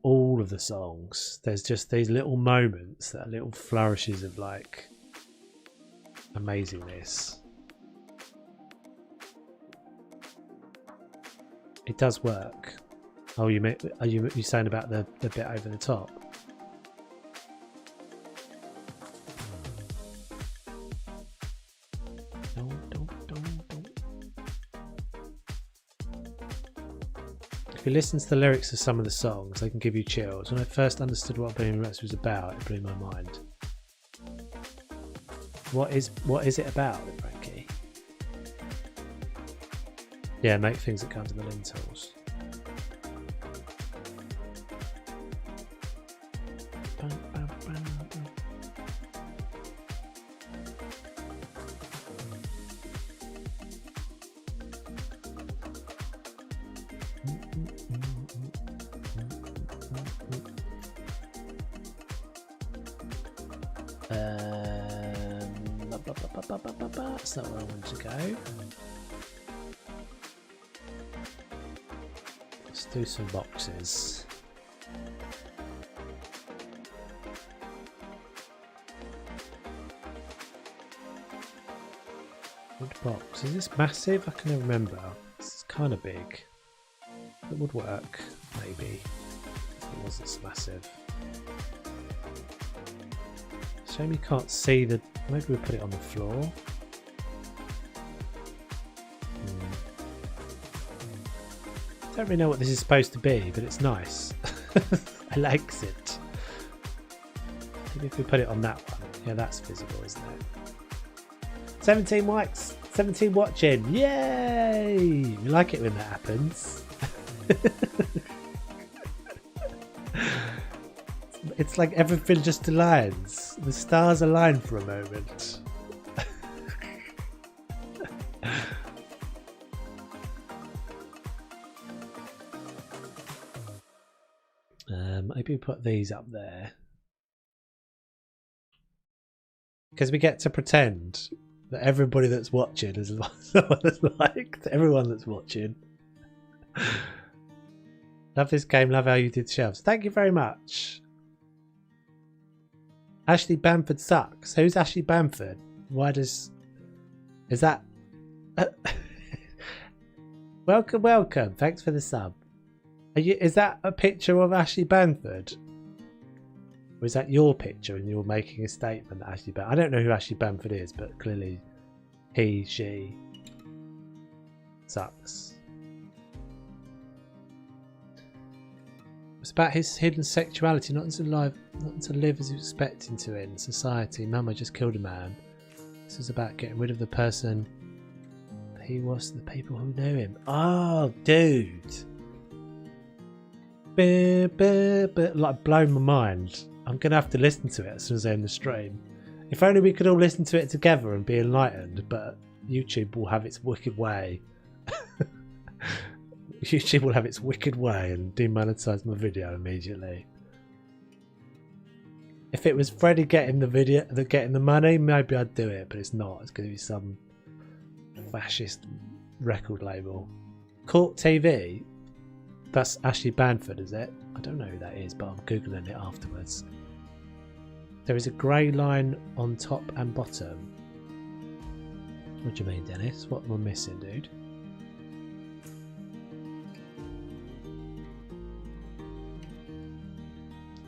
all of the songs. There's just these little moments, that little flourishes of like amazingness. It does work. Oh, are you saying about the bit over the top? If you listen to the lyrics of some of the songs, they can give you chills. When I first understood what Bohemian Rhapsody was about, it blew my mind. What is it about, Frankie? Yeah, make things that come to the lintels. That's not where I want to go. Let's do some boxes. Wood box. Is this massive? I can't remember. It's kind of big. It would work, maybe. If it wasn't so massive. Shame you can't see the. Maybe we put it on the floor. Don't really know what this is supposed to be, but it's nice. I like it. Maybe if we put it on that one. Yeah, that's visible, isn't it? 17 likes, 17 watching. Yay! We like it when that happens. It's like everything just aligns. The stars align for a moment. Maybe put these up there. Because we get to pretend that everybody that's watching is someone that's liked. Everyone that's watching. Love this game, love how you did shelves. Thank you very much. Ashley Bamford sucks. Who's Ashley Bamford? Why does... Is that... Welcome, welcome. Thanks for the sub. Is that a picture of Ashley Bamford? Or is that your picture and you're making a statement that Ashley Bamford... I don't know who Ashley Bamford is, but clearly he, she sucks. It's about his hidden sexuality, not to live as he was expecting to in society. Mama just killed a man. This is about getting rid of the person he was to the people who knew him. Oh, dude. Like, blown my mind. I'm going to have to listen to it as soon as I end the stream. If only we could all listen to it together and be enlightened, but YouTube will have its wicked way. YouTube will have its wicked way and demonetize my video immediately. If it was Freddie getting the money, maybe I'd do it, but it's not. It's going to be some fascist record label. Court TV? That's Ashley Bamford, is it? I don't know who that is, but I'm googling it afterwards. There is a grey line on top and bottom. What do you mean, Dennis? What am I missing, dude?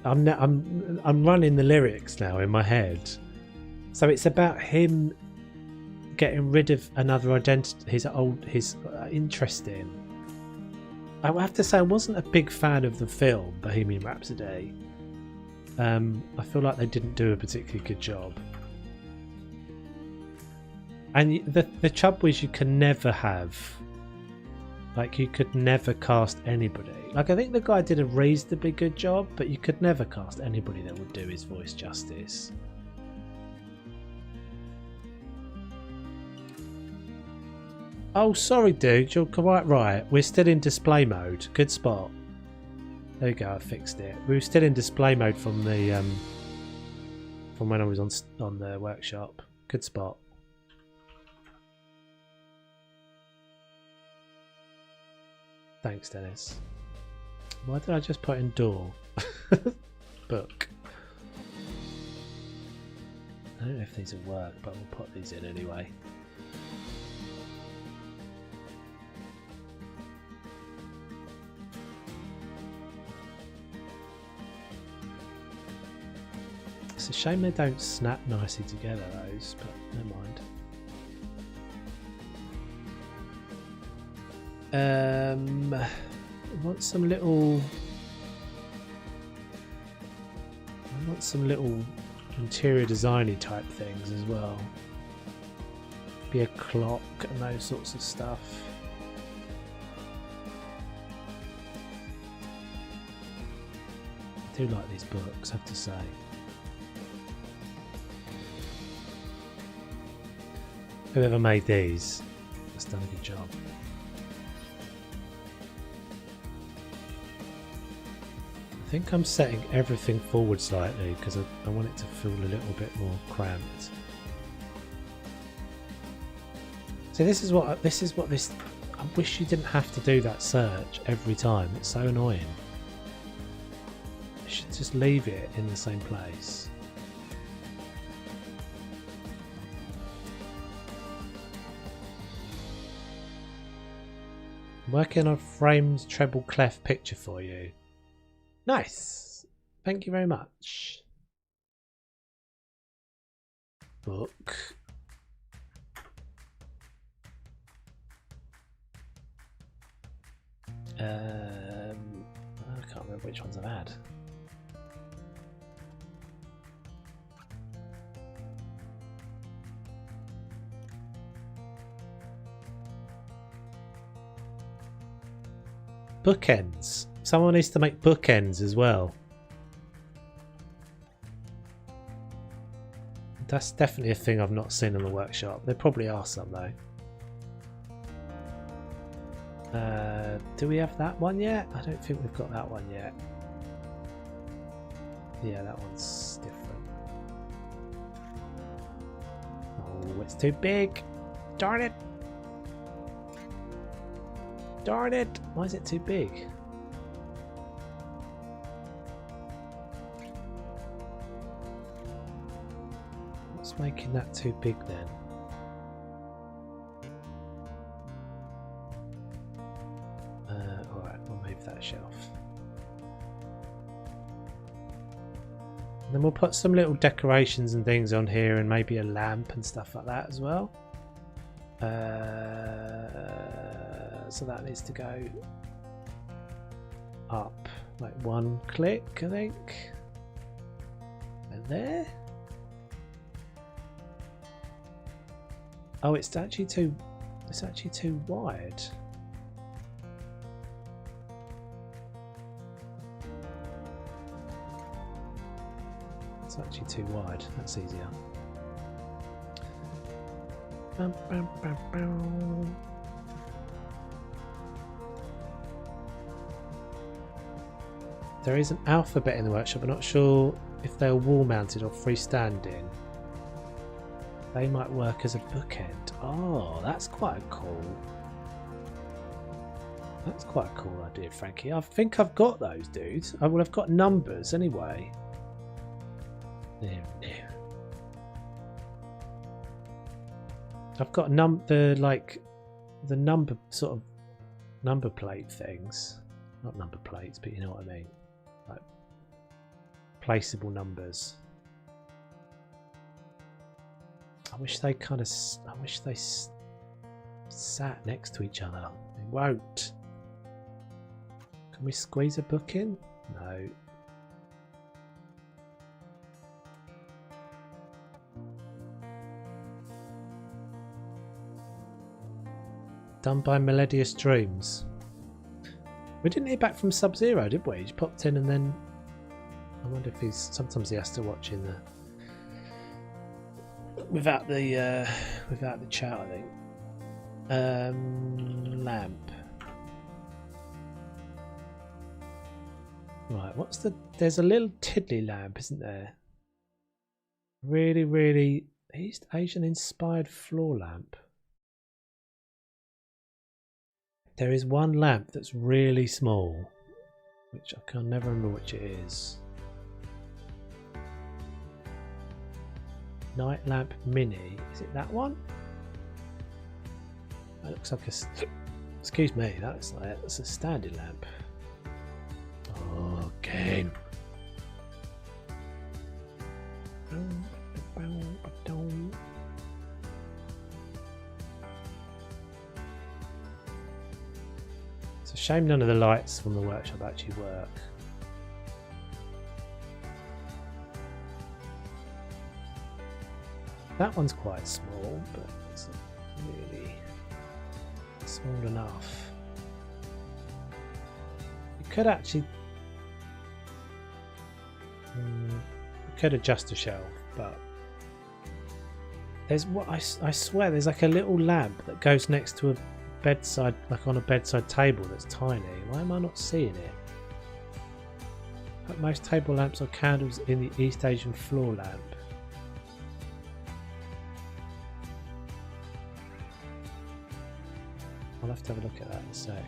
I'm running the lyrics now in my head. So it's about him getting rid of another identity, his interesting. I have to say I wasn't a big fan of the film Bohemian Rhapsody. I feel like they didn't do a particularly good job. And the trouble is you can never have, like, you could never cast anybody. Like, I think the guy did a reasonably good job, but you could never cast anybody that would do his voice justice. Oh, sorry, dude. You're quite right. We're still in display mode. Good spot. There we go. I fixed it. We were still in display mode from the from when I was on the workshop. Good spot. Thanks, Dennis. Why did I just put in door? Book. I don't know if these will work, but we'll put these in anyway. It's a shame they don't snap nicely together, those, but never mind. I want some little interior designy type things as well. Be a clock and those sorts of stuff. I do like these books, I have to say. Whoever made these has done a good job. I think I'm setting everything forward slightly because I want it to feel a little bit more cramped. So this is what this. I wish you didn't have to do that search every time. It's so annoying. You should just leave it in the same place. I'm working on a framed treble clef picture for you. Nice. Thank you very much. Book. I can't remember which ones I've had. Bookends. Someone needs to make bookends as well. That's definitely a thing I've not seen in the workshop. There probably are some though. Do we have that one yet? I don't think we've got that one yet. Yeah, that one's different. Oh, it's too big. Darn it. Darn it. Why is it too big? What's making that too big then? Alright, we'll move that shelf. And then we'll put some little decorations and things on here and maybe a lamp and stuff like that as well. So that needs to go up like one click, I think. And there. Oh, it's actually too wide. It's actually too wide. That's easier. Bum, bum, bum, bum. There is an alphabet in the workshop. I'm not sure if they're wall mounted or freestanding. They might work as a bookend. Oh, that's quite cool. That's quite a cool idea, Frankie. I think I've got those, dudes. Well, I've got numbers anyway. There. I've got the number sort of number plate things. Not number plates, but you know what I mean. Like placeable numbers. I wish they sat next to each other. They won't. Can we squeeze a book in? No. Done by Melodious Dreams. We didn't hear back from Sub-Zero, did we? He just popped in and then I wonder if sometimes he has to watch in the without the chat, I think. Lamp. Right, there's a little tiddly lamp, isn't there? Really East Asian inspired floor lamp. There is one lamp that's really small, which I can never remember which it is. Night lamp mini. Is it that one? That looks like a. Excuse me. That's a standing lamp. Oh, game. It's a shame none of the lights from the workshop actually work. That one's quite small, but it's not really small enough. You could actually adjust the shelf, but there's what I swear there's like a little lamp that goes next to a bedside, like on a bedside table that's tiny. Why am I not seeing it? But most table lamps are candles in the East Asian floor lamp. I'll have to have a look at that in a sec.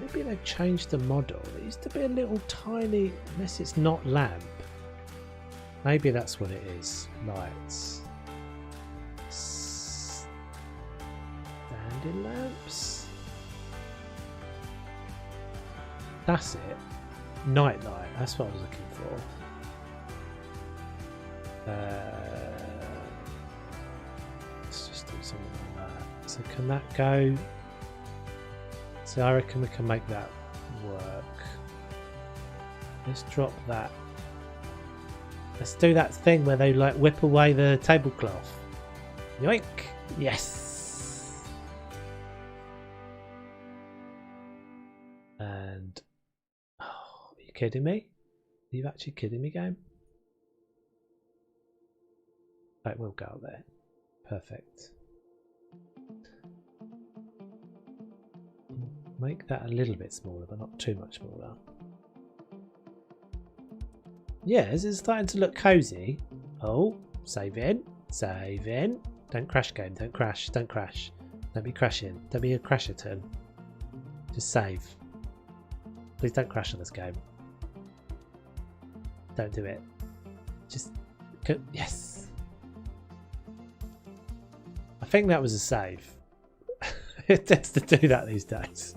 Maybe they've changed the model. It used to be a little tiny, unless it's not lamp. Maybe that's what it is. Lights. Standing lamps. That's it. Night light. That's what I was looking for. Let's just do something like that. So can that go? So I reckon we can make that work. Let's drop that. Let's do that thing where they like whip away the tablecloth. Yoink! Yes! And oh, are you kidding me? Are you actually kidding me, game? Right, we'll go there. Perfect. Make that a little bit smaller, but not too much smaller. Yeah, this is starting to look cozy. Oh, save in. Save in. Don't crash, game. Don't crash. Don't crash. Don't be crashing. Don't be a crasher turn. Just save. Please don't crash on this game. Don't do it. Just go. Yes. I think that was a save. It tends to do that these days.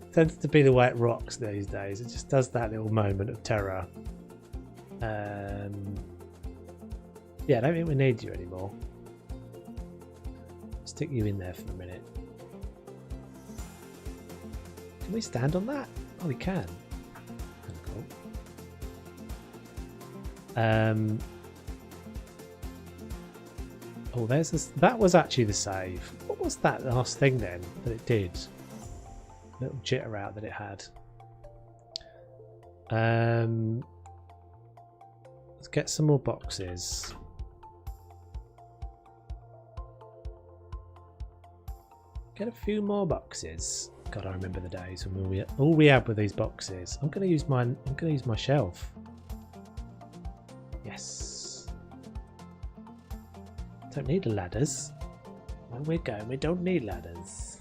It tends to be the way it rocks these days. It just does that little moment of terror. Yeah, I don't think we need you anymore. Stick you in there for a minute. Can we stand on that? Oh, we can. Cool. Oh, there's this. That was actually the save. What was that last thing then that it did? Little jitter out that it had. Let's get some more boxes. Get a few more boxes. God, I remember the days when all we had were these boxes. I'm gonna use mine. I'm gonna use my shelf. Yes. Don't need ladders. Where we're going, we don't need ladders.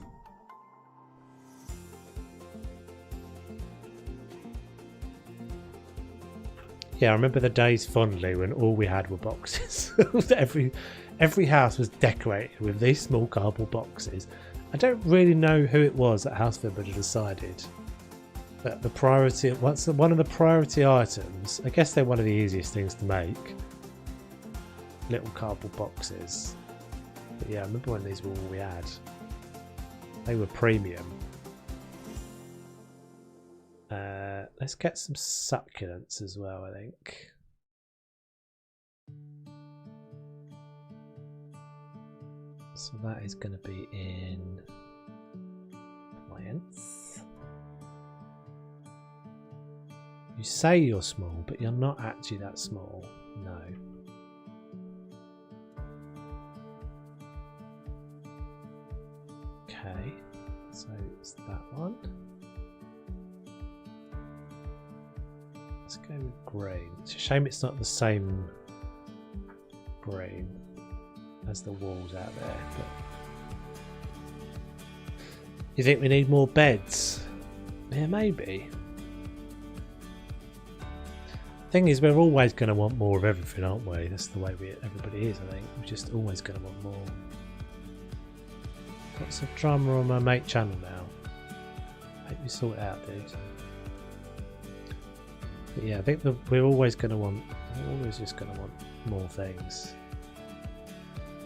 Yeah, I remember the days fondly when all we had were boxes. every house was decorated with these small cardboard boxes. I don't really know who it was at Houseford that decided that the priority, one of the priority items, I guess they're one of the easiest things to make. Little cardboard boxes. But yeah, I remember when these were all we had. They were premium. Let's get some succulents as well, I think. So that is going to be in plants. You say you're small, but you're not actually that small. No. Okay, so it's that one. Let's go with green. It's a shame it's not the same green as the walls out there. But you think we need more beds? Yeah, maybe. Thing is, we're always going to want more of everything, aren't we? That's the way everybody is, I think. We're just always going to want more. Got some drama on my mate channel now. Hope you sort it out, dude. But yeah, I think we're always going to want. We're always just going to want more things.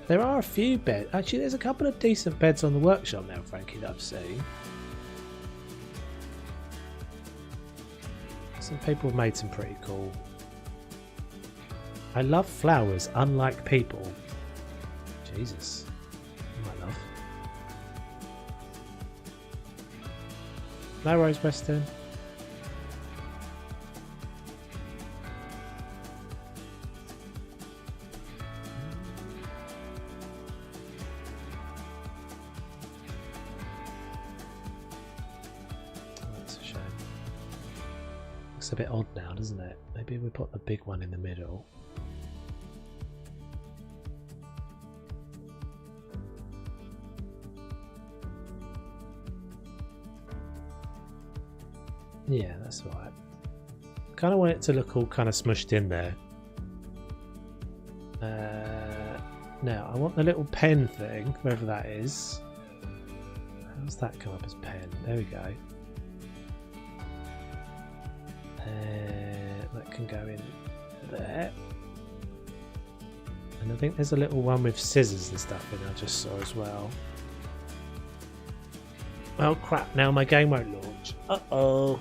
There are a few beds. Actually, there's a couple of decent beds on the workshop now, Frankie, that I've seen. Some people have made some pretty cool I love flowers, unlike people. Jesus. My love. No worries, Weston. A bit odd now, doesn't it? Maybe we put the big one in the middle. Yeah, that's right. Kind of want it to look all kind of smushed in there. Now I want the little pen thing, wherever that is. How's that come up as pen? There we go. That can go in there, and I think there's a little one with scissors and stuff in I just saw as well. Oh crap, now my game won't launch. Uh-oh.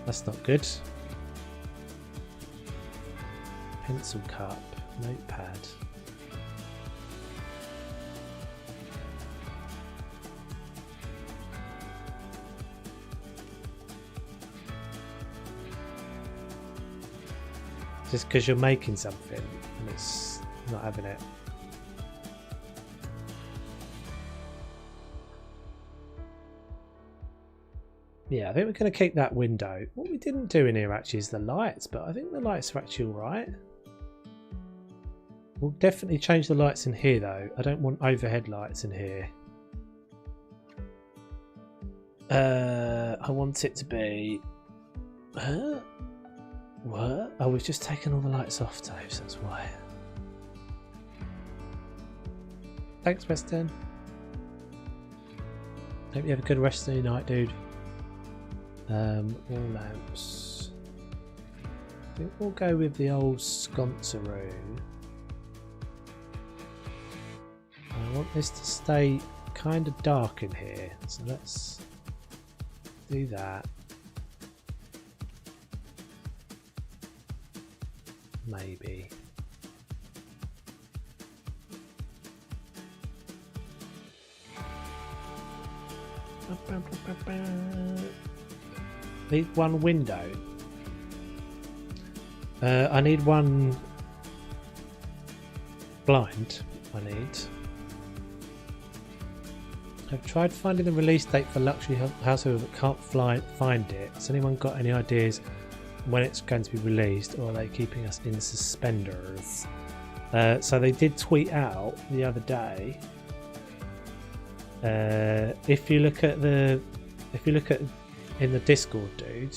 That's not good. Pencil cup, notepad. Just because you're making something and it's not having it. Yeah, I think we're going to keep that window. What we didn't do in here actually is the lights, but I think the lights are actually alright. We'll definitely change the lights in here though. I don't want overhead lights in here. I want it to be... What? Oh, we've just taken all the lights off, Dave, so that's why. Thanks, Weston. Hope you have a good rest of your night, dude. All lamps. I think we'll go with the old sconceroo. I want this to stay kind of dark in here, so let's do that. Maybe. Need one window. I need one blind. I need. I've tried finding the release date for Luxury House, but can't find it. Has anyone got any ideas when it's going to be released, or are they keeping us in suspenders? So they did tweet out the other day. If you look at in the Discord, dude,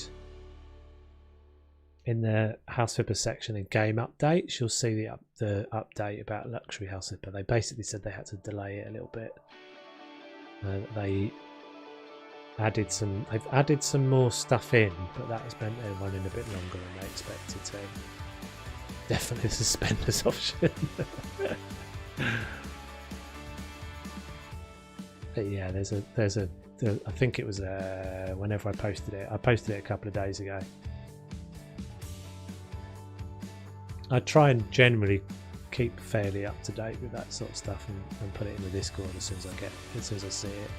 in the House Flipper section in game updates, you'll see the update about Luxury House Flipper. They basically said they had to delay it a little bit. They've added some more stuff in, but that has meant they're running a bit longer than they expected to. Definitely a suspenders option. But yeah, there's a I think it was whenever I posted it a couple of days ago. I try and generally keep fairly up to date with that sort of stuff and put it in the Discord as soon as I see it.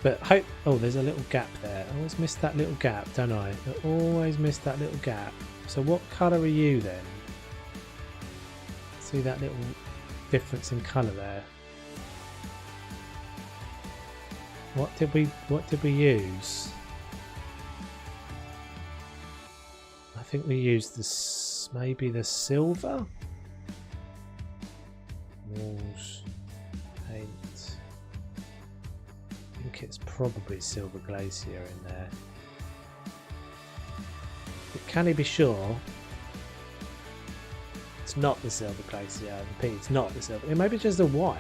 But there's a little gap there. I always miss that little gap, don't I? I always miss that little gap. So what colour are you then? See that little difference in colour there? What did we use? I think we used this, maybe the silver? Walls, paint. I think it's probably Silver Glacier in there. But can he be sure? It's not the Silver Glacier. It's not the Silver. Maybe just the white.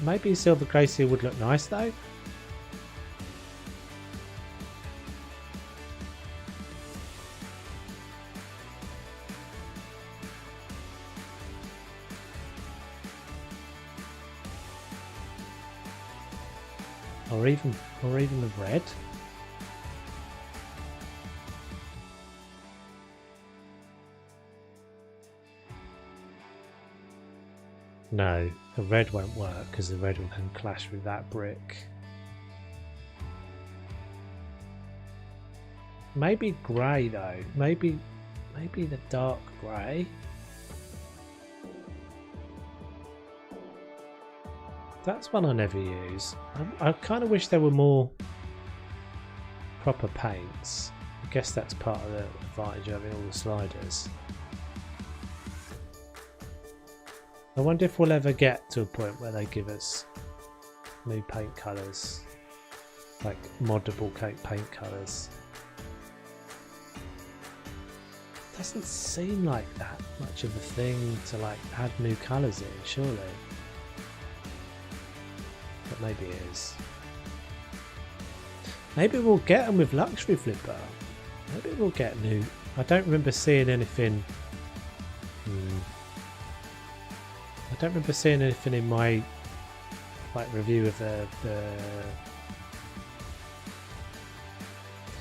Maybe Silver Glacier would look nice though. Or even the red. No, the red won't work because the red will then clash with that brick. Maybe grey though. Maybe the dark grey. That's one I never use. I kind of wish there were more proper paints. I guess that's part of the advantage of having all the sliders. I wonder if we'll ever get to a point where they give us new paint colours, like moddable paint colours. Doesn't seem like that much of a thing to like add new colours in, surely. But maybe it is. Maybe we'll get them with Luxury Flipper. Maybe we'll get new. I don't remember seeing anything. I don't remember seeing anything in my review of the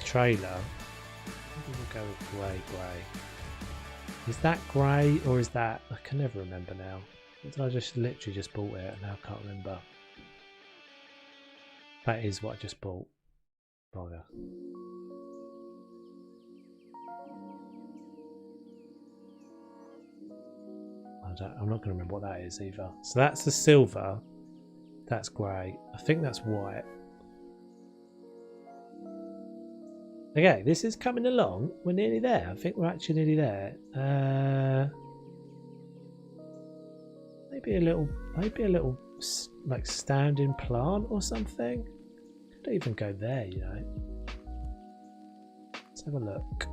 trailer. Maybe we'll go with grey. Is that grey or is that? I can never remember now. I just literally just bought it and now I can't remember. That is what I just bought. Bugger. I'm not going to remember what that is either. So that's the silver. That's grey. I think that's white. Okay, this is coming along. We're nearly there. I think we're actually nearly there. Maybe a little like standing plant or something. Could even go there, you know. Let's have a look.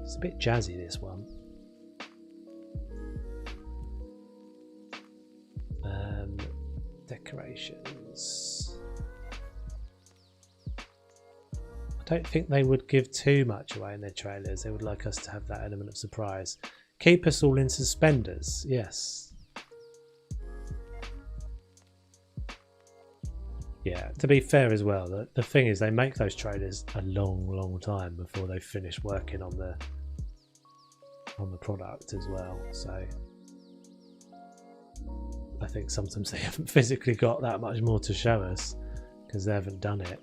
It's a bit jazzy, this one. Decorations. I don't think they would give too much away in their trailers. They would like us to have that element of surprise. Keep us all in suspenders. Yes. Yeah, to be fair as well, the thing is they make those trailers a long time before they finish working on the product as well. So I think sometimes they haven't physically got that much more to show us because they haven't done it.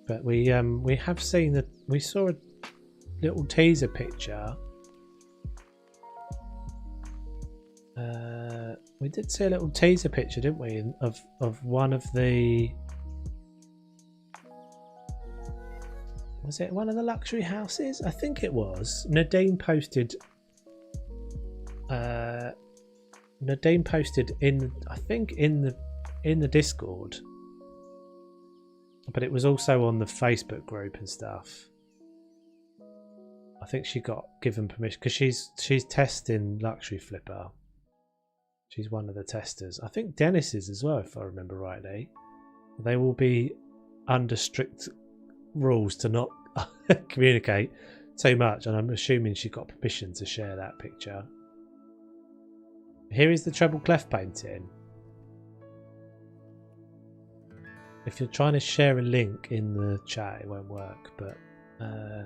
But we have seen that. We saw a little teaser picture. We did see a little teaser picture, didn't we, of one of the. Was it one of the luxury houses? I think it was. Nadine posted in, I think in the Discord, but it was also on the Facebook group and stuff. I think she got given permission because she's testing Luxury Flipper. She's one of the testers. I think Dennis is as well, if I remember rightly. They will be under strict rules to not communicate too much, and I'm assuming she got permission to share that picture. Here is the treble clef painting. If you're trying to share a link in the chat, it won't work, but I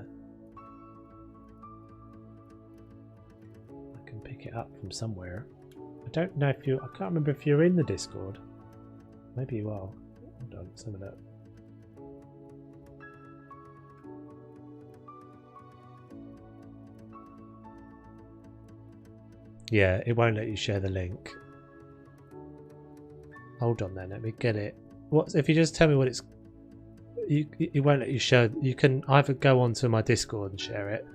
can pick it up from somewhere. I don't know if you. I can't remember if you're in the Discord. Maybe you are. Hold on, let's have a look. Yeah, it won't let you share the link. Hold on then, let me get it. What if you just tell me what it's? It won't let you share. You can either go onto my Discord and share it,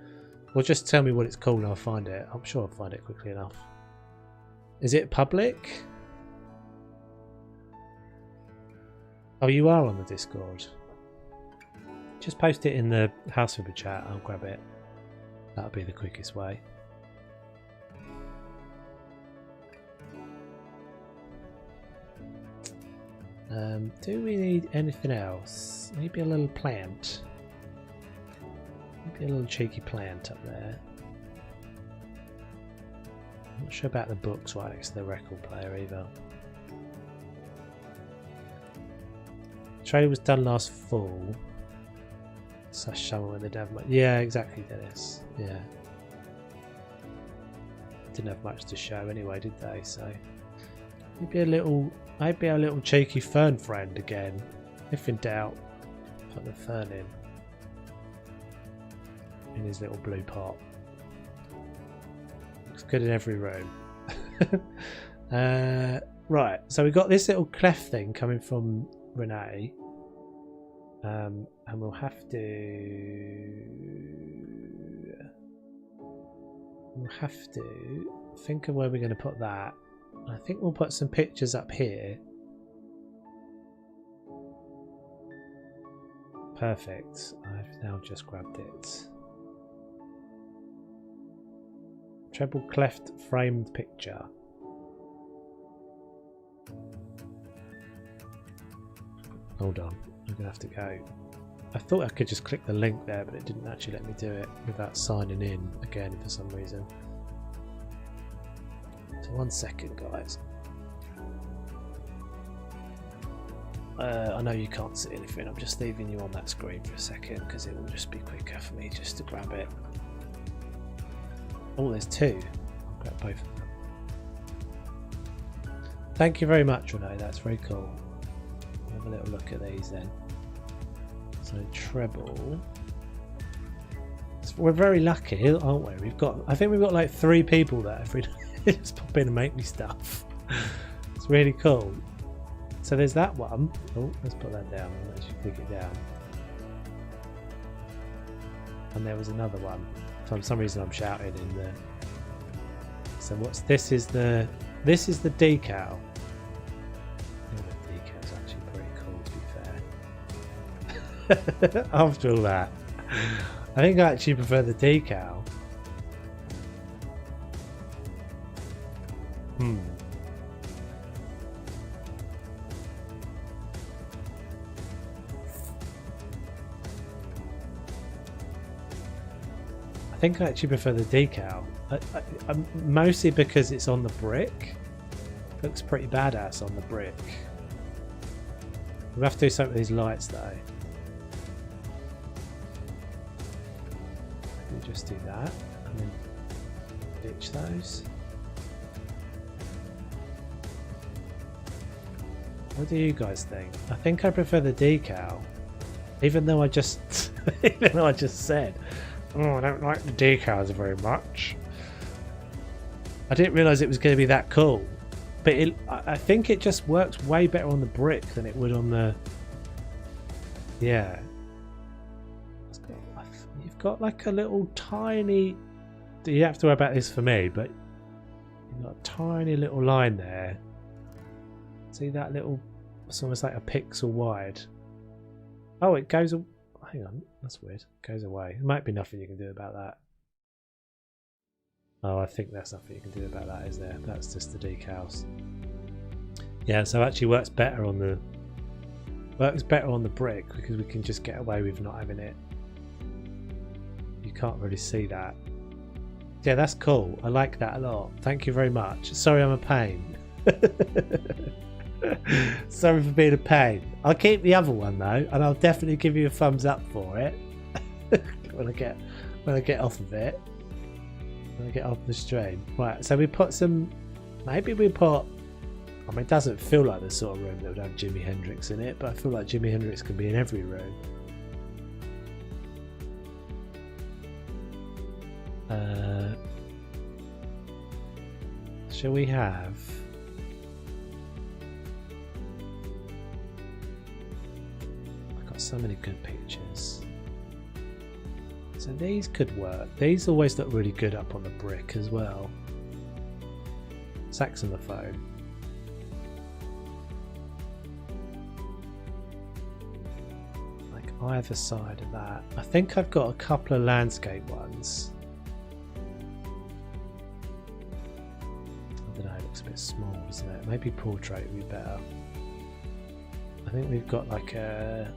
or just tell me what it's called and I'll find it. I'm sure I'll find it quickly enough. Is it public? Oh, you are on the Discord. Just post it in the House Flipper chat. I'll grab it. That'll be the quickest way. Do we need anything else? Maybe a little plant. Maybe a little cheeky plant up there. Not sure about the books right next to the record player either. The trailer was done last fall. Such summer when they didn't have much. Yeah, exactly, Dennis. Yeah. Didn't have much to show anyway, did they? So maybe a little cheeky fern friend again. If in doubt, put the fern in his little blue pot. Looks good in every room. Right, so we've got this little cleft thing coming from Renee, and we'll have to think of where we're going to put that. I think we'll put some pictures up here. Perfect. I've now just grabbed it. Treble cleft framed picture. Hold on, I'm gonna have to go. I thought I could just click the link there, but it didn't actually let me do it without signing in again for some reason. So 1 second, guys. I know you can't see anything, I'm just leaving you on that screen for a second because it will just be quicker for me just to grab it. Oh, there's two. I'll grab both of them. Thank you very much, Renee, that's very cool. We'll have a little look at these then. So treble. So we're very lucky, aren't we? I think we've got like 3 people there every day. Just pop in and make me stuff. It's really cool. So there's that one. Oh, let's put that down and actually click it down. And there was another one. For some reason I'm shouting in there. So what's this? Is the decal. I think the decal's actually pretty cool, to be fair. After all that, I think I actually prefer the decal. I think I actually prefer the decal, mostly because it's on the brick. It looks pretty badass on the brick. We'll have to do something with these lights though. Maybe just do that and then ditch those. What do you guys think? I think I prefer the decal, even though I just said, oh, I don't like the decals very much. I didn't realise it was going to be that cool, but I think it just works way better on the brick than it would on the. Yeah. You've got like a little tiny. You have to worry about this for me, but you've got a tiny little line there. See that little? It's almost like a pixel wide. Oh, it goes. Hang on, that's weird. It goes away. There might be nothing you can do about that. Oh, I think there's nothing you can do about that, is there? That's just the decals. Yeah, so it actually works better on the brick because we can just get away with not having it. You can't really see that. Yeah, that's cool. I like that a lot. Thank you very much. Sorry I'm a pain. Sorry for being a pain. I'll keep the other one though, and I'll definitely give you a thumbs up for it when I get off of it. When I get off the stream. Right, so we put some. Maybe we put. I mean, it doesn't feel like the sort of room that would have Jimi Hendrix in it, but I feel like Jimi Hendrix can be in every room. Shall we have? So many good pictures. So these could work. These always look really good up on the brick as well. Saxophone. Like either side of that. I think I've got a couple of landscape ones. I don't know, it looks a bit small, doesn't it? Maybe portrait would be better. I think we've got like a.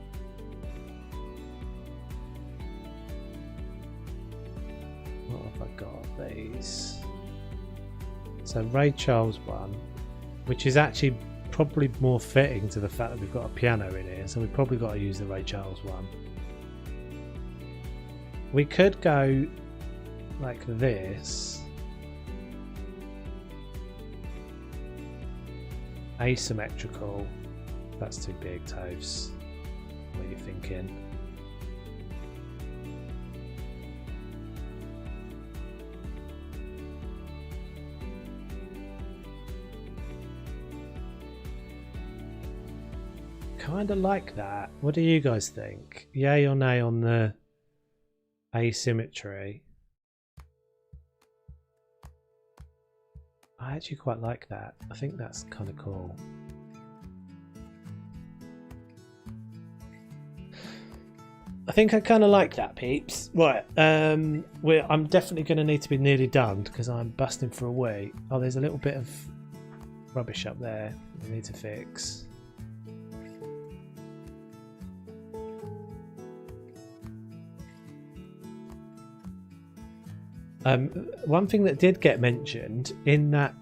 What have I got? These. So Ray Charles one, which is actually probably more fitting to the fact that we've got a piano in here, so we've probably got to use the Ray Charles one. We could go like this. Asymmetrical. That's too big, Toves. What are you thinking? Kind of like that. What do you guys think? Yay or nay on the asymmetry? I actually quite like that. I think that's kind of cool. I think I kind of like that, peeps. Right, I'm definitely going to need to be nearly done because I'm busting for a wee. Oh, there's a little bit of rubbish up there we need to fix. One thing that did get mentioned in that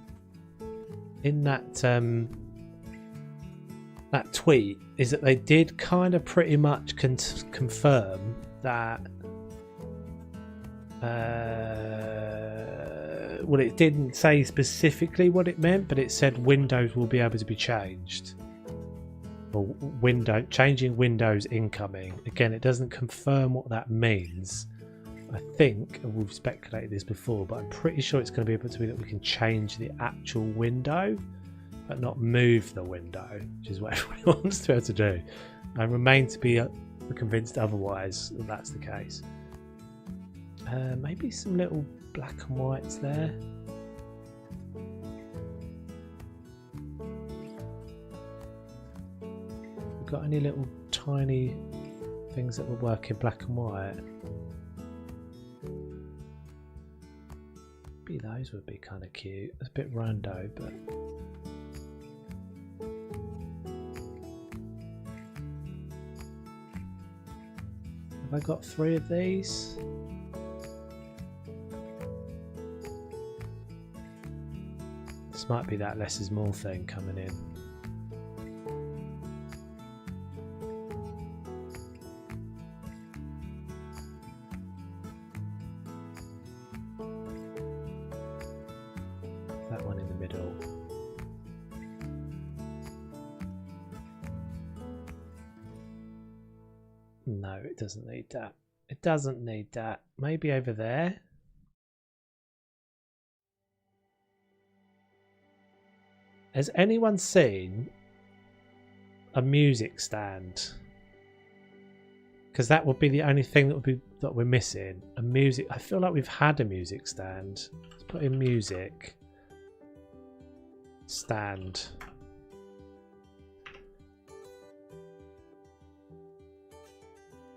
that tweet is that they did kind of pretty much confirm that well, it didn't say specifically what it meant, but it said windows will be able to be changed, or changing windows incoming. Again, it doesn't confirm what that means. I think, and we've speculated this before, but I'm pretty sure it's going to be able to be that we can change the actual window but not move the window, which is what everybody wants to be able to do. I remain to be convinced otherwise that that's the case. Maybe some little black and whites there. We've got any little tiny things that would work in black and white? Maybe those would be kind of cute. It's a bit rando, but have I got 3 of these? This might be that less is more thing coming in. That one in the middle. No, it doesn't need that. It doesn't need that. Maybe over there. Has anyone seen a music stand? Because that would be the only thing that we're missing. A music. I feel like we've had a music stand. Let's put in music stand.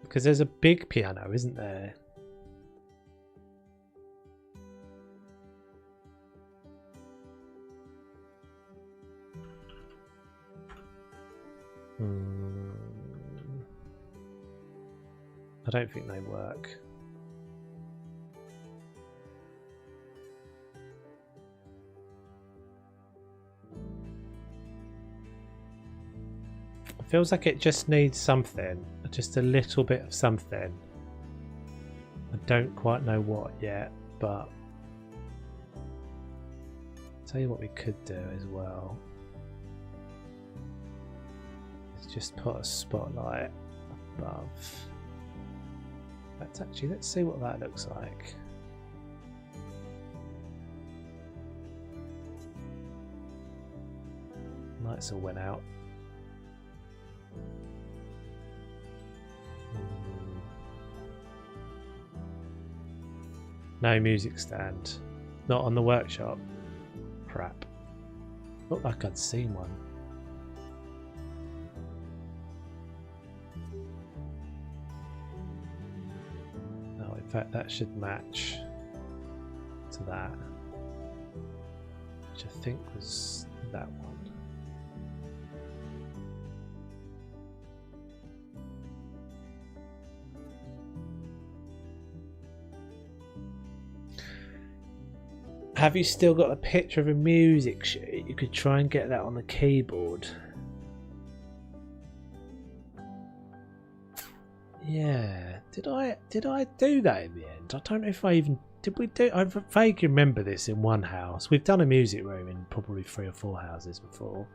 Because there's a big piano, isn't there? I don't think they work. It feels like it just needs something, just a little bit of something. I don't quite know what yet, but I'll tell you what we could do as well. Let's just put a spotlight above. Let's see what that looks like. Lights all went out. No music stand. Not on the workshop. Crap. Looked like I'd seen one. Oh, in fact, that should match to that, which I think was that one. Have you still got a picture of a music sheet? You could try and get that on the keyboard. Yeah. Did I do that in the end? I don't know if I even did. We do? I vaguely remember this in one house. We've done a music room in probably 3 or 4 houses before.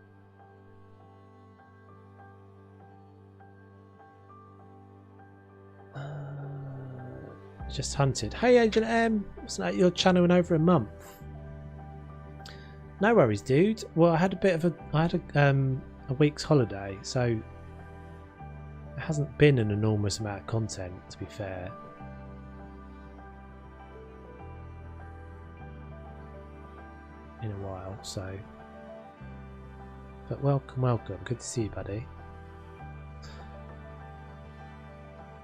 Just hunted. Hey Agent M, it's like your channel in over a month. No worries, dude. Well, I had a week's holiday, so it hasn't been an enormous amount of content, to be fair. In a while, so. But welcome, welcome. Good to see you, buddy.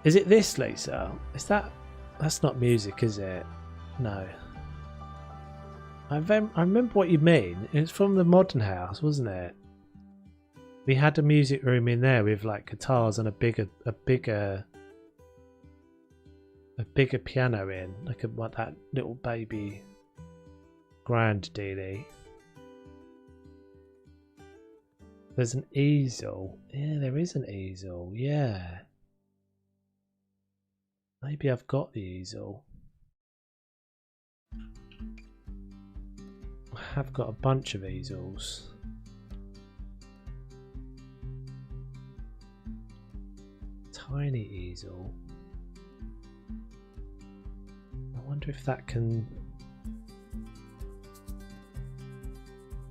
Is it this, Lisa? Is that? That's not music, is it? No. I remember what you mean. It's from the modern house, wasn't it? We had a music room in there with like guitars and a bigger piano in, like what that little baby grand dealie. There's an easel. Yeah, there is an easel. Yeah. Maybe I've got the easel. I have got a bunch of easels. Tiny easel. I wonder if that can...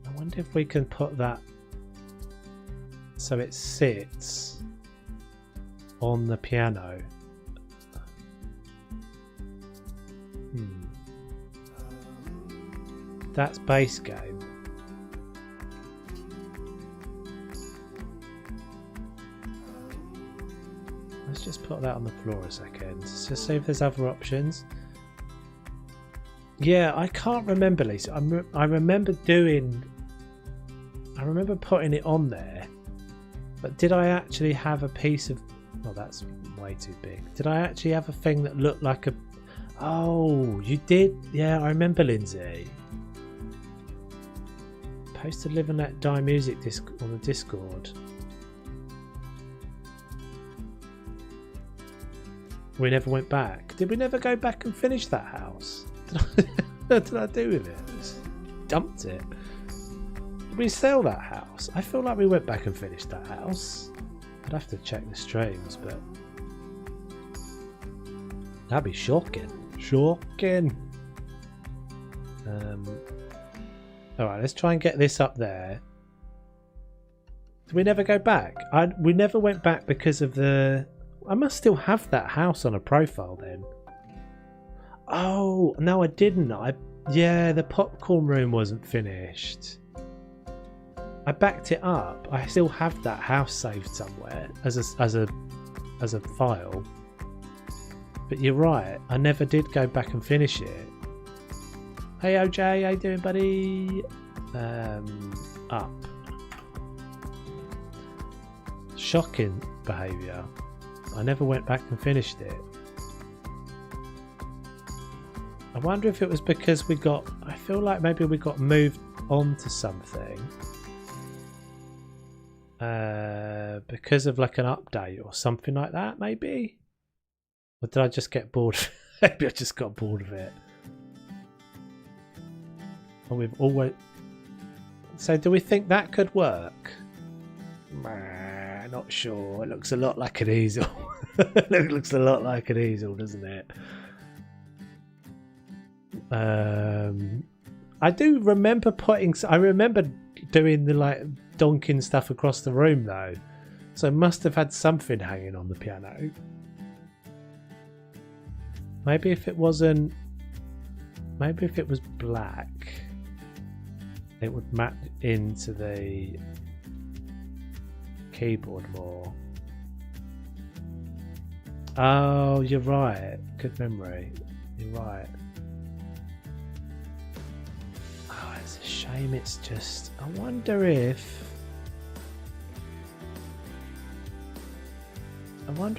I wonder if we can put that so it sits on the piano. That's base game. Let's just put that on the floor a second. Let's just see if there's other options. Yeah, I can't remember, Lisa. I remember putting it on there, but did I actually have a piece of... Oh, that's way too big. Did I actually have a thing that looked like a... Oh, you did? Yeah, I remember, Lindsay. Posted Live and Let Die music on the Discord. We never went back. Did we never go back and finish that house? What did I do with it? Just dumped it. Did we sell that house? I feel like we went back and finished that house. I'd have to check the streams, but that'd be shocking. Shocking. Alright, let's try and get this up there. Did we never go back? We never went back because of the... I must still have that house on a profile then. Oh, no I didn't. Yeah, the popcorn room wasn't finished. I backed it up. I still have that house saved somewhere as a file. But you're right, I never did go back and finish it. Hey OJ, how you doing, buddy? Up. Shocking behaviour. I never went back and finished it. I wonder if it was because I feel like maybe we got moved on to something. Because of like an update or something like that, maybe? Or did I just get bored? Maybe I just got bored of it. And we've always... So do we think that could work? Not sure. It looks a lot like an easel. It looks a lot like an easel, doesn't it? I do remember I remember doing the like donking stuff across the room though. So I must have had something hanging on the piano. Maybe if it wasn't... Maybe if it was black, it would match into the keyboard more. Oh, you're right. Good memory. You're right. Oh, it's a shame it's just... I wonder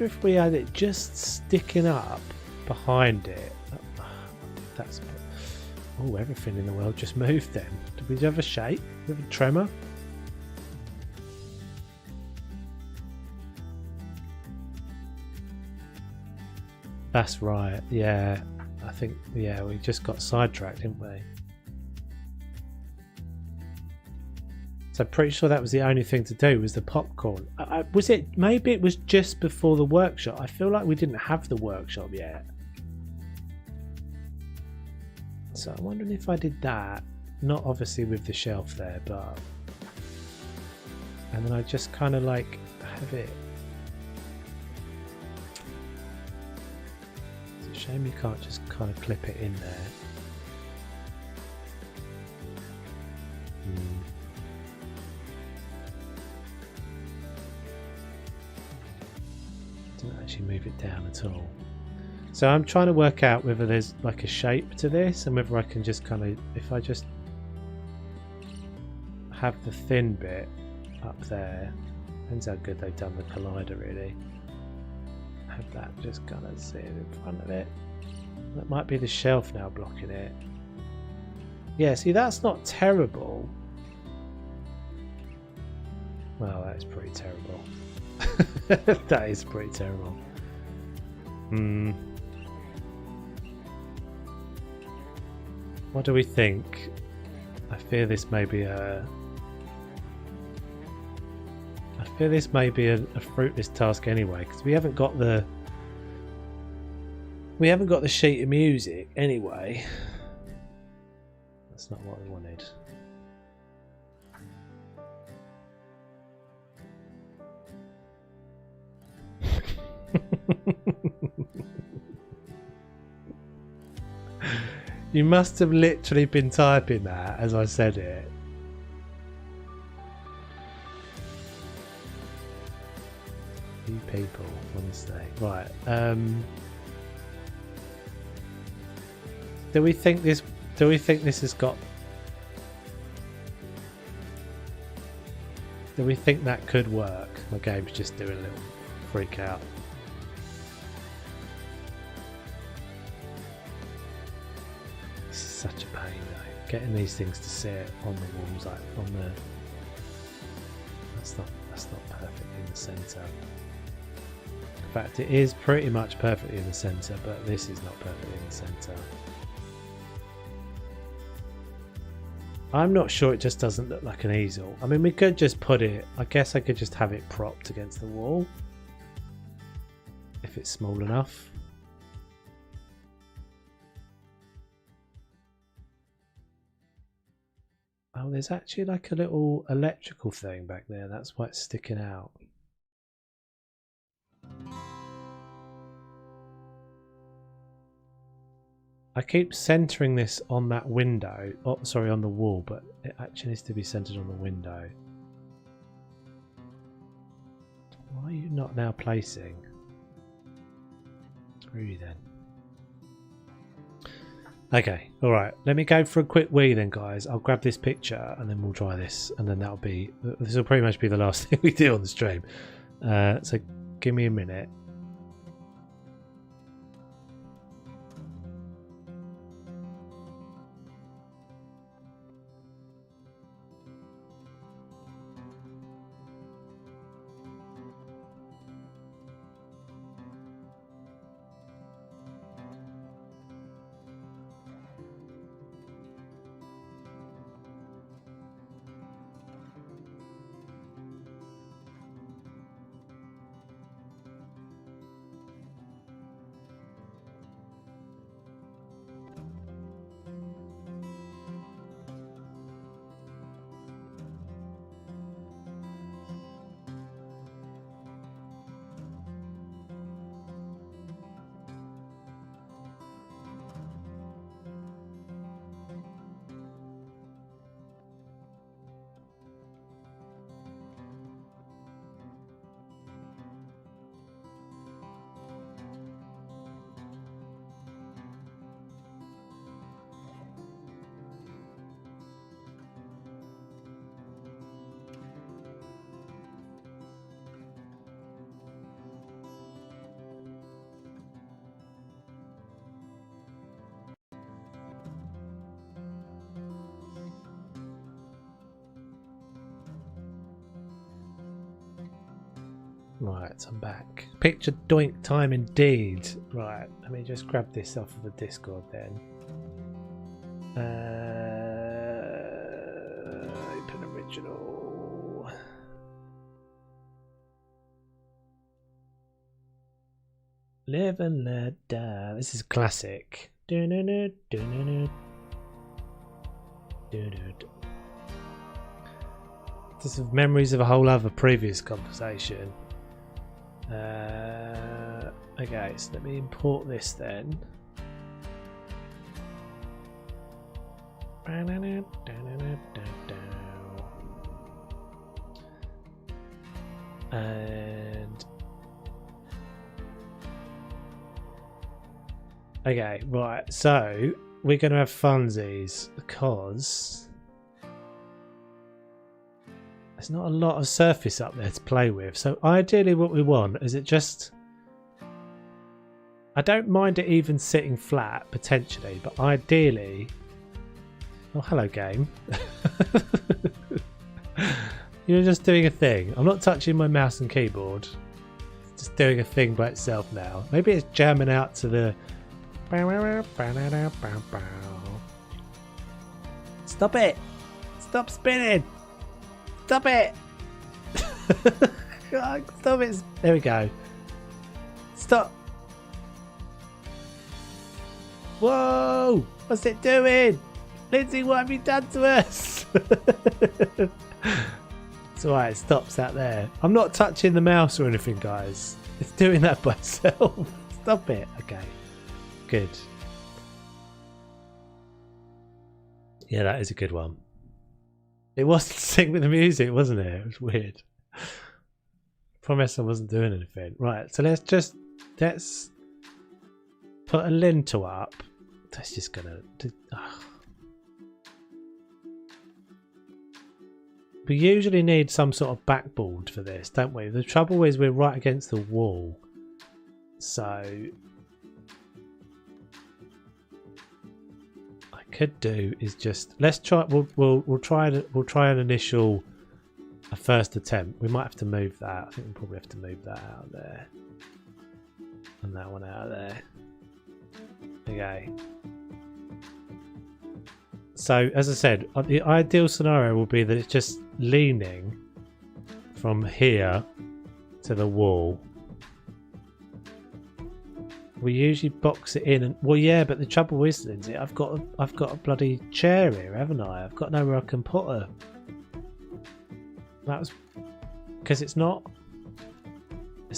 if we had it just sticking up behind it. Oh, everything in the world just moved then. Did we have a shake? Did we have a tremor? That's right, yeah. I think, yeah, we just got sidetracked, didn't we? So pretty sure that was the only thing to do was the popcorn. Was it? Maybe it was just before the workshop. I feel like we didn't have the workshop yet. So I'm wondering if I did that. Not obviously with the shelf there, but... And then I just kind of like have it... It's a shame you can't just kind of clip it in there. Didn't actually move it down at all. So I'm trying to work out whether there's like a shape to this and whether I can just kind of, if I just have the thin bit up there, depends how good they've done the collider really. Have that just kind of sit in front of it. That might be the shelf now blocking it. Yeah, see, that's not terrible. Well, that is pretty terrible. That is pretty terrible. What do we think? I fear this may be a... I fear this may be a fruitless task anyway, because we haven't got the... We haven't got the sheet of music anyway. That's not what we wanted. You must have literally been typing that as I said it. You people, honestly. Right. Do we think this has got... Do we think that could work? My game's just doing a little freak out. Such a pain though, getting these things to sit on the walls, like on the... That's not perfectly in the centre. In fact, it is pretty much perfectly in the centre, but this is not perfectly in the centre. I'm not sure, it just doesn't look like an easel. I mean, we could just put it... I guess I could just have it propped against the wall if it's small enough. Oh, there's actually like a little electrical thing back there. That's why it's sticking out. I keep centering this on that window. Oh, sorry, on the wall, but it actually needs to be centered on the window. Why are you not now placing? Screw you then. Okay, alright, let me go for a quick wee then, guys. I'll grab this picture and then we'll try this, and then that'll be... This will pretty much be the last thing we do on the stream. So give me a minute. Right, I'm back. Picture doink time indeed. Right, let me just grab this off of the Discord then. Open original. Live and let die. This is classic. This is memories of a whole other previous conversation. Okay, so let me import this then. And okay, right, so we're going to have funsies because there's not a lot of surface up there to play with. So ideally what we want is it just, I don't mind it even sitting flat potentially, but ideally, oh hello game. You're just doing a thing. I'm not touching my mouse and keyboard. It's just doing a thing by itself now. Maybe it's jamming out to the stop it! Stop spinning! Stop it! Stop it! There we go. Stop! Whoa! What's it doing? Lindsay, what have you done to us? It's alright, it stops out there. I'm not touching the mouse or anything, guys. It's doing that by itself. Stop it. Okay. Good. Yeah, that is a good one. It wasn't sync with the music, wasn't it? It was weird. Promise I wasn't doing anything. Right, so let's put a lintel up. That's just gonna we usually need some sort of backboard for this, don't we? The trouble is we're right against the wall. So could do is just let's try we'll try an initial first attempt. We might have to move that. I think we'll probably have to move that out of there and that one out of there. Okay, so as I said, the ideal scenario will be that it's just leaning from here to the wall. We usually box it in, and well, yeah. But the trouble is, Lindsay, I've got a bloody chair here, haven't I? I've got nowhere I can put her. That was because it's not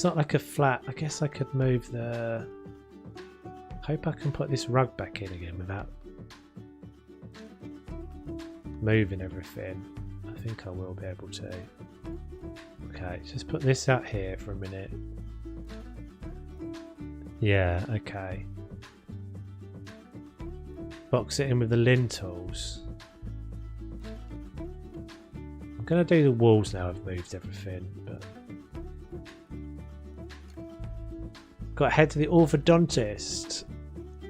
like a flat. I guess I could move the. Hope I can put this rug back in again without moving everything. I think I will be able to. Okay, just put this out here for a minute. Yeah, okay. Box it in with the lintels. I'm going to do the walls now. I've moved everything, but got to head to the orthodontist.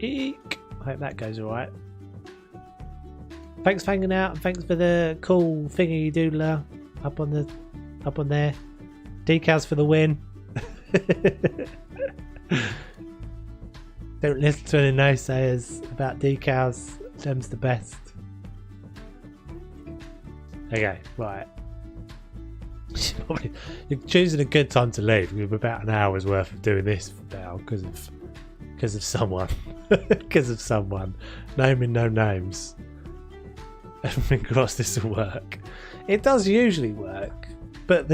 Eek! I hope that goes alright. Thanks for hanging out, and thanks for the cool thingy doodler up on there. Decals for the win. Don't listen to any naysayers about decals. Them's the best. Okay, right. You're choosing a good time to leave. We've about an hour's worth of doing this now because of someone. Because of someone. Naming no names. Fingers crossed this will work. It does usually work, but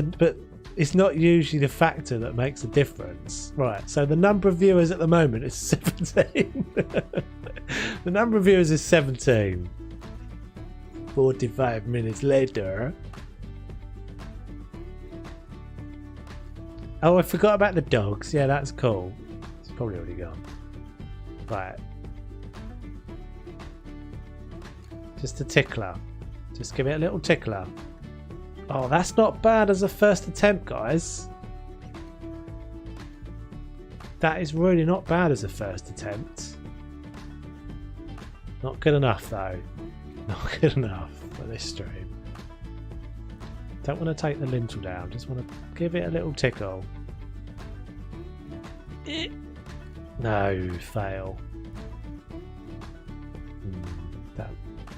it's not usually the factor that makes a difference. Right, so the number of viewers at the moment is 17. The number of viewers is 17. 45 minutes later. Oh, I forgot about the dogs. Yeah, that's cool. It's probably already gone. Right. Just a tickler. Just give it a little tickler. Oh, that's not bad as a first attempt, guys. That is really not bad as a first attempt. Not good enough, though. Not good enough for this stream. Don't want to take the lintel down. Just want to give it a little tickle. No, fail.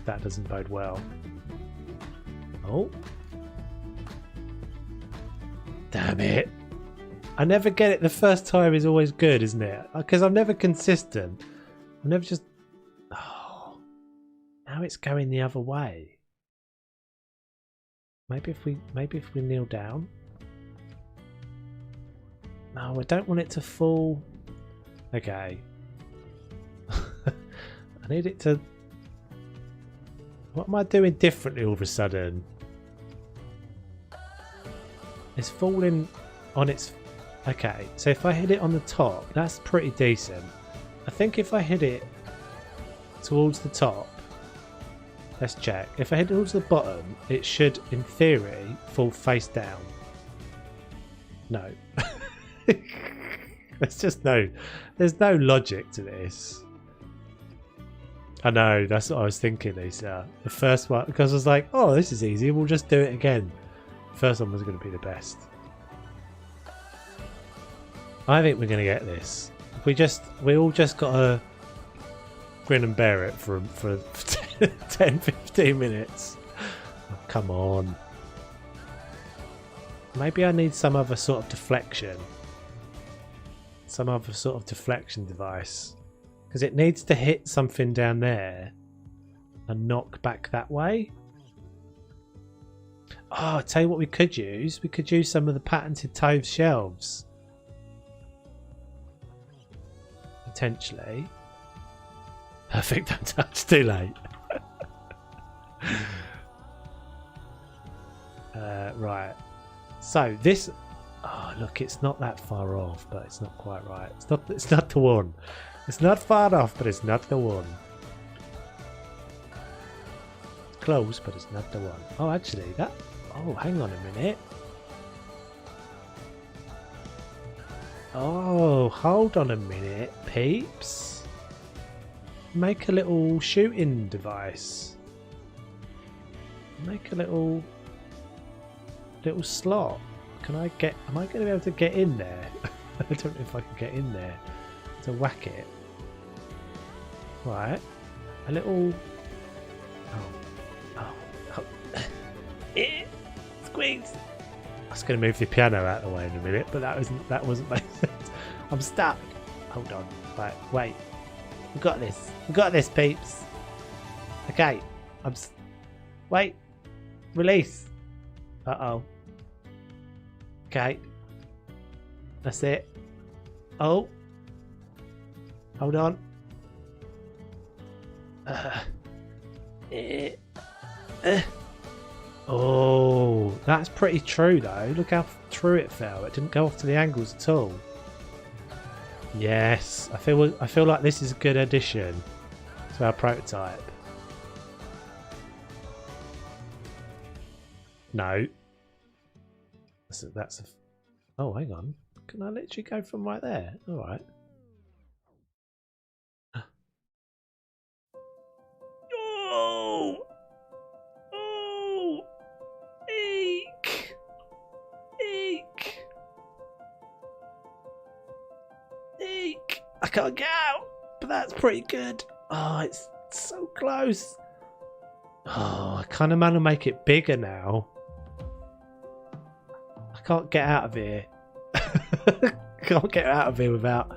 That doesn't bode well. Oh. Damn it. I never get it. The first time is always good, isn't it? Because I'm never consistent. I'm never just... Oh. Now it's going the other way. Maybe if we kneel down. No, I don't want it to fall. Okay. I need it to... What am I doing differently all of a sudden? It's falling on its... Okay, so if I hit it on the top, that's pretty decent. I think if I hit it towards the top... Let's check. If I hit it towards the bottom, it should, in theory, fall face down. No. There's no logic to this. I know, that's what I was thinking, Lisa. The first one, because I was like, oh, this is easy, we'll just do it again. The first one was going to be the best. I think we're going to get this. We all just got to grin and bear it for 10-15 minutes. Oh, come on. Maybe I need some other sort of deflection. Some other sort of deflection device. Because it needs to hit something down there and knock back that way. Oh, I'll tell you what we could use. We could use some of the patented Tove shelves. Potentially. Perfect untouched. Too late. Right. So this... Oh, look, it's not that far off, but it's not quite right. It's not the one. It's not far off, but it's not the one. It's close, but it's not the one. Oh, actually, that... Oh, hang on a minute. Oh, hold on a minute, peeps. Make a little shooting device. Make a little slot. Am I going to be able to get in there? I don't know if I can get in there to whack it. Right. A little... Oh. Squeeze! I was going to move the piano out of the way in a minute, but that wasn't making sense. I'm stuck. Hold on. Right, wait. We got this. We got this, peeps. Okay. Wait. Release. Uh-oh. Okay. That's it. Oh. Hold on. Oh, that's pretty true though. Look how true it fell. It didn't go off to the angles at all. Yes, I feel like this is a good addition to our prototype. No. That's a... Oh, hang on. Can I literally go from right there? All right. Oh! Oh! Eek! Eek! Eek! I can't get out, but that's pretty good. Oh, it's so close. Oh, I kind of want to make it bigger now. I can't get out of here. Can't get out of here without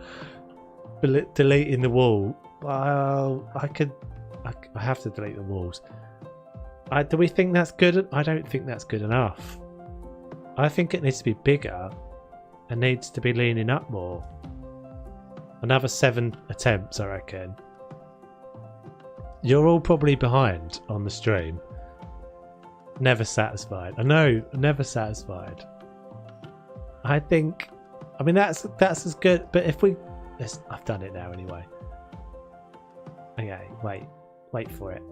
deleting the wall. Well, I have to delete the walls. Do we think that's good? I don't think that's good enough. I think it needs to be bigger and needs to be leaning up more. Another 7 attempts, I reckon. You're all probably behind on the stream. Never satisfied. I know, never satisfied. I think, I mean, that's as good, but if we... I've done it now anyway. Okay, wait for it.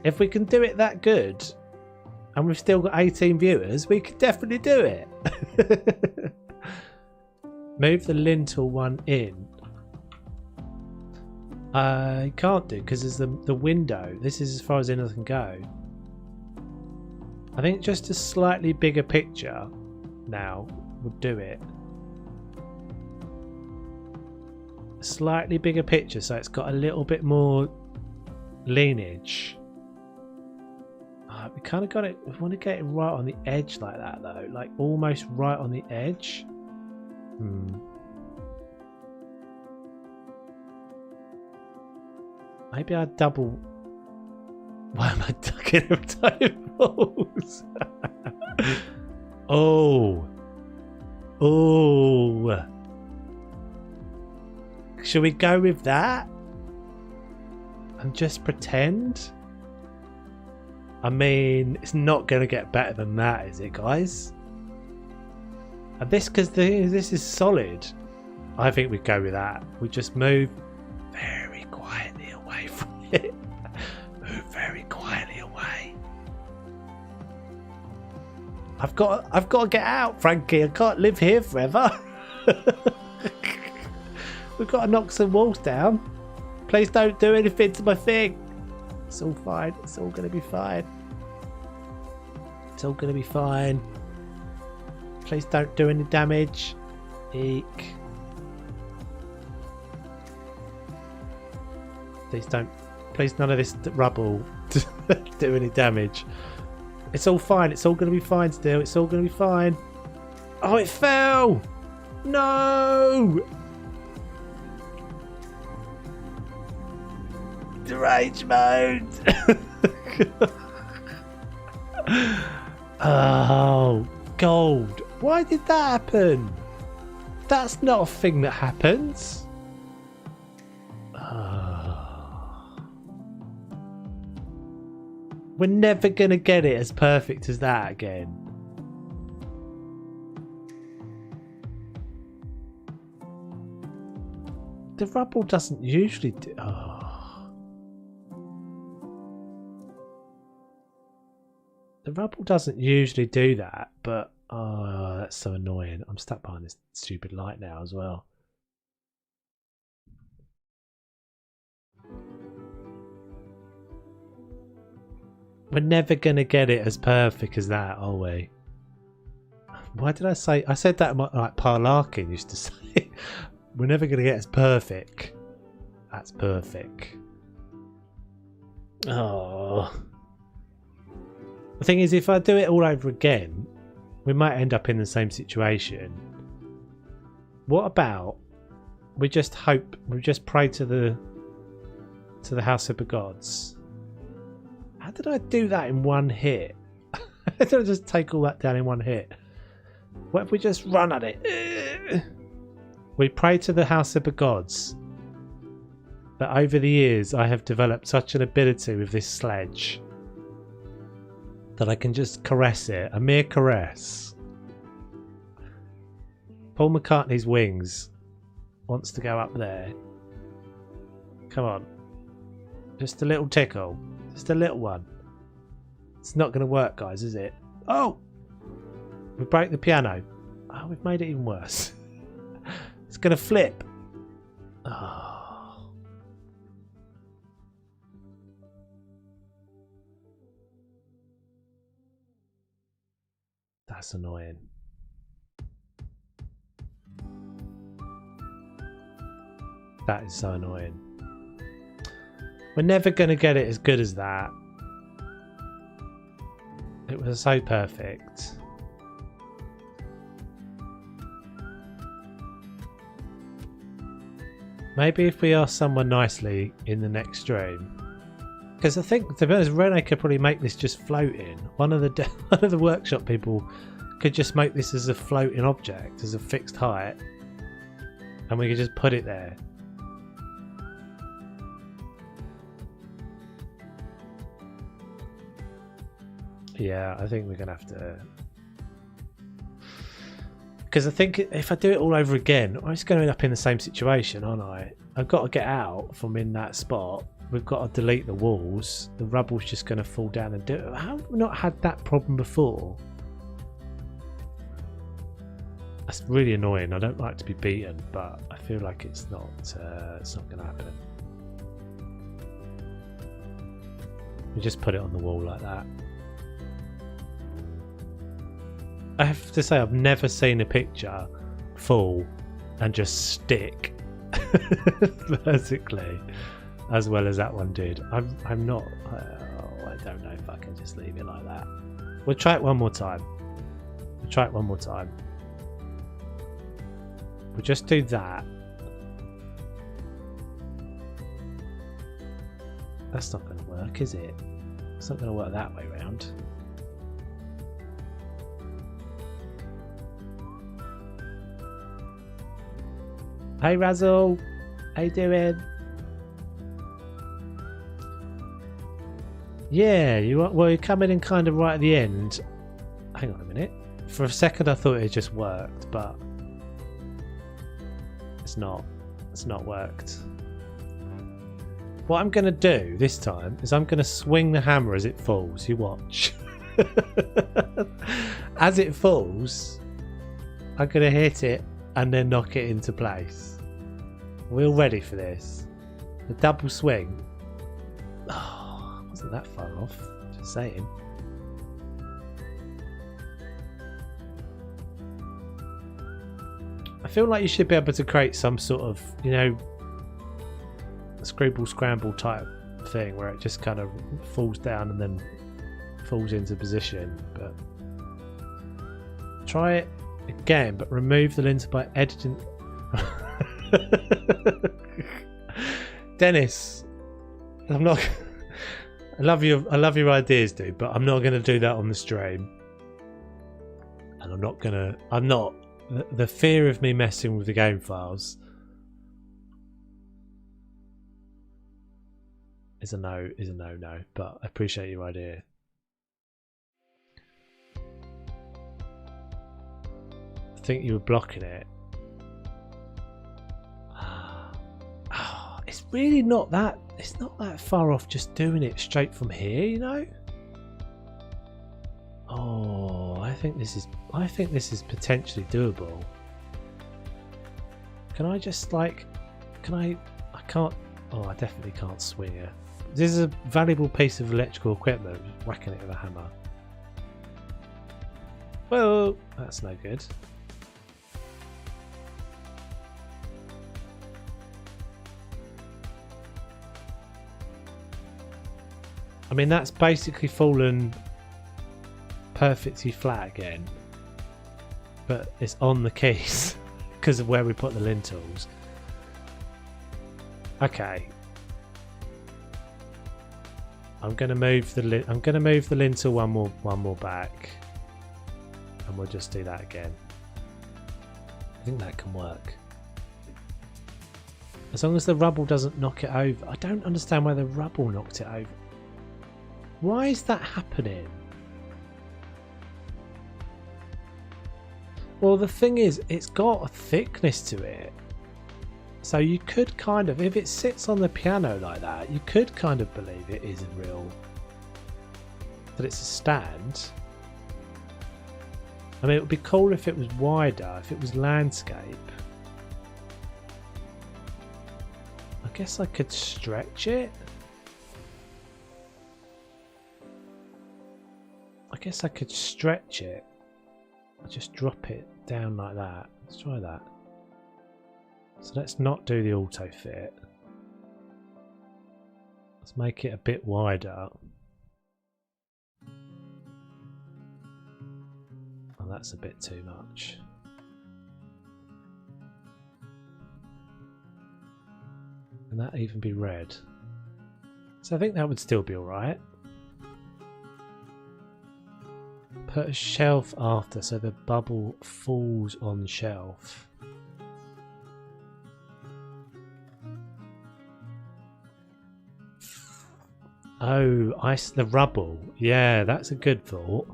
If we can do it that good, and we've still got 18 viewers, we could definitely do it. Move the lintel one in. I can't do, because there's the window. This is as far as in as I can go. I think just a slightly bigger picture now would do it. slightly bigger picture so it's got a little bit more lineage. We kind of got it. We want to get it right on the edge like that though, like almost right on the edge. Maybe I double. Why am I tucking every time it falls? Oh. Should we go with that? And just pretend? I mean, it's not going to get better than that, is it, guys? And this, because this is solid. I think we go with that. We just move very quietly away from it. Move very quietly away. I've got to get out, Frankie. I can't live here forever. We've got to knock some walls down. Please don't do anything to my thing. It's all fine. It's all going to be fine. It's all going to be fine. Please don't do any damage. Eek. Please don't. Please none of this rubble do any damage. It's all fine. It's all going to be fine still. It's all going to be fine. Oh, it fell. No. Rage mode. Oh, gold. Why did that happen? That's not a thing that happens. We're never going to get it as perfect as that again. The rubble doesn't usually do... The rubble doesn't usually do that, but oh, that's so annoying. I'm stuck behind this stupid light now as well. We're never going to get it as perfect as that, are we? Why did I say... I said that like Pa Larkin used to say. We're never going to get as perfect. That's perfect. Oh... The thing is, if I do it all over again, we might end up in the same situation. What about we just hope, we just pray to the house of the gods? How did I do that in one hit? How did I just take all that down in one hit? What if we just run at it? We pray to the house of the gods. That over the years I have developed such an ability with this sledge that I can just caress it, a mere caress. Paul McCartney's wings wants to go up there. Come on. Just a little tickle. Just a little one. It's not going to work, guys, is it? Oh! We broke the piano. Oh, we've made it even worse. It's going to flip. Oh. That's annoying. That is so annoying. We're never going to get it as good as that. It was so perfect. Maybe if we ask someone nicely in the next stream. Because I think, to be honest, Rene could probably make this just floating. One of the workshop people could just make this as a floating object, as a fixed height, and we could just put it there. Yeah, I think we're gonna have to. Because I think if I do it all over again, I'm just going to end up in the same situation, aren't I? I've got to get out from in that spot. We've got to delete the walls. The rubble's just going to fall down and do it. How have we not had that problem before? That's really annoying. I don't like to be beaten, but I feel like it's not going to happen. We just put it on the wall like that. I have to say, I've never seen a picture fall and just stick vertically as well as that one did. I'm not. I don't know if I can just leave it like that. We'll try it one more time. We'll try it one more time. We'll just do that. That's not going to work, is it? It's not going to work that way round. Hey Razzle, how you doing? Yeah, you're coming in kind of right at the end. Hang on a minute. For a second I thought it just worked, but it's not. It's not worked. What I'm going to do this time is I'm going to swing the hammer as it falls. You watch. As it falls, I'm going to hit it and then knock it into place. We're all ready for this. The double swing. Oh, wasn't that far off. Just saying. I feel like you should be able to create some sort of, you know, scrabble scramble type thing where it just kind of falls down and then falls into position. But try it again, but remove the linter by editing. Dennis, I'm not. I love your ideas, dude, but I'm not going to do that on the stream. And I'm not. The fear of me messing with the game files is a no, but I appreciate your idea. I think you were blocking it. It's really not that, it's not that far off just doing it straight from here, you know? Oh, I think this is potentially doable. Can I just like, I can't, oh, I definitely can't swing it. This is a valuable piece of electrical equipment, whacking it with a hammer. Well, that's no good. I mean, that's basically fallen perfectly flat again, but it's on the keys because of where we put the lintels. Okay, I'm gonna move the lintel one more back, and we'll just do that again. I think that can work. As long as the rubble doesn't knock it over. I don't understand why the rubble knocked it over. Why is that happening? Well, the thing is, it's got a thickness to it. So you could kind of, if it sits on the piano like that, you could kind of believe it is a real, that it's a stand. I mean, it would be cool if it was wider, if it was landscape. I guess I could stretch it. I guess I could stretch it. I'll just drop it down like that. Let's try that. So let's not do the auto fit. Let's make it a bit wider. Oh, that's a bit too much. Can that even be red? So I think that would still be alright. Put a shelf after so the bubble falls on shelf. Oh, ice the rubble. Yeah, that's a good thought.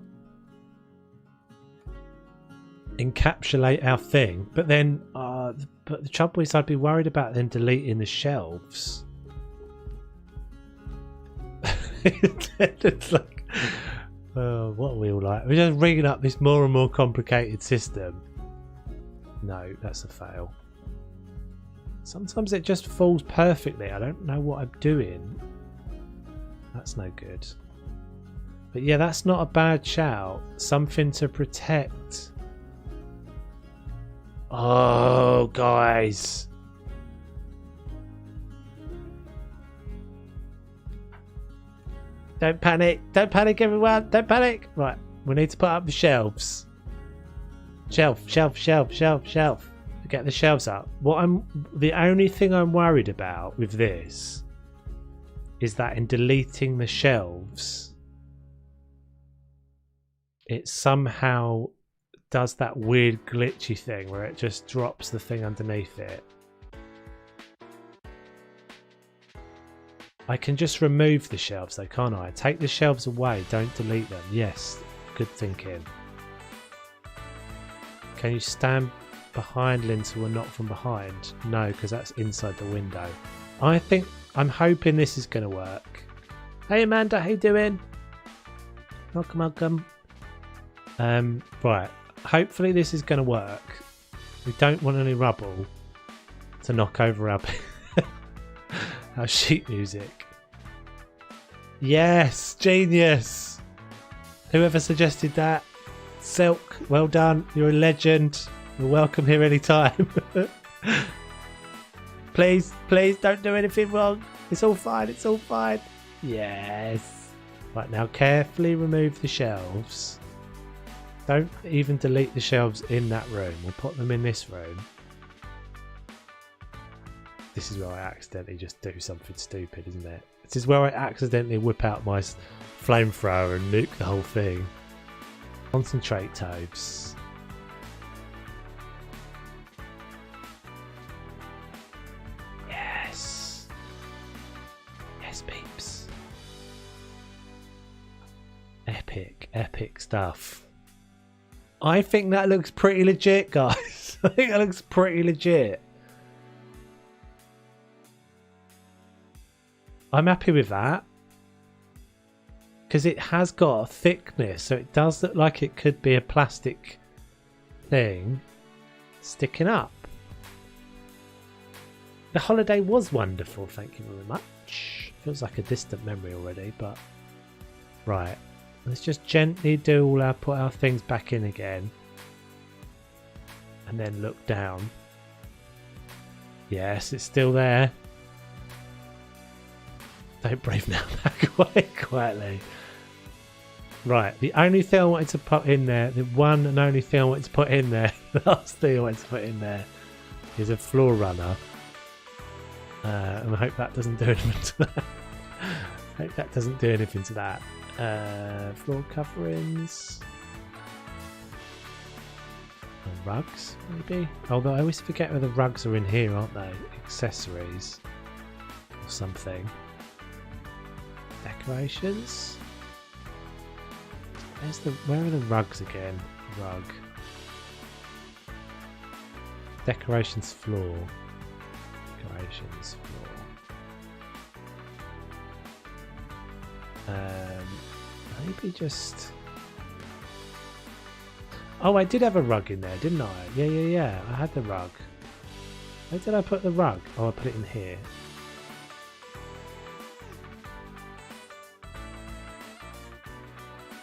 Encapsulate our thing, but then, but the trouble is, I'd be worried about them deleting the shelves. It's like, what are we all like? We're just rigging up this more and more complicated system. No, that's a fail. Sometimes it just falls perfectly. I don't know what I'm doing. That's no good. But yeah, that's not a bad shout. Something to protect. Oh, guys. Don't panic. Don't panic, everyone. Don't panic. Right, we need to put up the shelves. Shelf. Get the shelves up. The only thing I'm worried about with this is that in deleting the shelves, it somehow does that weird glitchy thing where it just drops the thing underneath it. I can just remove the shelves though, can't I? Take the shelves away, don't delete them. Yes, good thinking. Can you stand behind lintel and not from behind? No, because that's inside the window. I'm hoping this is going to work. Hey Amanda, how you doing? Welcome. Right, hopefully this is going to work. We don't want any rubble to knock over our our sheet music. Yes, genius. Whoever suggested that, Silk, well done. You're a legend. You're welcome here anytime. Please don't do anything wrong. It's all fine. Yes. Right, now carefully remove the shelves. Don't even delete the shelves in that room. We'll put them in this room. This is where I accidentally just do something stupid, isn't it? This is where I accidentally whip out my flamethrower and nuke the whole thing. Concentrate, Toves. Yes. Yes, peeps. Epic stuff. I think that looks pretty legit, guys. I think that looks pretty legit. I'm happy with that. Because it has got a thickness, so it does look like it could be a plastic thing sticking up. The holiday was wonderful, thank you very much. Feels like a distant memory already, but... Right, let's just gently put our things back in again. And then look down. Yes, it's still there. Don't breathe now, back away quietly. Right, the only thing I wanted to put in there, the one and only thing I wanted to put in there, the last thing I wanted to put in there is a floor runner. And I hope that doesn't do anything to that. Floor coverings. And rugs, maybe? Although I always forget whether rugs are in here, aren't they? Accessories. Or something. Decorations. Where are the rugs again? Rug. Decorations floor. Decorations floor. Maybe just... Oh, I did have a rug in there, didn't I? Yeah. I had the rug. Where did I put the rug? Oh, I put it in here.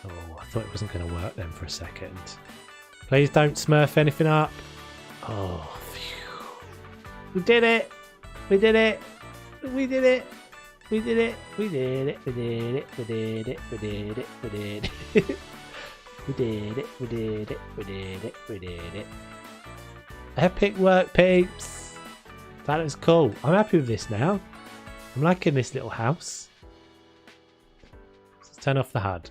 Oh, I thought it wasn't going to work then for a second. Please don't smurf anything up. Oh, phew. We did it! We did it! We did it! We did it! We did it! We did it! We did it! We did it! We did it! We did it! We did it! We did it! We did it! Epic work, peeps! That was cool. I'm happy with this now. I'm liking this little house. Let's turn off the HUD.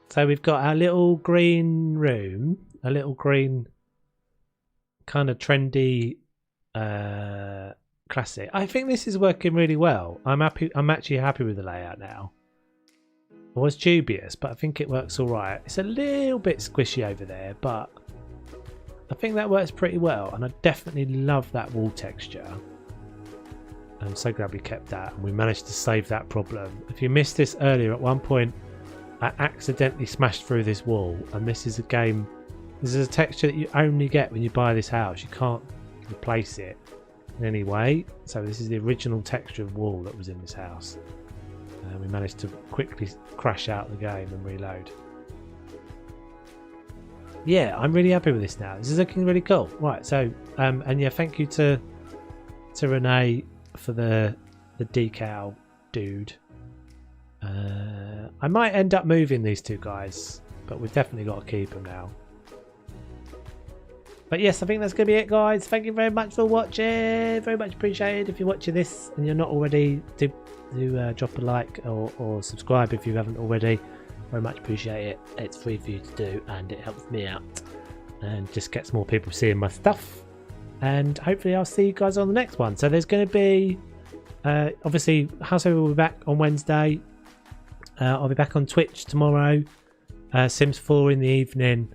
So we've got our little green room, a little green kind of trendy classic. I think this is working really well. I'm actually happy with the layout now. I was dubious, but I think it works all right. It's a little bit squishy over there, but I think that works pretty well. And I definitely love that wall texture. I'm so glad we kept that and we managed to save that problem. If you missed this earlier, at one point I accidentally smashed through this wall, and this is a texture that you only get when you buy this house. You can't replace it in any way. So this is the original texture of wall that was in this house. And we managed to quickly crash out the game and reload. Yeah, I'm really happy with this now. This is looking really cool. Right, so and yeah, thank you to Renee for the decal dude. I might end up moving these two guys, but we've definitely got to keep them now. But yes, I think that's going to be it, guys. Thank you very much for watching. Very much appreciated. If you're watching this and you're not already, do drop a like or subscribe if you haven't already. Very much appreciate it. It's free for you to do and it helps me out and just gets more people seeing my stuff. And hopefully I'll see you guys on the next one. So there's going to be, obviously, Houseover will be back on Wednesday. I'll be back on Twitch tomorrow. Sims 4 in the evening.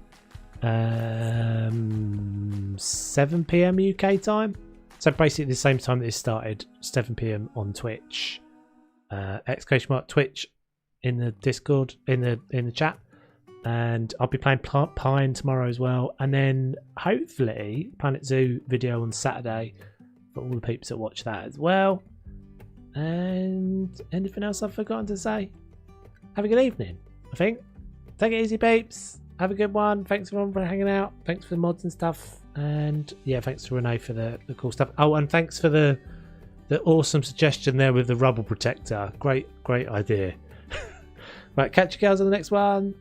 7 PM UK time, so basically the same time that it started, 7 PM on Twitch. ! Twitch in the Discord, in the chat, and I'll be playing Pine tomorrow as well, and then hopefully Planet Zoo video on Saturday for all the peeps that watch that as well. And anything else I've forgotten to say? Have a good evening. I think. Take it easy, peeps. Have a good one. Thanks everyone for hanging out. Thanks for the mods and stuff. And yeah, thanks to Renee for the cool stuff. Oh, and thanks for the awesome suggestion there with the rubble protector. Great idea. Right, catch you guys on the next one.